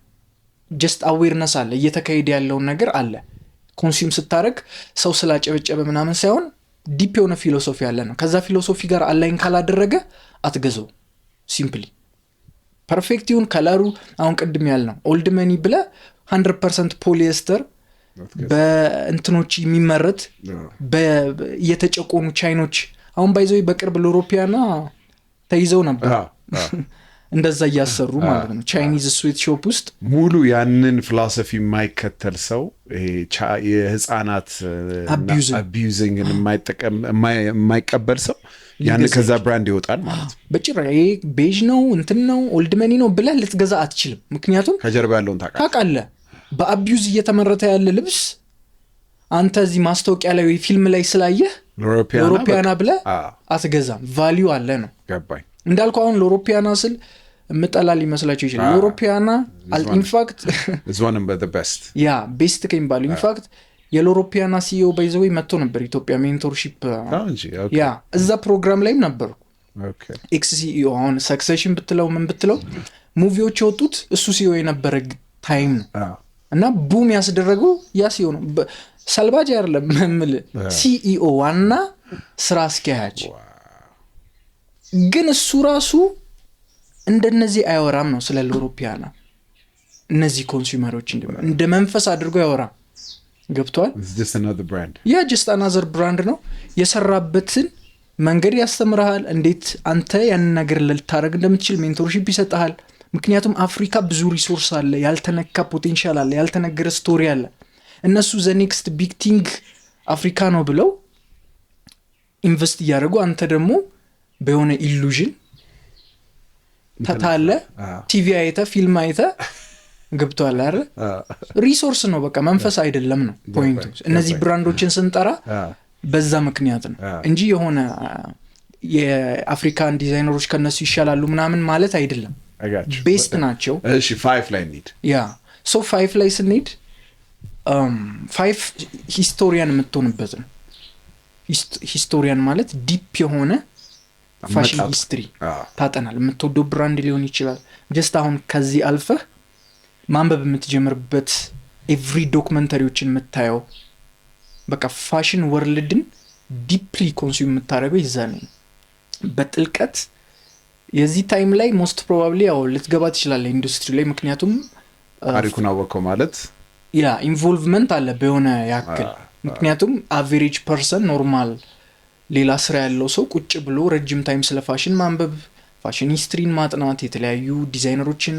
ጀስት አዌርነስ አለ። እየተካሄደ ያለውን ነገር አለ። ኮንሱም ስታደርግ ሰው ስላጨበጨበ ምናምን ሳይሆን ዲፕ የሆነ ፊሎሶፊ አለ ነው። ከዛ ፊሎሶፊ ጋር አላይን ካላደረገ አትገዛው። ሲምፕሊ ፐርፌክት ይሁን ከለሩ አሁን ቅድም ያልነው ኦልድ መኒ ብለህ 100% ፖሊኤስተር በእንትኖች የሚመረት የተጨቆኑ ቻይኖች አሁን ባይዘው በቅርብ ለአውሮፓና ተይዘው ነበር እንደዛ እያሰሩ ማለት ነው። ቻይኒዝ ስዊት ሾፕ ውስጥ ሙሉ ያንን ፊሎሶፊ የማይከተል ሰው የህፃናት አቢዩዚንግ የማይቀበል ሰው ያን ከዛ ብራንድ ይወጣል ማለት ነው። በጭራሽ ይሄ ቤጅ ነው እንትን ነው ኦልድ መኒ ነው ብለህ ልትገዛ አትችልም። ምክንያቱም ከጀርባ ያለውን ታውቃለህ። በአቢዩዝ እየተመረተ ያለ ልብስ አንተ እዚህ ማስታወቂያ ላይ ወይ ፊልም ላይ ስላየህ ለአውሮፓያና ብለህ አትገዛም። ቫልዩ አለ ነው። ገባኝ። እንዳልኩ አሁን ለአውሮፓያና ስል ምጠላል ሊመስላችሁ ይችላል። ለአውሮፓያና ኢንፋክት is one of the best ቤስት ከሚባሉ ኢንፋክት የለአውሮፓያና ሲኢኦ ባይዘው መጥቶ ነበር ኢትዮጵያ ሜንቶርሺፕ እዛ ፕሮግራም ላይም ነበርኩ። ኤክስ ሲኢኦ አሁን ሰክሴሽን ብትለው ምን ብትለው ሙቪዎች የወጡት እሱ ሲኢኦ የነበረ ታይም ነው እና ቡም ያስደረገው ያ ሲኢኦ ነው። ሰልባጅ አይደለም ምል ሲኢኦ ዋና ስራ አስኪያጅ። ግን እሱ ራሱ እንደነዚህ አይወራም ነው ስለ ዩሮፒያና እነዚህ ኮንሱመሮች እንደ መንፈስ አድርጎ ያወራም። ገብቷል? ያ just another brand ነው። የሰራበትን መንገድ ያስተምርሃል፣ እንዴት አንተ ያን ነገር ልታረግ እንደምትችል ሜንቶርሺፕ ይሰጣል። ምክንያቱም አፍሪካ ብዙ ሪሶርስ አለ፣ ያልተነካ ፖቴንሻል አለ፣ ያልተነገረ ስቶሪ አለ። እነሱ ዘ ኔክስት ቢግ ቲንግ አፍሪካ ነው ብለው ኢንቨስት እያደረጉ አንተ ደግሞ በሆነ ኢሉዥን ተታለ ቲቪ አይተ ፊልም አይተ ገብቷል አይደል? ሪሶርስ ነው በቃ መንፈስ አይደለም ነው ፖይንቱ። እነዚህ ብራንዶችን ስንጠራ በዛ ምክንያት ነው እንጂ የሆነ የአፍሪካን ዲዛይነሮች ከነሱ ይሻላሉ ምናምን ማለት አይደለም። ቤስት ናቸው። እሺ 5 ላይ እንሂድ። ያ ሶ 5 ላይ ስንሄድ 5 ሂስቶሪያን የምትሆንበት ነው። ሂስቶሪያን ማለት ዲፕ የሆነ ፋሽን ሂስትሪ ታጠናል። የምትወደው ብራንድ ሊሆን ይችላል። ጀስት አሁን ከዚህ አልፈህ ማንበብ የምትጀምርበት ኤቭሪ ዶክመንተሪዎችን የምታየው በቃ ፋሽን ወርልድን ዲፕሊ ኮንሱም የምታደርገው ይዛል በጥልቀት። የዚህ ታይም ላይ ሞስት ፕሮባብሊ ያው ልትገባ ትችላለህ ኢንዱስትሪ ላይ። ምክንያቱም ታሪኩን አወቀው ማለት ያ ኢንቮልቭመንት አለ በሆነ ያክል። ምክንያቱም አቨሬጅ ፐርሰን ኖርማል ሌላ ስራ ያለው ሰው ቁጭ ብሎ ረጅም ታይም ስለ ፋሽን ማንበብ፣ ፋሽን ሂስትሪን ማጥናት፣ የተለያዩ ዲዛይነሮችን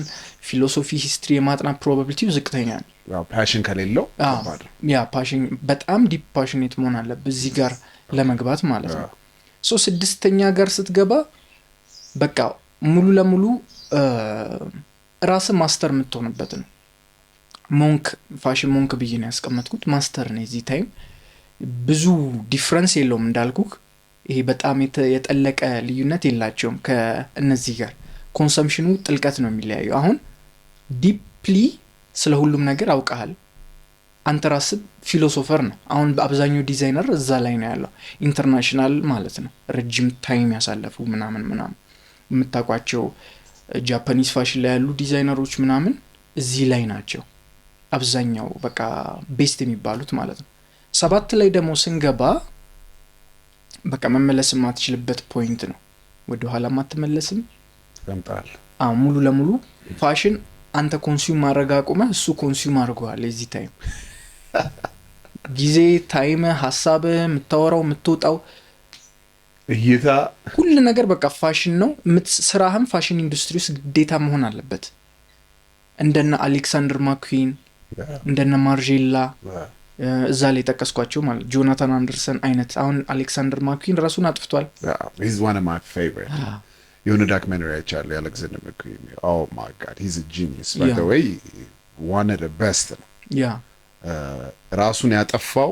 ፊሎሶፊ ሂስትሪ የማጥናት ፕሮባቢሊቲው ዝቅተኛ ነው። ፓሽን ከሌለው ያ ፓሽን በጣም ዲፕ ፓሽኔት መሆን አለበት እዚህ ጋር ለመግባት ማለት ነው። ሶ 6ኛ ጋር ስትገባ በቃ ሙሉ ለሙሉ ራስ ማስተር የምትሆንበት ነው። ሞንክ ፋሽን ሞንክ ብዬ ነው ያስቀመጥኩት። ማስተር ነው እዚህ ታይም። ብዙ ዲፍረንስ የለውም እንዳልኩክ። ይሄ በጣም የጠለቀ ልዩነት የላቸውም ከእነዚህ ጋር። ኮንሰምፕሽኑ ጥልቀት ነው የሚለያየው። አሁን ዲፕሊ ስለ ሁሉም ነገር አውቀሃል። አንተ ራስህ ፊሎሶፈር ነው። አሁን በአብዛኛው ዲዛይነር እዛ ላይ ነው ያለው። ኢንተርናሽናል ማለት ነው ረጅም ታይም ያሳለፉ ምናምን የምታውቋቸው ጃፓኒስ ፋሽን ላይ ያሉ ዲዛይነሮች ምናምን እዚህ ላይ ናቸው አብዛኛው በቃ ቤስት የሚባሉት ማለት ነው። 7 ላይ ደግሞ ስንገባ በቃ መመለስ የማትችልበት ፖይንት ነው። ወደ ኋላ ማትመለስም ተምጣል። ሙሉ ለሙሉ ፋሽን አንተ ኮንሱም ማድረግ አቁመህ እሱ ኮንሱም አድርጓል። እዚህ ታይም ጊዜ ታይም ሐሳብ የምታወራው የምትወጣው እይታ ሁሉ ነገር በቃ ፋሽን ነው። ስራህም ፋሽን ኢንዱስትሪ ውስጥ ግዴታ መሆን አለበት። እንደነ አሌክሳንደር ማኩዊን እንደነ ማርጄላ እዛ ላይ ጠቀስኳቸው ማለት ጆናታን አንደርሰን አይነት። አሁን አሌክሳንደር ማኩዊን ራሱን አጥፍቷል። he's one of my favorite የሆነ ዶክመንተሪ አይቻለሁ የአሌክሳንደር ማኩዊን። oh my god he's a genius by the way, one of the best ነው። ያ ራሱን ያጠፋው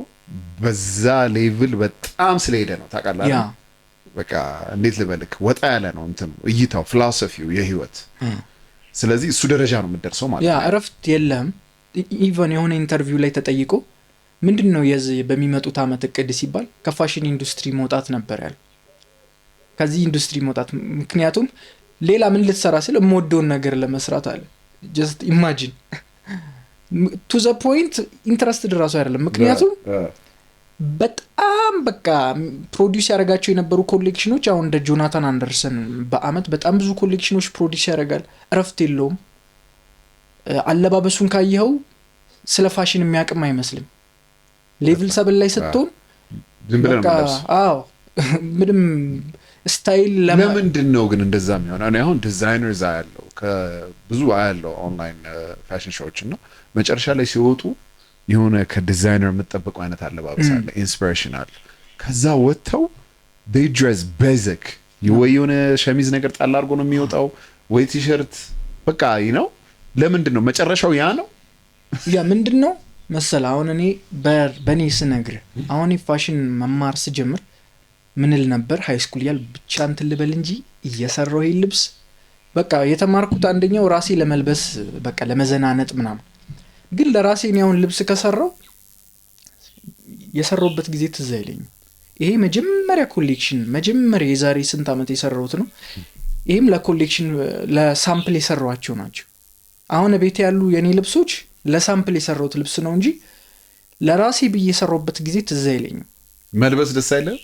በዛ ሌቭል በጣም ስለሄደ ነው ታውቃለህ። ያ በቃ እንዴት ልበልክ ወጣ ያለ ነው እንትን እይታው ፊሎሶፊው የህይወት። ስለዚህ እሱ ደረጃ ነው የምትደርሰው ማለት ነው። ያ እረፍት የለም። ኢቨን የሆነ ኢንተርቪው ላይ ተጠይቆ ምንድነው የዚህ በሚመጡት አመት እቅድ ሲባል ከፋሽን ኢንዱስትሪ መውጣት ነበር ያለው። ከዚህ ኢንዱስትሪ መውጣት ምክንያቱም ሌላ ምን ልትሰራ ሲል የምወደውን ነገር ለመስራት አለ። just imagine to the point interested ራሱ አይደለም። ምክንያቱም በጣም በቃ ፕሮዲዩስ ያደርጋቸው የነበሩ ኮሌክሽኖች አሁን እንደ ጆናታን አንደርሰን በአመት በጣም ብዙ ኮሌክሽኖች ፕሮዲዩስ ያደርጋል። እረፍት የለውም። አለባበሱን ካየኸው ስለ ፋሽን የሚያቅም አይመስልም። ሌቭል 7 ላይ ስትሆን ዝም ብለን ማለት አዎ ምንም ስታይል ለምንድን ነው ግን እንደዛ የሚሆነው? እኔ አሁን ዲዛይነርስ አያለው ከብዙ አያለው ኦንላይን ፋሽን ሾዎች እና መጨረሻ ላይ ሲወጡ የሆነ ከዲዛይነር የምትጠብቀው አይነት አለባበስ አለ፣ ኢንስፒሬሽናል። ከዛ ወጥተው they dress basic ወይ የሆነ ሸሚዝ ነገር ጣል አድርጎ ነው የሚወጣው ወይ ቲሸርት በቃ ነው። ለምንድን ነው መጨረሻው ያ ነው? ያ ምንድን ነው መሰለህ አሁን እኔ በኔ ስነግር አሁን ፋሽን መማር ስጀምር ምን ል ነበር ሃይ ስኩል ያል ብቻ እንትን ልበል እንጂ እየሰራው ይሄ ልብስ በቃ የተማርኩት አንደኛው ራሴ ለመልበስ በቃ ለመዘናነጥ ምናምን። ግን ለራሴ ነው አሁን ልብስ ከሰራው የሰራውበት ጊዜ ትዝ አይለኝም። ይሄ መጀመሪያ ኮሌክሽን መጀመሪያ የዛሬ ስንት ዓመት የሰራሁት ነው። ይሄም ለኮሌክሽን ለሳምፕል የሰራኋቸው ናቸው። አሁን ቤት ያሉ የኔ ልብሶች ለሳምፕል የሰራሁት ልብስ ነው እንጂ ለራሴ ብዬ የሰራሁበት ጊዜ ትዝ አይለኝም። መልበስ ደስ አይልም?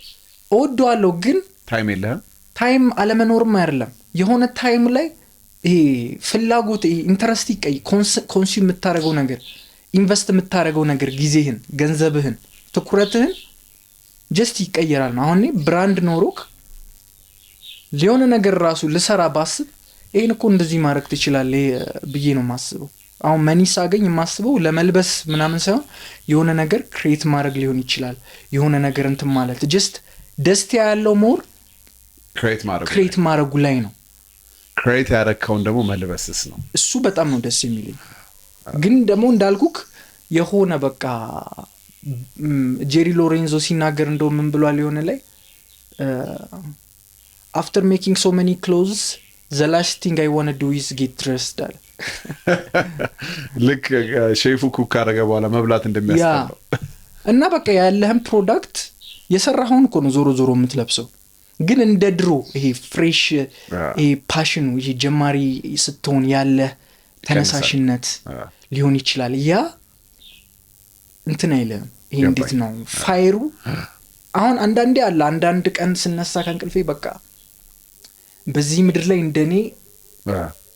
እወደዋለሁ ግን ታይም የለህም? ታይም አለመኖርም አይደለም። የሆነ ታይም ላይ ይሄ ፍላጎት ኢንተረስት ይቀይ ኮንሱም የምታደርገው ነገር ኢንቨስት የምታደርገው ነገር ጊዜህን፣ ገንዘብህን፣ ትኩረትህን ጀስት ይቀየራል ነው። አሁን ብራንድ ኖሮክ ሊሆነ ነገር ራሱ ልሰራ ባስብ ይሄን እኮ እንደዚህ ማድረግ ትችላለህ ብዬ ነው ማስበው። አሁን መኒ ሳገኝ የማስበው ለመልበስ ምናምን ሳይሆን የሆነ ነገር ክሬት ማድረግ ሊሆን ይችላል። የሆነ ነገር እንትን ማለት ጀስት ደስታ ያለው ሞር ክሬት ማድረጉ ላይ ነው። ክሬት ያደረከውን ደግሞ መልበስስ ነው። እሱ በጣም ነው ደስ የሚለኝ። ግን ደግሞ እንዳልኩክ የሆነ በቃ ጄሪ ሎሬንዞ ሲናገር እንደው ምን ብሏል የሆነ ላይ after making so many clothes the last thing I want to do is get dressed አለ። ልክ ሼፉ ኩክ አደረገ በኋላ መብላት እንደሚያስጠላው እና በቃ ያለህን ፕሮዳክት የሰራኸውን እኮ ነው ዞሮ ዞሮ የምትለብሰው። ግን እንደ ድሮ ይሄ ፍሬሽ ይሄ ፓሽኑ ይሄ ጀማሪ ስትሆን ያለ ተነሳሽነት ሊሆን ይችላል። ያ እንትን አይልም። ይሄ እንዴት ነው ፋይሩ? አሁን አንዳንዴ አለ አንዳንድ ቀን ስነሳ ከእንቅልፌ በቃ በዚህ ምድር ላይ እንደኔ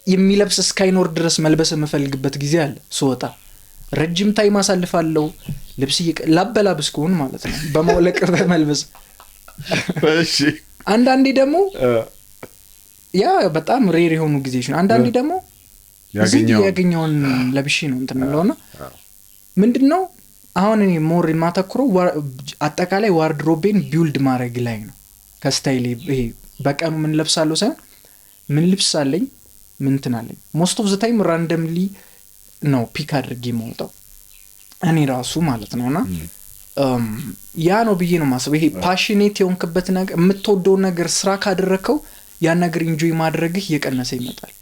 የሚለብስ እስካይኖር ድረስ መልበስ የምፈልግበት ጊዜ አለ። ስወጣ ረጅም ታይም አሳልፋለሁ ልብስ ላበላብስ ከሆነ ማለት ነው በማውለቅ በመልበስ። እሺ አንዳንዴ ደግሞ ያ በጣም ሬር የሆኑ ጊዜዎች ነው። አንዳንዴ ደግሞ ያገኘውን ለብሼ ነው እንትን ነውና ምንድነው አሁን እኔ ሞር ማተክረው አጠቃላይ ዋርድሮቤን ቢልድ ማድረግ ላይ ነው። ከስታይል ይሄ በቀኑ ምን ለብሳለሁ ሳይሆን ምን ልብስ አለኝ ምን ትናለኝ። ሞስት ኦፍ ዘ ታይም ራንደምሊ ነው ፒክ አድርጌ የማውጣው እኔ ራሱ ማለት ነውና ያ ነው ብዬ ነው ማስበው። ይሄ ፓሽኔት የሆንክበት ነገር የምትወደው ነገር ስራ ካደረከው ያን ነገር ኢንጆይ ማድረግህ እየቀነሰ ይመጣል።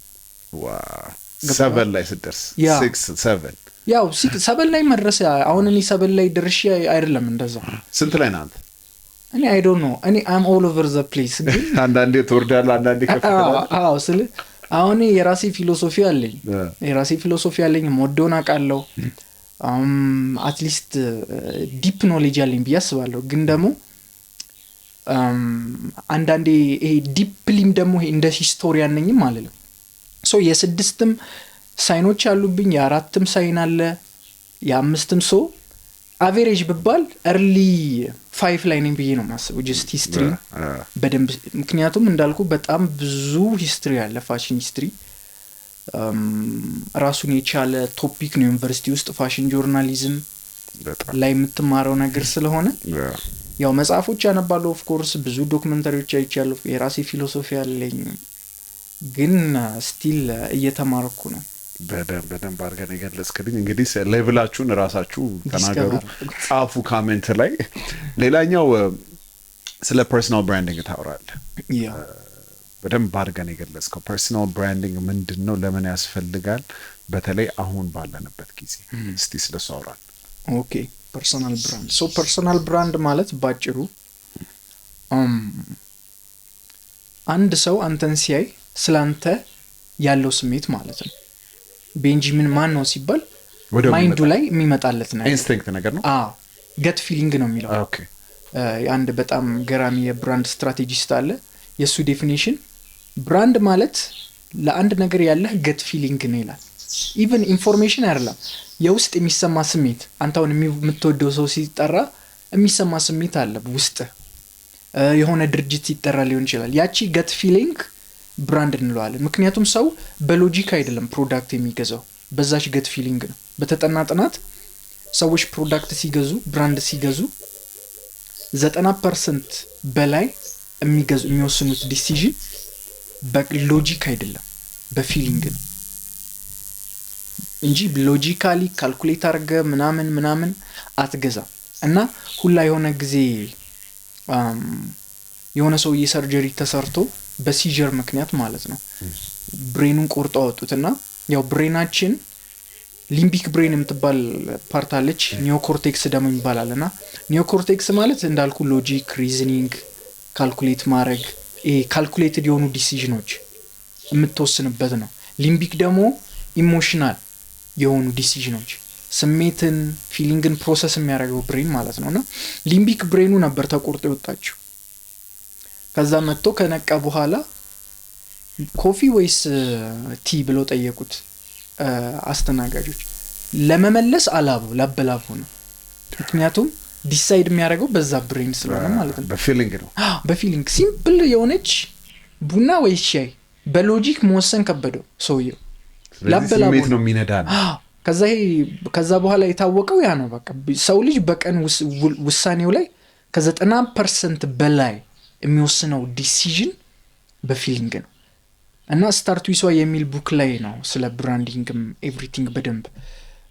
ዋው 7 ላይ ስደርስ 6 7 ያው 7 ላይ መድረስ አሁን እኔ 7 ላይ ድርሽ አይደለም እንደዛ። ስንት ላይ ናንተ? እኔ I don't know እኔ I'm all over the place። ግን አንዳንዴ ትወርዳለህ አንዳንዴ ከፍ ትላለህ። አዎ ስለ አሁን የራሴ ፊሎሶፊ አለኝ። የራሴ ፊሎሶፊ አለኝ። ሞዶና ቃለው አትሊስት ዲፕ ኖሌጅ አለኝ ብዬ አስባለሁ። ግን ደግሞ አንዳንዴ ይሄ ዲፕሊም ደግሞ ይሄ እንደ ሂስቶሪያን ነኝም ማለት ነው። ሶ የ6ም ሳይኖች አሉብኝ፣ የ4ም ሳይን አለ፣ የ5ም ሶ አቨሬጅ ብባል early 5 ላይ ነኝ ብዬ ነው ማስበው። ጀስት ሂስትሪ በደንብ ምክንያቱም እንዳልኩ በጣም ብዙ ሂስትሪ አለ። ፋሽን ሂስትሪ ራሱን የቻለ ቶፒክ ነው ዩኒቨርሲቲ ውስጥ ፋሽን ጆርናሊዝም ላይ የምትማረው ነገር ስለሆነ ያው መጽሐፎች ያነባለሁ። ኦፍ ኮርስ ብዙ ዶክመንተሪዎች አይቻለሁ። የራሴ ፊሎሶፊ አለኝ። ግን ስቲል እየተማርኩ ነው። በደንብ አድርገን የገለጽክልኝ። እንግዲህ ሌቭላችሁን ራሳችሁ ተናገሩ፣ ጻፉ ካሜንት ላይ። ሌላኛው ስለ ፐርሰናል ብራንዲንግ ታወራለህ። በደንብ አድርገን የገለጽከው ፐርሰናል ብራንዲንግ ምንድነው? ለምን ያስፈልጋል? በተለይ አሁን ባለንበት ጊዜ እስቲ ስለሱ አውራን። ኦኬ ፐርሰናል ብራንድ ፐርሰናል ብራንድ ማለት ባጭሩ አንድ ሰው አንተን ሲያይ ስላንተ ያለው ስሜት ማለት ነው። ቤንጃሚን ማን ነው ሲባል ማይንዱ ላይ የሚመጣለት ነገር ኢንስቲንክት ነገር ነው። ገት ፊሊንግ ነው የሚለው። ኦኬ አንድ በጣም ገራሚ የብራንድ ስትራቴጂስት አለ። የሱ ዴፊኒሽን ብራንድ ማለት ለአንድ ነገር ያለህ ገት ፊሊንግ ነው ይላል። ኢቭን ኢንፎርሜሽን አይደለም፣ የውስጥ የሚሰማ ስሜት። አንተውን የምትወደው ሰው ሲጠራ የሚሰማ ስሜት አለ ውስጥ። የሆነ ድርጅት ሲጠራ ሊሆን ይችላል። ያቺ ገት ፊሊንግ ብራንድ እንለዋለን። ምክንያቱም ሰው በሎጂክ አይደለም ፕሮዳክት የሚገዛው፣ በዛች ገት ፊሊንግ ነው። በተጠና ጥናት ሰዎች ፕሮዳክት ሲገዙ ብራንድ ሲገዙ 90% በላይ የሚወስኑት ዲሲዥን በሎጂክ አይደለም በፊሊንግ ነው እንጂ ሎጂካሊ ካልኩሌት አድርገ ምናምን አትገዛም። እና ሁላ የሆነ ጊዜ የሆነ ሰው የሰርጀሪ ተሰርቶ በሲጀር ምክንያት ማለት ነው ብሬኑን ቆርጠው አወጡትና ያው ብሬናችን ሊምቢክ ብሬን የምትባል ፓርት አለች። ኒዮኮርቴክስ ደግሞ ይባላል። እና ኒዮኮርቴክስ ማለት እንዳልኩ ሎጂክ፣ ሪዝኒንግ፣ ካልኩሌት ማድረግ ካልኩሌትድ የሆኑ ዲሲዥኖች የምትወስንበት ነው። ሊምቢክ ደግሞ ኢሞሽናል የሆኑ ዲሲዥኖች ስሜትን ፊሊንግን ፕሮሰስ የሚያደርገው ብሬን ማለት ነው። እና ሊምቢክ ብሬኑ ነበር ተቆርጦ የወጣችው። ከዛ መጥቶ ከነቃ በኋላ ኮፊ ወይስ ቲ ብለው ጠየቁት አስተናጋጆች። ለመመለስ ላበላቡ ነው። ምክንያቱም ዲሳይድ የሚያደርገው በዛ ብሬን ስለሆነ ማለት ነው። በፊሊንግ ነው። በፊሊንግ ሲምፕል የሆነች ቡና ወይስ ሻይ በሎጂክ መወሰን ከበደው ሰውየው። ስሜት ነው የሚነዳን። ከዛ በኋላ የታወቀው ያ ነው። በቃ ሰው ልጅ በቀን ውሳኔው ላይ ከ90% በላይ የሚወስነው ዲሲዥን በፊሊንግ ነው። እና ስታርት ዊዝ ዋይ የሚል ቡክ ላይ ነው ስለ ብራንዲንግም ኤቭሪቲንግ በደንብ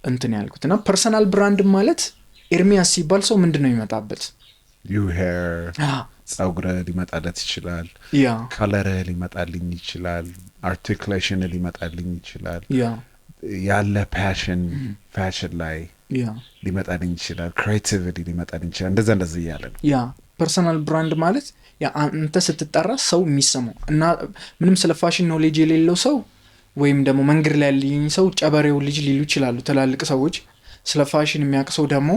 እንትን ያልኩት። እና ፐርሰናል ብራንድ ማለት ኤርሚያስ ሲባል ሰው ምንድን ነው ይመጣበት? ጸጉረ ሊመጣለት ይችላል። ከለር ሊመጣልኝ ይችላል። አርቲኩሌሽን ሊመጣልኝ ይችላል። ያለ ፋሽን ላይ ሊመጣልኝ ይችላል። ክሬቲቪቲ ሊመጣልኝ ይችላል። እንደዛ እያለ ነው። ፐርሰናል ብራንድ ማለት አንተ ስትጠራ ሰው የሚሰማው እና ምንም ስለ ፋሽን ኖሌጅ የሌለው ሰው ወይም ደግሞ መንገድ ላይ ያለኝ ሰው ጨበሬው ልጅ ሊሉ ይችላሉ ትላልቅ ሰዎች። ስለ ፋሽን የሚያውቅ ሰው ደግሞ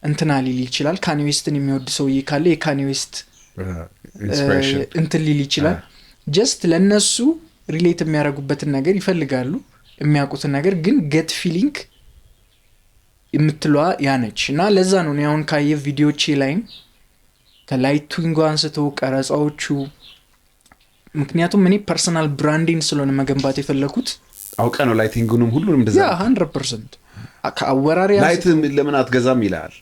እንትና ሊል ይችላል። ካኒ ዌስትን የሚወድ ሰውዬ ካለ የካኒ ዌስት እንትን ሊል ይችላል። ጀስት ለነሱ ሪሌት የሚያደርጉበትን ነገር ይፈልጋሉ፣ የሚያውቁትን ነገር ግን ገት ፊሊንግ የምትለዋ ያነች። እና ለዛ ነው አሁን ካየ ቪዲዮቼ ላይም ከላይቲንጉ አንስቶ ቀረጻዎቹ፣ ምክንያቱም እኔ ፐርሰናል ብራንዲንግ ስለሆነ መገንባት የፈለኩት አውቀ ነው። ላይቲንጉንም ሁሉንም እንደዛ 100% ከአወራሪ ላይት ለምን አትገዛም ይላል።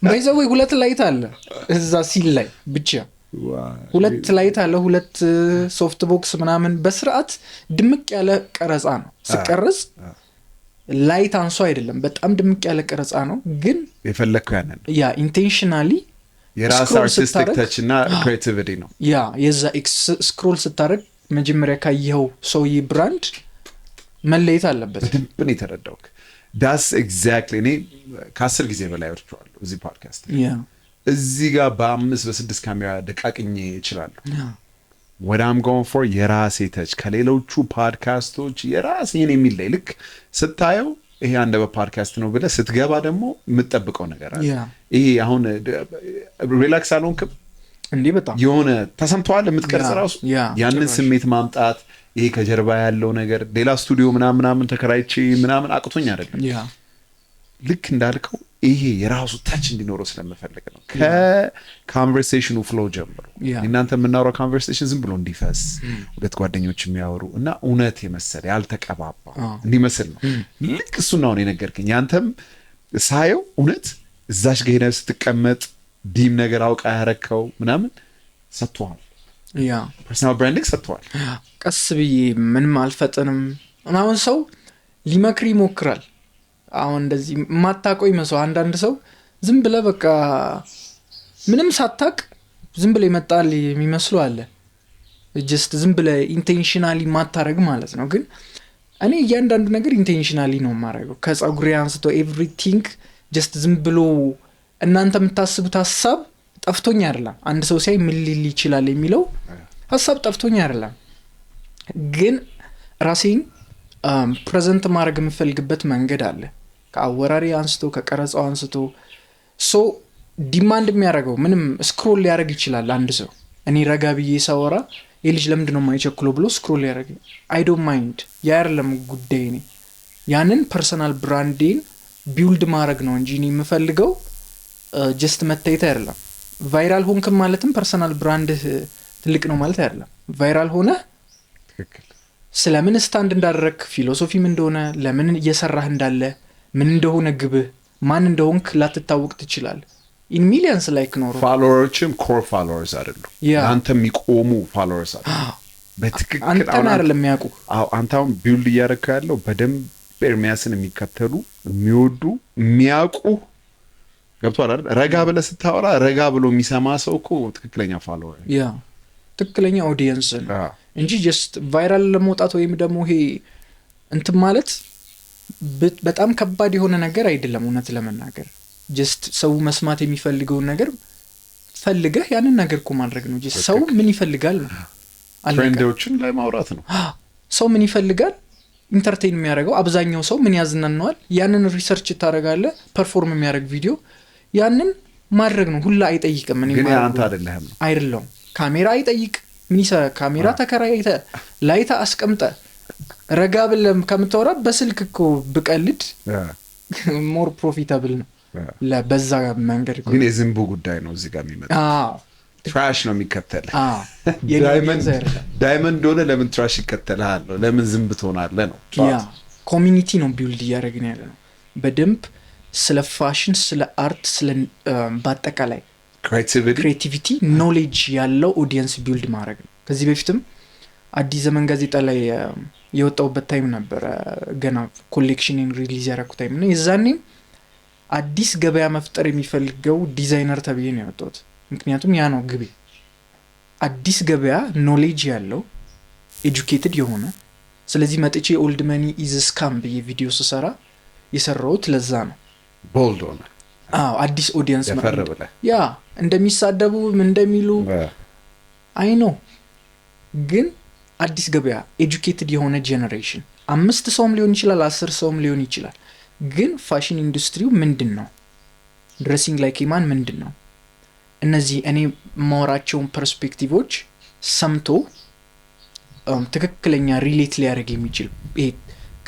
ባይዘው 2 ላይት አለ እዛ ሲል ላይ ብቻ 2 ላይት አለ፣ 2 ሶፍት ቦክስ ምናምን በስርዓት ድምቅ ያለ ቀረጻ ነው። ስቀርጽ ላይት አንሶ አይደለም፣ በጣም ድምቅ ያለ ቀረጻ ነው። ግን የፈለከው ያንን ኢንቴንሽናሊ የራስ አርቲስቲክ ተች እና ክሬቲቪቲ ነው። የዛ ስክሮል ስታደርግ መጀመሪያ ካየኸው ሰውዬ ብራንድ መለየት አለበት። በደንብ ነው የተረዳው። ዳስ ኤግዛክትሊ እኔ ከ10 ጊዜ በላይ ወርቸዋለሁ እዚህ ፖድካስት። እዚህ ጋር በ5 በ6 ካሜራ ደቃቅኜ እችላለሁ። what I'm going for የራሴ ተች ከሌሎቹ ፖድካስቶች የራሴን የሚል ላይ ልክ ስታየው ይሄ አንድ በፖድካስት ነው ብለህ ስትገባ ደግሞ የምትጠብቀው ነገር አለ። ይሄ አሁን ሪላክስ አልሆንክም እንዴ? በጣም የሆነ ተሰምተዋል የምትቀርጽ ራሱ ያንን ስሜት ማምጣት። ይሄ ከጀርባ ያለው ነገር ሌላ ስቱዲዮ ምናምን ተከራይቼ ምናምን አቅቶኝ አይደለም። ልክ እንዳልከው ይሄ የራሱ ታች እንዲኖረው ስለምፈልግ ነው። ከኮንቨርሴሽኑ ፍሎ ጀምሮ እናንተ የምናወራው ኮንቨርሴሽን ዝም ብሎ እንዲፈስ 2 ጓደኞች የሚያወሩ እና እውነት የመሰለ ያልተቀባባ እንዲመስል ነው። ልክ እሱን ነው የነገርከኝ። ያንተም ሳየው እውነት እዛች ጋር ሄደህ ስትቀመጥ ዲም ነገር አውቃ ያረከው ምናምን ሰጥቷል። ፐርሰናል ብራንዲንግ ሰጥቷል። ቀስ ብዬ ምንም አልፈጥንም። አሁን ሰው ሊመክር ይሞክራል። አሁን እንደዚህ ማታቆይ መስዋዕት አንዳንድ ሰው ዝም ብለ በቃ ምንም ሳታቅ ዝም ብለ ይመጣል የሚመስለው አለ። ጀስት ዝም ብለ ኢንቴንሽናሊ ማታረግ ማለት ነው። ግን እኔ እያንዳንዱ ነገር ኢንቴንሽናሊ ነው የማረገው። ከጸጉሬ አንስቶ ኤቭሪቲንግ ጀስት ዝም ብሎ እናንተ የምታስቡት ሀሳብ ጠፍቶኝ አይደለም። አንድ ሰው ሲያይ ምን ሊል ይችላል የሚለው ሀሳብ ጠፍቶኝ አይደለም። ግን ራሴን ፕሬዘንት ማድረግ የምፈልግበት መንገድ አለ። ከአወራሪ አንስቶ ከቀረጻው አንስቶ ሶ ዲማንድ የሚያደርገው ምንም ስክሮል ሊያደርግ ይችላል። አንድ ሰው እኔ ረጋ ብዬ ሳወራ የልጅ ለምንድን ነው የማይቸክለው ብሎ ስክሮል ሊያደርግ አይ ዶንት ማይንድ። ያርለም ጉዳይ ነው። ያንን ፐርሰናል ብራንዲን ቢውልድ ማድረግ ነው እንጂ እኔ የምፈልገው ጀስት መታየት አይደለም። ቫይራል ሆንክም ማለትም ፐርሰናል ብራንድ ትልቅ ነው ማለት አይደለም። ቫይራል ሆነ ስለምን ስታንድ እንዳደረክ ፊሎሶፊ ምን እንደሆነ ለምን እየሰራህ እንዳለ ምን እንደሆነ ግብህ ማን እንደሆንክ ላትታወቅ ትችላለህ። ኢን ሚሊየንስ ላይክ ኖሮ ፎሎወሮችም ኮር ፎሎወርስ አይደሉም። አንተ የሚቆሙ ፎሎወርስ አይደሉም። በትክክል አንተን አይደለም የሚያውቁ። አንተ አሁን ቢልድ እያደረግህ ያለው በደንብ ኤርሚያስን የሚከተሉ የሚወዱ የሚያውቁ ገብቶሃል አይደል? ረጋ ብለህ ስታወራ ረጋ ብሎ የሚሰማ ሰው እኮ ትክክለኛ ፎሎወር ትክክለኛ ኦዲየንስ ነው እንጂ ጀስት ቫይራል ለመውጣት ወይም ደግሞ ይሄ እንትን ማለት በጣም ከባድ የሆነ ነገር አይደለም እውነት ለመናገር ጀስት ሰው መስማት የሚፈልገውን ነገር ፈልገህ ያንን ነገር እኮ ማድረግ ነው ጀስት ሰው ምን ይፈልጋል ነው ትሬንዶችን ላይ ማውራት ነው ሰው ምን ይፈልጋል ኢንተርቴይን የሚያደርገው አብዛኛው ሰው ምን ያዝናናዋል ያንን ሪሰርች ታደርጋለህ ፐርፎርም የሚያደርግ ቪዲዮ ያንን ማድረግ ነው ሁላ አይጠይቅም ምን ግን አንተ አይደለም ካሜራ አይጠይቅ ምን ይሰራ ካሜራ ተከራይተ ላይታ አስቀምጠ ረጋ ብለም ከምታወራ በስልክ እኮ ብቀልድ ሞር ፕሮፊታብል ነው ለበዛ መንገድ ግን የዝንቡ ጉዳይ ነው እዚህ ጋር የሚመጣው ትራሽ ነው የሚከተል ዳይመንድ ሆነ ለምን ትራሽ ይከተላል ነው ለምን ዝንብ ትሆናለህ ነው ያ ኮሚኒቲ ነው ቢልድ እያደረግን ያለ ነው በደንብ ስለ ፋሽን ስለ አርት ስለ በአጠቃላይ ክሬቲቪቲ ኖሌጅ ያለው ኦዲየንስ ቢልድ ማድረግ ነው ከዚህ በፊትም አዲስ ዘመን ጋዜጣ ላይ የወጣውበት ታይም ነበር ገና ኮሌክሽንን ሪሊዝ ያደረኩ ታይም ነው የዛኔም አዲስ ገበያ መፍጠር የሚፈልገው ዲዛይነር ተብዬ ነው ያወጣሁት ምክንያቱም ያ ነው ግቤ አዲስ ገበያ ኖሌጅ ያለው ኤጁኬትድ የሆነ ስለዚህ መጥቼ ኦልድ መኒ ኢዝ ስካም ብዬ ቪዲዮ ስሰራ የሰራሁት ለዛ ነው ቦልድ ሆነ አዲስ ኦዲየንስ ያ እንደሚሳደቡ እንደሚሉ አይ ነው ግን አዲስ ገበያ ኤጁኬትድ የሆነ ጄነሬሽን 5 ሰውም ሊሆን ይችላል 10 ሰውም ሊሆን ይችላል ግን ፋሽን ኢንዱስትሪው ምንድነው ድሬሲንግ ላይክ ማን ምንድነው እነዚህ እኔ ማወራቸውን ፐርስፔክቲቮች ሰምቶ ትክክለኛ ሪሌት ሊያደርግ የሚችል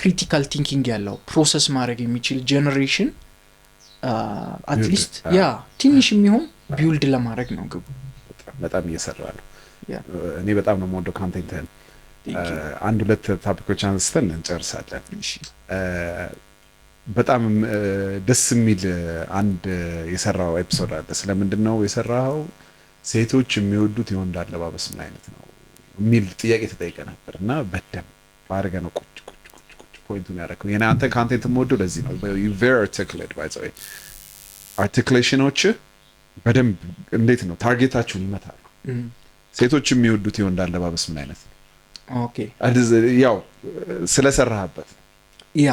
ክሪቲካል ቲንኪንግ ያለው ፕሮሰስ ማድረግ የሚችል ጄነሬሽን አትሊስት ያ ትንሽ የሚሆን ቢውልድ ለማድረግ ነው ግቡ በጣም እየሰራ ነው እኔ በጣም ነው የምወደው ካንቴንትን አንድ ሁለት ታፒኮች አንስተን እንጨርሳለን በጣም ደስ የሚል አንድ የሰራው ኤፒሶድ አለ ስለምንድን ነው የሰራው ሴቶች የሚወዱት የወንድ አለባበስ ምን አይነት ነው የሚል ጥያቄ ተጠይቀ ነበር እና በደንብ ባርገ ነው ቁጭ ፖይንቱን ያደረገው የኔ አንተ ካንቴንት የምወደው ለዚህ ነው you very articulate by the way articulationዎች በደንብ እንዴት ነው ታርጌታችሁን ይመታሉ ሴቶች የሚወዱት የወንድ አለባበስ ምን አይነት ነው ኦኬ ያው ስለሰራህበት ያ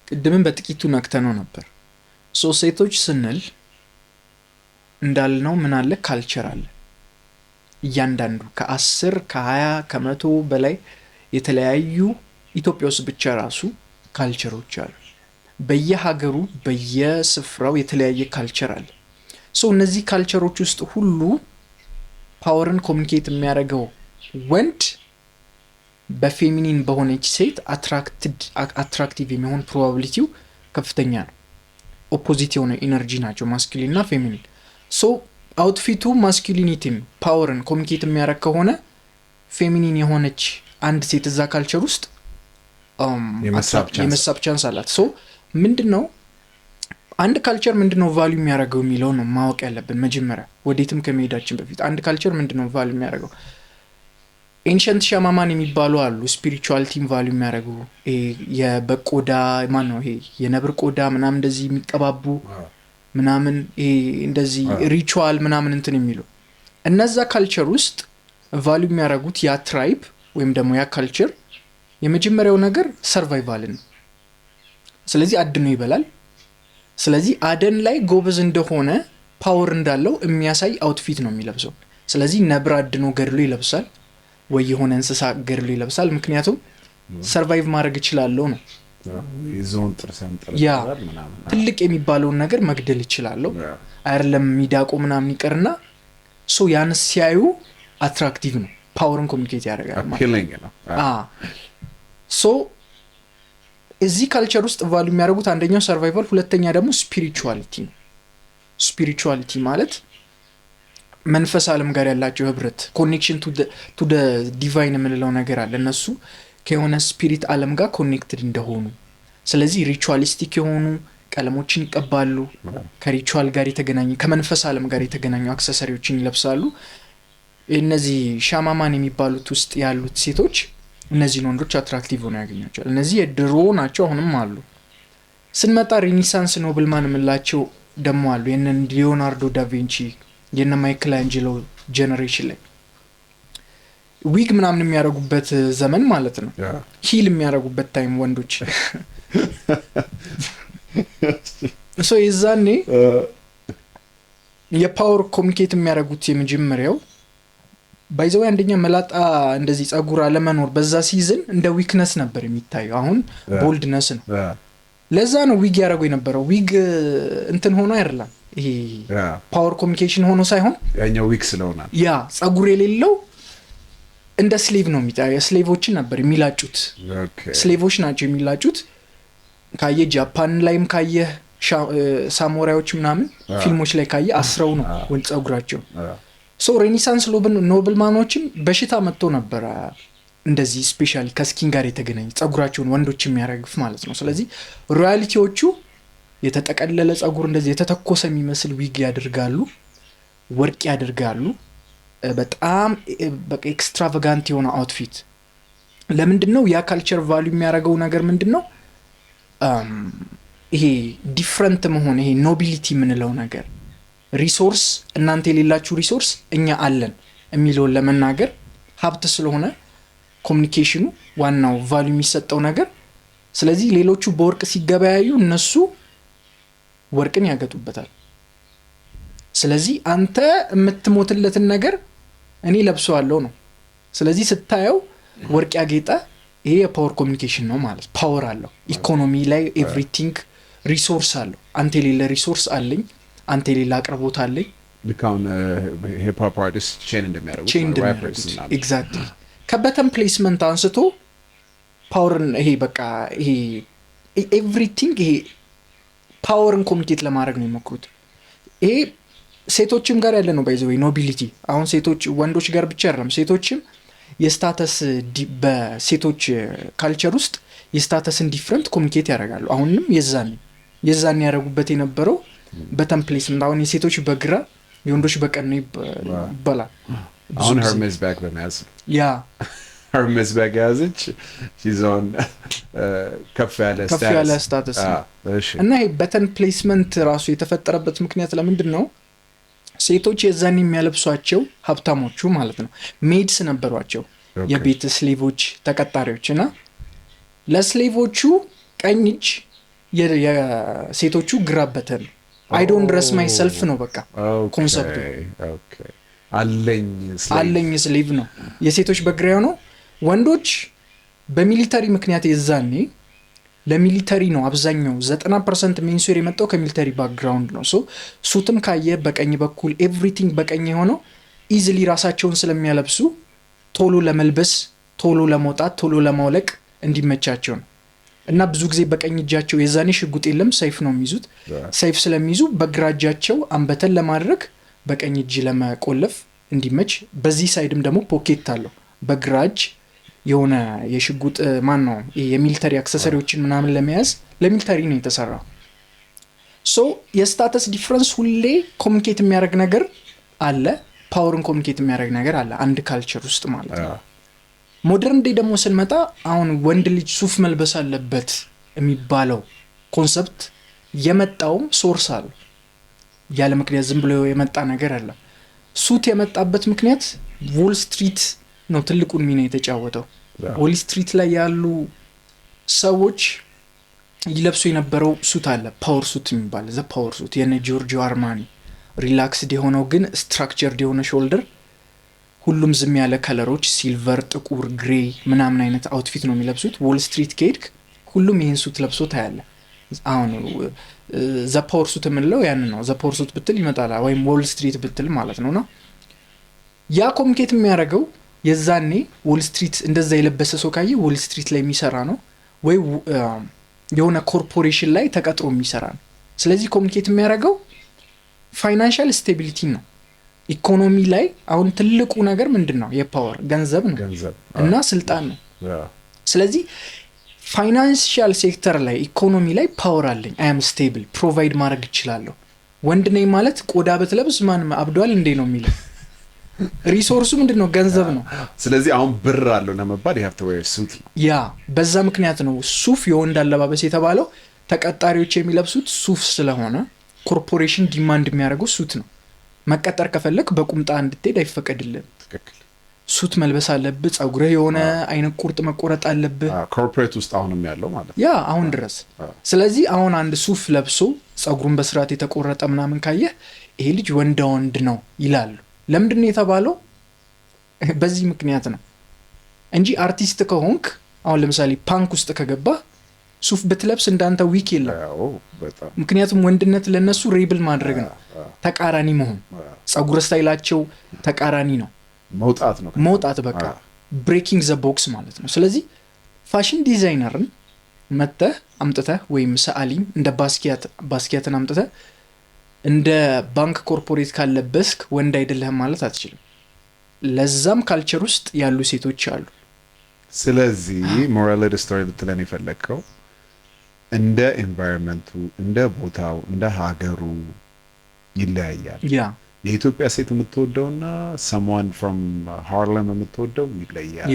ቅድምን በጥቂቱ ነክተነው ነበር ሴቶች ስንል እንዳልነው ምን አለ ካልቸር አለ እያንዳንዱ ከ10 ከ20 ከ100 በላይ የተለያዩ ኢትዮጵያ ውስጥ ብቻ ራሱ ካልቸሮች አሉ በየሀገሩ በየስፍራው የተለያየ ካልቸር አለ እነዚህ ካልቸሮች ውስጥ ሁሉ ፓወርን ኮሙኒኬት የሚያደርገው ወንድ በፌሚኒን በሆነች ሴት አትራክቲቭ የሚሆን ፕሮባቢሊቲው ከፍተኛ ነው ኦፖዚት የሆነ ኢነርጂ ናቸው ማስኩሊን እና ፌሚኒን አውትፊቱ ማስኩሊኒቲም ፓወርን ኮሙኒኬት የሚያደርግ ከሆነ ፌሚኒን የሆነች አንድ ሴት እዛ ካልቸር ውስጥ የመሳብ ቻንስ አላት ምንድነው አንድ ካልቸር ምንድነው ቫልዩ የሚያደርገው የሚለው ነው ማወቅ ያለብን መጀመሪያ ወዴትም ከመሄዳችን በፊት አንድ ካልቸር ምንድነው ቫልዩ የሚያደርገው ኤንሸንት ሻማማን የሚባሉ አሉ ስፒሪቹዋሊቲን ቫልዩ የሚያደርጉ የበቆዳ ማን ነው ይሄ የነብር ቆዳ ምናምን እንደዚህ የሚቀባቡ ምናምን እንደዚህ ሪቹዋል ምናምን እንትን የሚሉ እነዛ ካልቸር ውስጥ ቫልዩ የሚያደርጉት ያ ትራይብ ወይም ደግሞ ያ ካልቸር የመጀመሪያው ነገር ሰርቫይቫልን ስለዚህ አድኖ ይበላል ስለዚህ አደን ላይ ጎበዝ እንደሆነ ፓወር እንዳለው የሚያሳይ አውትፊት ነው የሚለብሰው ስለዚህ ነብር አድኖ ገድሎ ይለብሳል ወይ የሆነ እንስሳ ገድሎ ይለብሳል ምክንያቱም ሰርቫይቭ ማድረግ ይችላልው ነው ይዞን ጥርሰን ያ ትልቅ የሚባለውን ነገር መግደል ይችላልው አይደለም ሚዳቆ ምናምን ይቀርና ያን ሲያዩ አትራክቲቭ ነው ፓወርን ኮሙኒኬት ያደርጋል ማለት ነው እዚህ ካልቸር ውስጥ ቫልዩ የሚያደርጉት አንደኛው ሰርቫይቫል ሁለተኛ ደግሞ ስፒሪቹዋሊቲ ነው ስፒሪቹዋሊቲ ማለት መንፈስ ዓለም ጋር ያላቸው ህብረት ኮኔክሽን ቱ ደ ዲቫይን የምንለው ነገር አለ እነሱ ከሆነ ስፒሪት ዓለም ጋር ኮኔክትድ እንደሆኑ ስለዚህ ሪቹዋሊስቲክ የሆኑ ቀለሞችን ይቀባሉ ከሪቹዋል ጋር የተገናኙ ከመንፈስ ዓለም ጋር የተገናኙ አክሰሰሪዎችን ይለብሳሉ እነዚህ ሻማማን የሚባሉት ውስጥ ያሉት ሴቶች እነዚህ ወንዶች አትራክቲቭ ሆነው ያገኛቸዋል እነዚህ የድሮ ናቸው አሁንም አሉ ስንመጣ ሬኔሳንስ ኖብልማን የምላቸው ደሞ አሉ የነ ሊዮናርዶ ዳቪንቺ የነ ማይክል አንጀሎ ጄነሬሽን ላይ ዊግ ምናምን የሚያደርጉበት ዘመን ማለት ነው ሂል የሚያደርጉበት ታይም ወንዶች ሶ የዛኔ የፓወር ኮሚኒኬት የሚያደርጉት የመጀመሪያው ባይዘው አንደኛ መላጣ እንደዚህ ጸጉር አለመኖር በዛ ሲዝን እንደ ዊክነስ ነበር የሚታየው። አሁን ቦልድነስ ነው። ለዛ ነው ዊግ ያደረጉ የነበረው። ዊግ እንትን ሆኖ አይደለም ይሄ ፓወር ኮሚኒኬሽን ሆኖ ሳይሆን ያኛው ዊክ ስለሆነ ያ ጸጉር የሌለው እንደ ስሌቭ ነው የሚታየው። ስሌቮችን ነበር የሚላጩት። ስሌቮች ናቸው የሚላጩት። ካየ ጃፓን ላይም ካየ ሳሞራዮች ምናምን ፊልሞች ላይ ካየ አስረው ነው ወን ጸጉራቸው። ሶ ሬኔሳንስ ኖብል ማኖችም በሽታ መጥቶ ነበረ እንደዚህ ስፔሻሊ ከስኪን ጋር የተገናኘ ጸጉራቸውን ወንዶች የሚያረግፍ ማለት ነው። ስለዚህ ሮያሊቲዎቹ የተጠቀለለ ጸጉር እንደዚህ የተተኮሰ የሚመስል ዊግ ያደርጋሉ፣ ወርቅ ያደርጋሉ። በጣም በቃ ኤክስትራቫጋንት የሆነ አውትፊት። ለምንድነው ያ ካልቸር ቫልዩ የሚያደርገው ነገር ምንድነው? ይሄ ዲፍረንት መሆን፣ ይሄ ኖቢሊቲ የምንለው ነገር ሪሶርስ እናንተ የሌላችሁ ሪሶርስ እኛ አለን የሚለውን ለመናገር ሀብት ስለሆነ ኮሚኒኬሽኑ ዋናው ቫልዩ የሚሰጠው ነገር። ስለዚህ ሌሎቹ በወርቅ ሲገበያዩ እነሱ ወርቅን ያገጡበታል። ስለዚህ አንተ የምትሞትለትን ነገር እኔ ለብሰዋለሁ ነው። ስለዚህ ስታየው ወርቅ ያጌጠ ይሄ የፓወር ኮሚኒኬሽን ነው ማለት። ፓወር አለው ኢኮኖሚ ላይ ኤቭሪቲንግ ሪሶርስ አለው። አንተ የሌለ ሪሶርስ አለኝ፣ አንተ የሌለ አቅርቦት አለኝ። ልካውን ሂፕ ሆፕ አርቲስት ቼን እንደሚያደርጉት ኤግዛክትሊ። ከበተን ፕሌስመንት አንስቶ ፓወርን ይሄ በቃ ይሄ ኤቭሪቲንግ ይሄ ፓወርን ኮሚኒኬት ለማድረግ ነው የሚሞክሩት። ይሄ ሴቶችም ጋር ያለ ነው ባይዘው ኖቢሊቲ። አሁን ሴቶች ወንዶች ጋር ብቻ አይደለም፣ ሴቶችም የስታተስ በሴቶች ካልቸር ውስጥ የስታተስን ዲፍረንት ኮሚኒኬት ያደርጋሉ። አሁንም የዛን ያደረጉበት የነበረው በተን ፕሌስመንት። አሁን የሴቶች በግራ የወንዶች በቀኝ ነው ይባላል። አሁን ሄርሜስ ባግ በመያዝ ያ ሄርሜስ ባግ ያዘች ሲዞን ከፍ ያለ ስታተስ እና ይሄ በተን ፕሌስመንት ራሱ የተፈጠረበት ምክንያት ለምንድን ነው? ሴቶች የዛን የሚያለብሷቸው ሀብታሞቹ ማለት ነው ሜድስ ነበሯቸው፣ የቤት ስሌቮች ተቀጣሪዎች። እና ለስሌቮቹ ቀኝ እጅ የሴቶቹ ግራ በተን አይ ዶንት ድረስ ማይ ሰልፍ ነው በቃ ኮንሰፕቱ። አለኝ ስሌቭ ነው። የሴቶች በግራው ነው። ወንዶች በሚሊተሪ ምክንያት የዛኔ ለሚሊተሪ ነው አብዛኛው 90% ሜንሱር የመጣው ከሚሊተሪ ባክግራውንድ ነው። ሶ ሱትም ካየ በቀኝ በኩል ኤቭሪቲንግ በቀኝ የሆነው ኢዚሊ ራሳቸውን ስለሚያለብሱ ቶሎ ለመልበስ፣ ቶሎ ለመውጣት፣ ቶሎ ለማውለቅ እንዲመቻቸው ነው። እና ብዙ ጊዜ በቀኝ እጃቸው የዛኔ ሽጉጥ የለም ሰይፍ ነው የሚይዙት። ሰይፍ ስለሚይዙ በግራ እጃቸው አንበተን ለማድረግ በቀኝ እጅ ለመቆለፍ እንዲመች። በዚህ ሳይድም ደግሞ ፖኬት አለው በግራ እጅ የሆነ የሽጉጥ ማን ነው የሚሊተሪ አክሰሰሪዎችን ምናምን ለመያዝ ለሚሊተሪ ነው የተሰራው። ሶ የስታተስ ዲፍረንስ ሁሌ ኮሚኒኬት የሚያደርግ ነገር አለ፣ ፓወርን ኮሚኒኬት የሚያደርግ ነገር አለ አንድ ካልቸር ውስጥ ማለት ነው። ሞደርን ዴይ ደግሞ ስንመጣ አሁን ወንድ ልጅ ሱፍ መልበስ አለበት የሚባለው ኮንሰፕት የመጣውም ሶርስ አለ። ያለ ምክንያት ዝም ብሎ የመጣ ነገር አለ። ሱት የመጣበት ምክንያት ዎል ስትሪት ነው ትልቁን ሚና የተጫወተው። ዎል ስትሪት ላይ ያሉ ሰዎች ይለብሱ የነበረው ሱት አለ፣ ፓወር ሱት የሚባል ዘ ፓወር ሱት የነ ጆርጂዮ አርማኒ ሪላክስድ የሆነው ግን ስትራክቸርድ የሆነ ሾልደር፣ ሁሉም ዝም ያለ ከለሮች ሲልቨር፣ ጥቁር፣ ግሬ ምናምን አይነት አውትፊት ነው የሚለብሱት። ዎል ስትሪት ከሄድክ ሁሉም ይሄን ሱት ለብሶ ታያለ። አሁን ዘ ፓወር ሱት የምንለው ያን ነው። ዘ ፓወር ሱት ብትል ይመጣል፣ ወይም ዎል ስትሪት ብትል ማለት ነውና ያ ኮሚኒኬት የሚያደርገው የዛኔ ዎል ስትሪት እንደዛ የለበሰ ሰው ካየ ዎል ስትሪት ላይ የሚሰራ ነው ወይ የሆነ ኮርፖሬሽን ላይ ተቀጥሮ የሚሰራ ነው። ስለዚህ ኮሚኒኬት የሚያደርገው ፋይናንሻል ስቴቢሊቲ ነው። ኢኮኖሚ ላይ አሁን ትልቁ ነገር ምንድነው? የፓወር ገንዘብ ነው እና ስልጣን ነው። ስለዚህ ፋይናንሻል ሴክተር ላይ ኢኮኖሚ ላይ ፓወር አለኝ፣ አይ አም ስቴብል፣ ፕሮቫይድ ማድረግ እችላለሁ። ወንድ ነኝ ማለት ቆዳ በትለብስ ማንም አብዷል እንዴ ነው የሚለው። ሪሶርሱ ምንድነው? ገንዘብ ነው። ስለዚህ አሁን ብር አለው ለመባል you have to wear suit ነው። ያ በዛ ምክንያት ነው ሱፍ የወንድ አለባበስ የተባለው። ተቀጣሪዎች የሚለብሱት ሱፍ ስለሆነ ኮርፖሬሽን ዲማንድ የሚያደርገው ሱት ነው። መቀጠር ከፈለክ በቁምጣ እንድትሄድ አይፈቀድልህም። ትክክል። ሱት መልበስ አለብህ፣ ጸጉርህ የሆነ አይነት ቁርጥ መቆረጥ አለብህ። ኮርፖሬት ውስጥ አሁንም ያለው ማለት ነው ያ አሁን ድረስ። ስለዚህ አሁን አንድ ሱፍ ለብሶ ጸጉሩን በስርዓት የተቆረጠ ምናምን ካየህ ይሄ ልጅ ወንዳ ወንድ ነው ይላሉ። ለምንድን ነው የተባለው? በዚህ ምክንያት ነው እንጂ አርቲስት ከሆንክ አሁን ለምሳሌ ፓንክ ውስጥ ከገባ ሱፍ ብትለብስ እንዳንተ ዊክ የለም። ምክንያቱም ወንድነት ለነሱ ሬብል ማድረግ ነው፣ ተቃራኒ መሆን። ጸጉር ስታይላቸው ተቃራኒ ነው፣ መውጣት በቃ ብሬኪንግ ዘ ቦክስ ማለት ነው። ስለዚህ ፋሽን ዲዛይነርን መተህ አምጥተህ ወይም ሰዓሊም እንደ ባስኪያትን አምጥተህ እንደ ባንክ ኮርፖሬት ካለበስክ ወንድ አይደለህም ማለት አትችልም። ለዛም ካልቸር ውስጥ ያሉ ሴቶች አሉ። ስለዚህ ሞራል ስቶሪ ብትለን የፈለግከው እንደ ኤንቫይሮንመንቱ፣ እንደ ቦታው፣ እንደ ሀገሩ ይለያያል። የኢትዮጵያ ሴት የምትወደውና ሰምዋን ፍሮም ሃርለም የምትወደው ይለያል።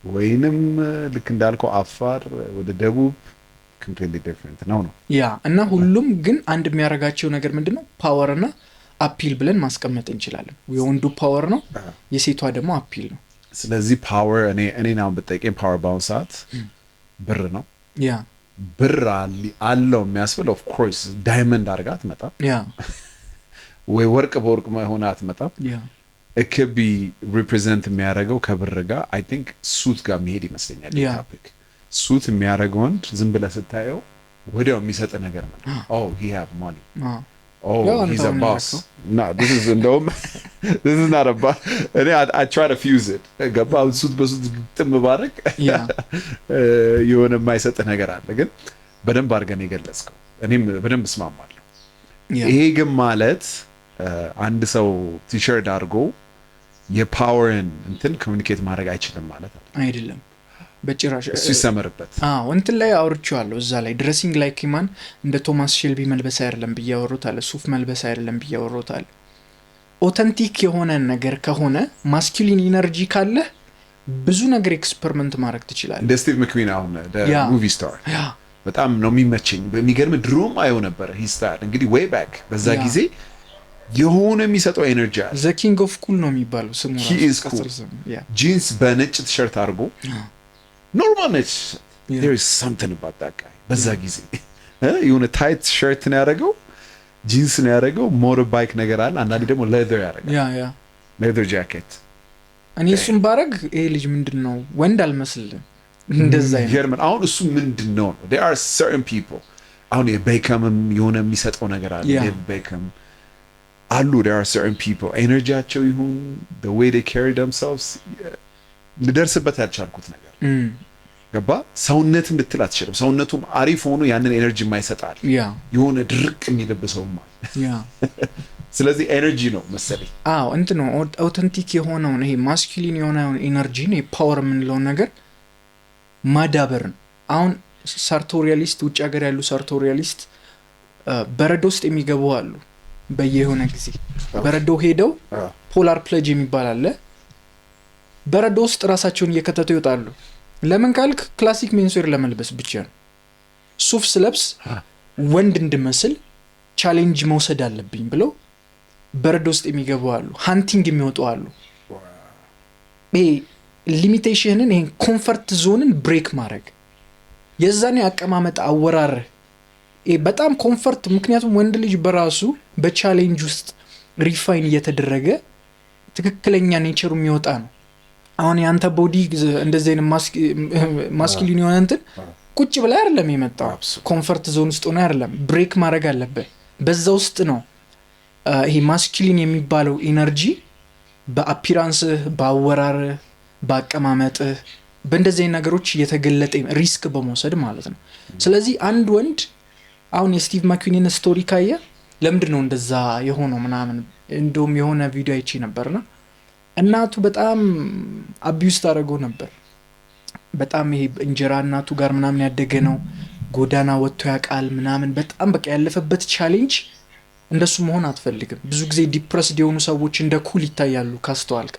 ወይንም ልክ እንዳልከው አፋር ወደ ደቡብ ኮምፕሊትሊ ዲፈረንት ነው። እና ሁሉም ግን አንድ የሚያደርጋቸው ነገር ምንድነው? ፓወር እና አፒል ብለን ማስቀመጥ እንችላለን። የወንዱ ፓወር ነው፣ የሴቷ ደግሞ አፒል ነው። ስለዚህ ፓወር እኔ አሁን ብጠይቀኝ ፓወር በአሁኑ ሰዓት ብር ነው። ብር አለው የሚያስብል ኦፍ ኮርስ ዳይመንድ አድርጋ አትመጣም፣ ወይ ወርቅ በወርቅ መሆን አትመጣም። እክቢ ሪፕሬዘንት የሚያደርገው ከብር ጋር አይ ቲንክ ሱት ጋር መሄድ ይመስለኛል። ቶፒክ ሱት የሚያደርግ ወንድ ዝም ብለህ ስታየው ወዲያው የሚሰጥ ነገር ነው። he have money, he's a boss. No, this is not a boss. I try to fuse it. ገባ ሱት በሱት ጥም ባረክ የሆነ የማይሰጥ ነገር አለ። ግን በደንብ አድርገን የገለጽከው እኔም በደንብ እስማማለሁ። ይሄ ግን ማለት አንድ ሰው ቲሸርት አድርጎ የፓወርን እንትን ኮሚኒኬት ማድረግ አይችልም ማለት አይደለም። በጭራሽ እሱ ይሰመርበት። እንትን ላይ አውርቼዋለሁ እዛ ላይ ድሬሲንግ ላይክ ማን እንደ ቶማስ ሼልቢ መልበስ አይደለም ብዬ አወሩታል። ሱፍ መልበስ አይደለም ብዬ አወሩታል። ኦተንቲክ የሆነ ነገር ከሆነ ማስኩሊን ኢነርጂ ካለ ብዙ ነገር ኤክስፐሪመንት ማድረግ ትችላለህ። እንደ ስቲቭ መክዊን አሁን ሙቪ ስታር በጣም ነው የሚመቸኝ። በሚገርም ድሮም አየው ነበር ሂስታር እንግዲህ ዌይ ባክ በዛ ጊዜ የሆነ የሚሰጠው ኤነርጂ አለ። ዘ ኪንግ ኦፍ ኩል ነው የሚባለው ስሙ ራሱ። ጂንስ በነጭ ቲሸርት አድርጎ ኖርማል ነጭ there is something about that guy በዛ ጊዜ የሆነ ታይት ሸርት ነው ያደረገው፣ ጂንስ ነው ያደረገው፣ ሞተር ባይክ ነገር አለ። አንዳንዴ ደግሞ ሌዘር ያደረጋል፣ ሌዘር ጃኬት። እኔ እሱም ባረግ ይሄ ልጅ ምንድን ነው ወንድ አልመስልም። እንደዛ ይገርማል። አሁን እሱ ምንድን ነው there are certain people አሁን የቤከምም የሆነ የሚሰጠው ነገር አለ። የቤከም አሉ there are certain people ኤነርጂያቸው ይሁን the way they carry themselves ልደርስበት ያልቻልኩት ነገር ገባ። ሰውነትም ልትል አትችልም። ሰውነቱም አሪፍ ሆኖ ያንን ኤነርጂ የማይሰጣል የሆነ ድርቅ የሚለብሰውም አለ። ስለዚህ ኤነርጂ ነው መሰለኝ። እንትን ነው ኦተንቲክ የሆነውን ይሄ ማስኩሊን የሆነውን ኤነርጂ ነው ፓወር የምንለውን ነገር ማዳበር ነው። አሁን ሳርቶሪያሊስት ውጭ ሀገር ያሉ ሳርቶሪያሊስት በረዶ ውስጥ የሚገቡ አሉ። በየሆነ ጊዜ በረዶ ሄደው ፖላር ፕሌጅ የሚባል አለ። በረዶ ውስጥ ራሳቸውን እየከተቱ ይወጣሉ። ለምን ካልክ ክላሲክ ሜንስዌር ለመልበስ ብቻ ነው። ሱፍ ስለብስ ወንድ እንድመስል ቻሌንጅ መውሰድ አለብኝ ብለው በረዶ ውስጥ የሚገቡ አሉ። ሃንቲንግ የሚወጡ አሉ። ይሄ ሊሚቴሽንን ይሄን ኮምፈርት ዞንን ብሬክ ማድረግ የዛኔ አቀማመጥ አወራር በጣም ኮምፈርት። ምክንያቱም ወንድ ልጅ በራሱ በቻሌንጅ ውስጥ ሪፋይን እየተደረገ ትክክለኛ ኔቸሩ የሚወጣ ነው። አሁን ያንተ ቦዲ እንደዚህ አይነት ማስኩሊን የሆነ እንትን ቁጭ ብላ አይደለም የመጣው፣ ኮምፈርት ዞን ውስጥ ሆነ አይደለም። ብሬክ ማድረግ አለበት። በዛ ውስጥ ነው ይሄ ማስኩሊን የሚባለው ኢነርጂ በአፒራንስህ፣ በአወራርህ፣ በአቀማመጥህ በእንደዚህ አይነት ነገሮች እየተገለጠ ሪስክ በመውሰድ ማለት ነው። ስለዚህ አንድ ወንድ አሁን የስቲቭ ማክዊንን ስቶሪ ካየ ለምንድን ነው እንደዛ የሆነው ምናምን እንደውም የሆነ ቪዲዮ አይቼ ነበርና እናቱ በጣም አቢዩስ ታደርገው ነበር። በጣም ይሄ እንጀራ እናቱ ጋር ምናምን ያደገ ነው። ጎዳና ወጥቶ ያውቃል ምናምን። በጣም በቃ ያለፈበት ቻሌንጅ እንደሱ መሆን አትፈልግም። ብዙ ጊዜ ዲፕረስድ የሆኑ ሰዎች እንደ ኩል ይታያሉ ካስተዋልክ።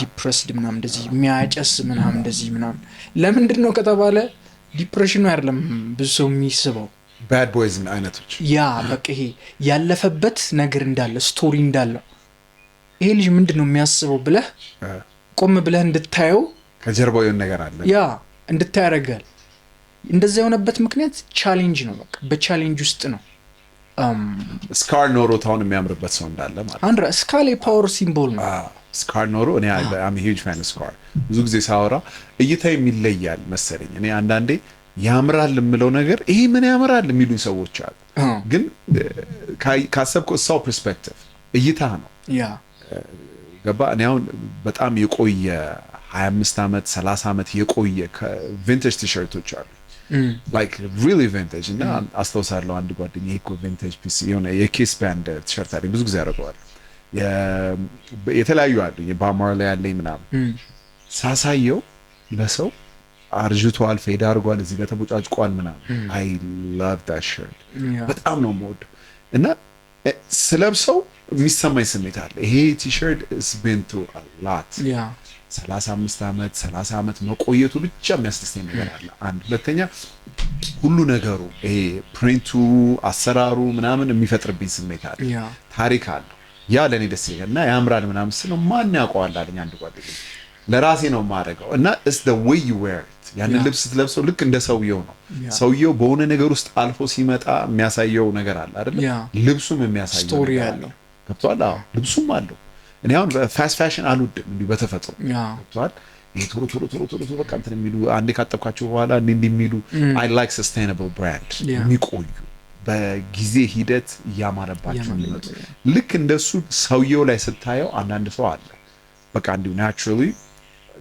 ዲፕረስድ ምናምን እንደዚህ የሚያጨስ ምናምን እንደዚህ ምናምን ለምንድን ነው ከተባለ ዲፕሬሽኑ አይደለም ብዙ ሰው የሚስበው ባድ ቦይዝ አይነቶች በቃ ይሄ ያለፈበት ነገር እንዳለ ስቶሪ እንዳለው ይሄ ልጅ ምንድነው የሚያስበው ብለህ ቆም ብለህ እንድታየው ከጀርባው የሆነ ነገር አለ ያ እንድታይ ያደርጋል። እንደዛ የሆነበት ምክንያት ቻሌንጅ ነው። በቃ በቻሌንጅ ውስጥ ነው ስካር ኖሮ ታውን የሚያምርበት ሰው እንዳለ ማለት አንድ ስካር የፓወር ሲምቦል ነው። ስካር ኖሮ እኔ አም ሂውጅ ፋን ስካር ብዙ ጊዜ ሳወራ እይታ የሚለያል መሰለኝ። እኔ አንዳንዴ ያምራል የምለው ነገር ይሄ ምን ያምራል የሚሉኝ ሰዎች አሉ። ግን ካሰብከው ሰው ፐርስፔክቲቭ እይታ ነው ያ ገባ። እኔ አሁን በጣም የቆየ 25 ዓመት 30 ዓመት የቆየ ቪንቴጅ ቲሸርቶች አሉ like really vintage እና አስተውሳለሁ አንድ ጓደኛዬ እኮ ቪንቴጅ ፒስ የሆነ የኪስ ባንድ ቲሸርት አለኝ ብዙ ጊዜ ያደርገዋል። የተለያዩ አሉ የባማር ላይ ያለኝ ምናምን ሳሳየው ለሰው አርጅቷል ፌድ አድርጓል እዚህ ጋር ተቦጫጭቋል ምናምን I love that shirt በጣም ነው የምወደው እና ስለብሰው የሚሰማኝ ስሜት አለ። ይሄ ቲሸርት has been through a lot 35 ዓመት 30 ዓመት መቆየቱ ብቻ የሚያስደስተኝ ነገር አለ። አንድ ሁለተኛ ሁሉ ነገሩ ይሄ ፕሪንቱ አሰራሩ ምናምን የሚፈጥርብኝ ስሜት አለ። ታሪክ አለው ያ ለኔ ደስ ይላል እና ያምራል ምናምን ስለው ማን ያውቀዋል አለኝ አንድ ጓደኛዬ። ለራሴ ነው የማደርገው እና it's the way you wear it ያንን ልብስ ስትለብሰው ልክ እንደ ሰውየው ነው። ሰውየው በሆነ ነገር ውስጥ አልፎ ሲመጣ የሚያሳየው ነገር አለ አይደል? ልብሱም የሚያሳየው ስቶሪ አለው ገብቷል? አዎ ልብሱም አለው። እኔ አሁን ፋስት ፋሽን አልወድም እንዲሁ በተፈጥሮ ገብቷል። ይሄ ቶሎ በቃ እንትን የሚሉ አንዴ ካጠብኳቸው በኋላ እንዲህ የሚሉ I like sustainable brand የሚቆዩ በጊዜ ሂደት እያማረባቸው የሚመጡ ልክ እንደሱ ሰውየው ላይ ስታየው አንዳንድ ሰው አለ በቃ እንዲሁ naturally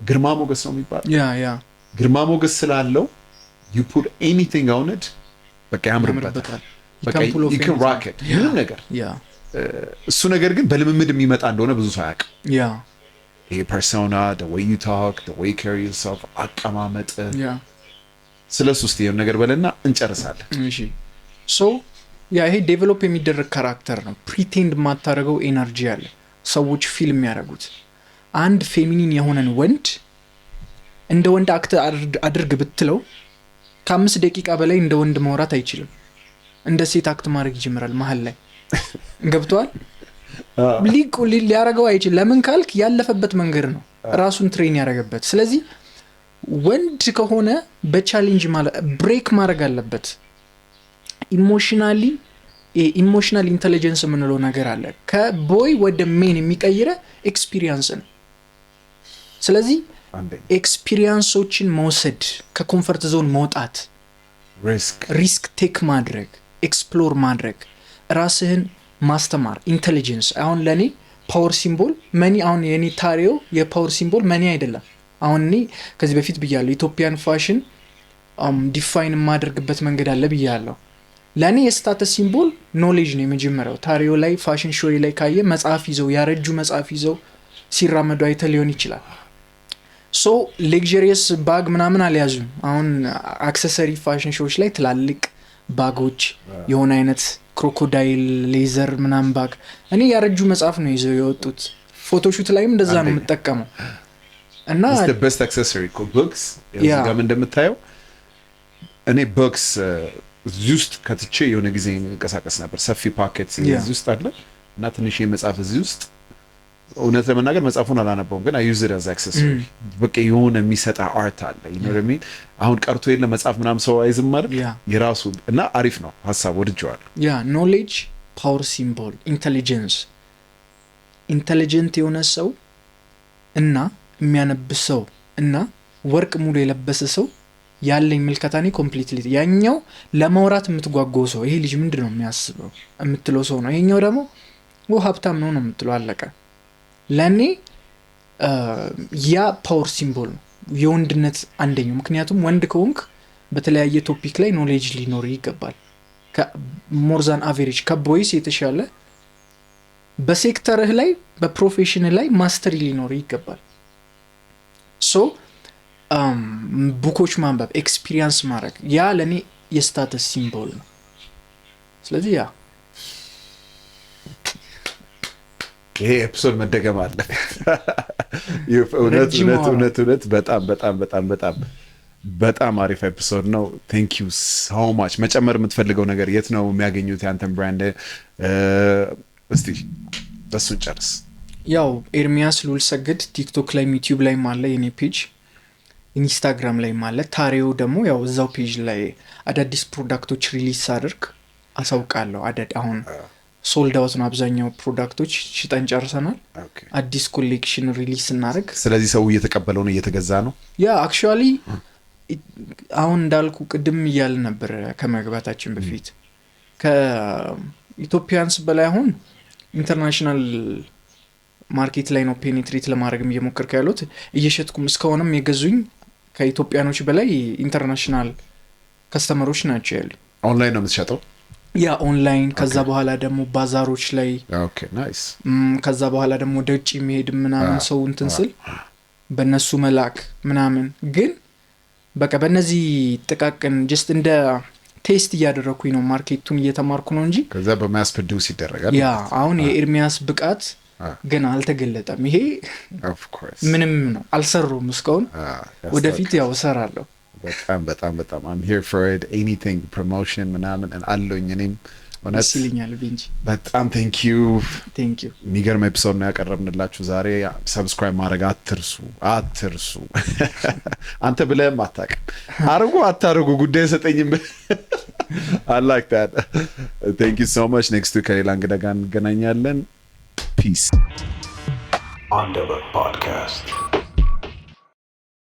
ግርማ ሞገስ ነው የሚባለው ያ ግርማ ሞገስ ስላለው you put anything on it በቃ ያምርበታል። በቃ you can rock it ምንም ነገር እሱ ነገር ግን በልምምድ የሚመጣ እንደሆነ ብዙ ሰው ያውቅ ይሄ ፐርሶና the way you talk the way you carry yourself አቀማመጥ ስለሱ እስቲ የሆነ ነገር በለና እንጨርሳለን። እሺ ሶ ያ ይሄ ዴቨሎፕ የሚደረግ ካራክተር ነው። ፕሪቴንድ የማታደርገው ኤነርጂ አለ ሰዎች ፊልም ያደርጉት። አንድ ፌሚኒን የሆነን ወንድ እንደ ወንድ አክት አድርግ ብትለው ከ5 ደቂቃ በላይ እንደ ወንድ ማውራት አይችልም። እንደ ሴት አክት ማድረግ ይጀምራል መሀል ላይ ገብቷል። ሊያረገው አይችል። ለምን ካልክ ያለፈበት መንገድ ነው ራሱን ትሬን ያረገበት። ስለዚህ ወንድ ከሆነ በቻሌንጅ ማለት ብሬክ ማድረግ አለበት። ኢሞሽናል ኢንተለጀንስ የምንለው ነገር አለ ከቦይ ወደ ሜን የሚቀይረ ኤክስፒሪየንስ ነው። ስለዚህ ኤክስፒሪየንሶችን መውሰድ ከኮምፈርት ዞን መውጣት ሪስክ ቴክ ማድረግ ኤክስፕሎር ማድረግ ራስህን ማስተማር ኢንተለጀንስ። አሁን ለኔ ፓወር ሲምቦል መኒ አሁን የኔ ታሪዮ የፓወር ሲምቦል መኒ አይደለም። አሁን እኔ ከዚህ በፊት ብያለሁ ኢትዮጵያን ፋሽን ዲፋይን ማድረግበት መንገድ አለ ብያለሁ። ለኔ የስታተስ ሲምቦል ኖሌጅ ነው የመጀመሪያው። ታሪዮ ላይ ፋሽን ሾው ላይ ካየ መጽሐፍ ይዘው ያረጁ መጽሐፍ ይዘው ሲራመዱ አይተ ሊሆን ይችላል። ሶ ሌክዠሪየስ ባግ ምናምን አልያዙም። አሁን አክሰሰሪ ፋሽን ሾዎች ላይ ትላልቅ ባጎች የሆነ አይነት ክሮኮዳይል ሌዘር ምናምን ባግ እኔ ያረጁ መጽሐፍ ነው ይዘው የወጡት። ፎቶሹት ላይም እንደዛ ነው የምጠቀመው እና the best accessory books ጋም እንደምታየው እኔ ቦክስ እዚህ ውስጥ ከትቼ የሆነ ጊዜ እንቀሳቀስ ነበር። ሰፊ ፓኬት እዚህ ውስጥ አለ እና ትንሽ የመጽሐፍ እዚህ ውስጥ እውነት ለመናገር መጽሐፉን አላነበውም ግን I use it as accessory በቃ የሆነ የሚሰጣ አርት አለ you know what I mean። አሁን ቀርቶ የለ መጽሐፍ ምናምን ሰው አይዝም ማለት የራሱ እና አሪፍ ነው ሐሳብ ወድጄዋለሁ። ያ ኖሌጅ ፓወር ሲምቦል ኢንተለጀንስ ኢንተለጀንት የሆነ ሰው እና የሚያነብ ሰው እና ወርቅ ሙሉ የለበሰ ሰው ያለኝ ምልከታኔ ኮምፕሊትሊ ያኛው ለማውራት የምትጓጓው ሰው ይሄ ልጅ ምንድነው የሚያስበው የምትለው ሰው ነው። ይሄኛው ደግሞ ሀብታም ነው የምትለው አለቀ። ለኔ ያ ፓወር ሲምቦል ነው የወንድነት አንደኛው። ምክንያቱም ወንድ ከሆንክ በተለያየ ቶፒክ ላይ ኖሌጅ ሊኖር ይገባል። ሞርዛን አቨሬጅ ከቦይስ የተሻለ በሴክተርህ ላይ በፕሮፌሽን ላይ ማስተሪ ሊኖር ይገባል። ሶ ቡኮች ማንበብ ኤክስፒሪየንስ ማድረግ ያ ለኔ የስታተስ ሲምቦል ነው። ስለዚህ ያ ይሄ ኤፒሶድ መደገም አለ። እውነት በጣም አሪፍ ኤፒሶድ ነው። ቴንክ ዩ ሶ ማች። መጨመር የምትፈልገው ነገር የት ነው የሚያገኙት ያንተን ብራንድ? እስቲ በሱን ጨርስ። ያው ኤርሚያስ ሉል ሰግድ ቲክቶክ ላይ ዩቲዩብ ላይ አለ የኔ ፔጅ፣ ኢንስታግራም ላይ አለ። ታሪዮ ደግሞ ያው እዛው ፔጅ ላይ አዳዲስ ፕሮዳክቶች ሪሊዝ አድርግ አሳውቃለሁ። አሁን ሶልድ አውት ነው አብዛኛው ፕሮዳክቶች ሽጠን ጨርሰናል። አዲስ ኮሌክሽን ሪሊዝ እናደርግ። ስለዚህ ሰው እየተቀበለው ነው እየተገዛ ነው። ያ አክቹዋሊ አሁን እንዳልኩ ቅድም እያል ነበር ከመግባታችን በፊት ከኢትዮጵያንስ በላይ አሁን ኢንተርናሽናል ማርኬት ላይ ነው ፔኔትሬት ለማድረግም እየሞከርኩ ያሉት እየሸጥኩም እስከሆነም የገዙኝ ከኢትዮጵያኖች በላይ ኢንተርናሽናል ከስተመሮች ናቸው ያሉ። ኦንላይን ነው የምትሸጠው? ያ ኦንላይን፣ ከዛ በኋላ ደግሞ ባዛሮች ላይ ኦኬ ናይስ። ከዛ በኋላ ደግሞ ወደ ውጭ የሚሄድ ምናምን ሰው እንትን ስል በእነሱ መላክ ምናምን። ግን በቃ በእነዚህ ጥቃቅን ጀስት እንደ ቴስት እያደረኩኝ ነው፣ ማርኬቱን እየተማርኩ ነው እንጂ ከዛ በማስ ፕሮዲውስ ይደረጋል። ያ አሁን የኤርሚያስ ብቃት ገና አልተገለጠም። ይሄ ምንም ነው አልሰሩም እስካሁን። ወደፊት ያው እሰራለሁ። በጣም በጣም በጣም I'm here for it, anything promotion ምናምን አለኝ። እኔም ደስ ይለኛል ቤንጂ። በጣም thank you። የሚገርም ኤፒሶድ ነው ያቀረብንላችሁ ዛሬ። ሰብስክራይብ ማድረግ አትርሱ። አንተ ብለህም አታውቅም። አታርጉ ጉዳይ ሰጠኝም። I like that. Thank you so much. next week ከሌላ እንግዳ ጋር እንገናኛለን። Peace. አንደበት ፖድካስት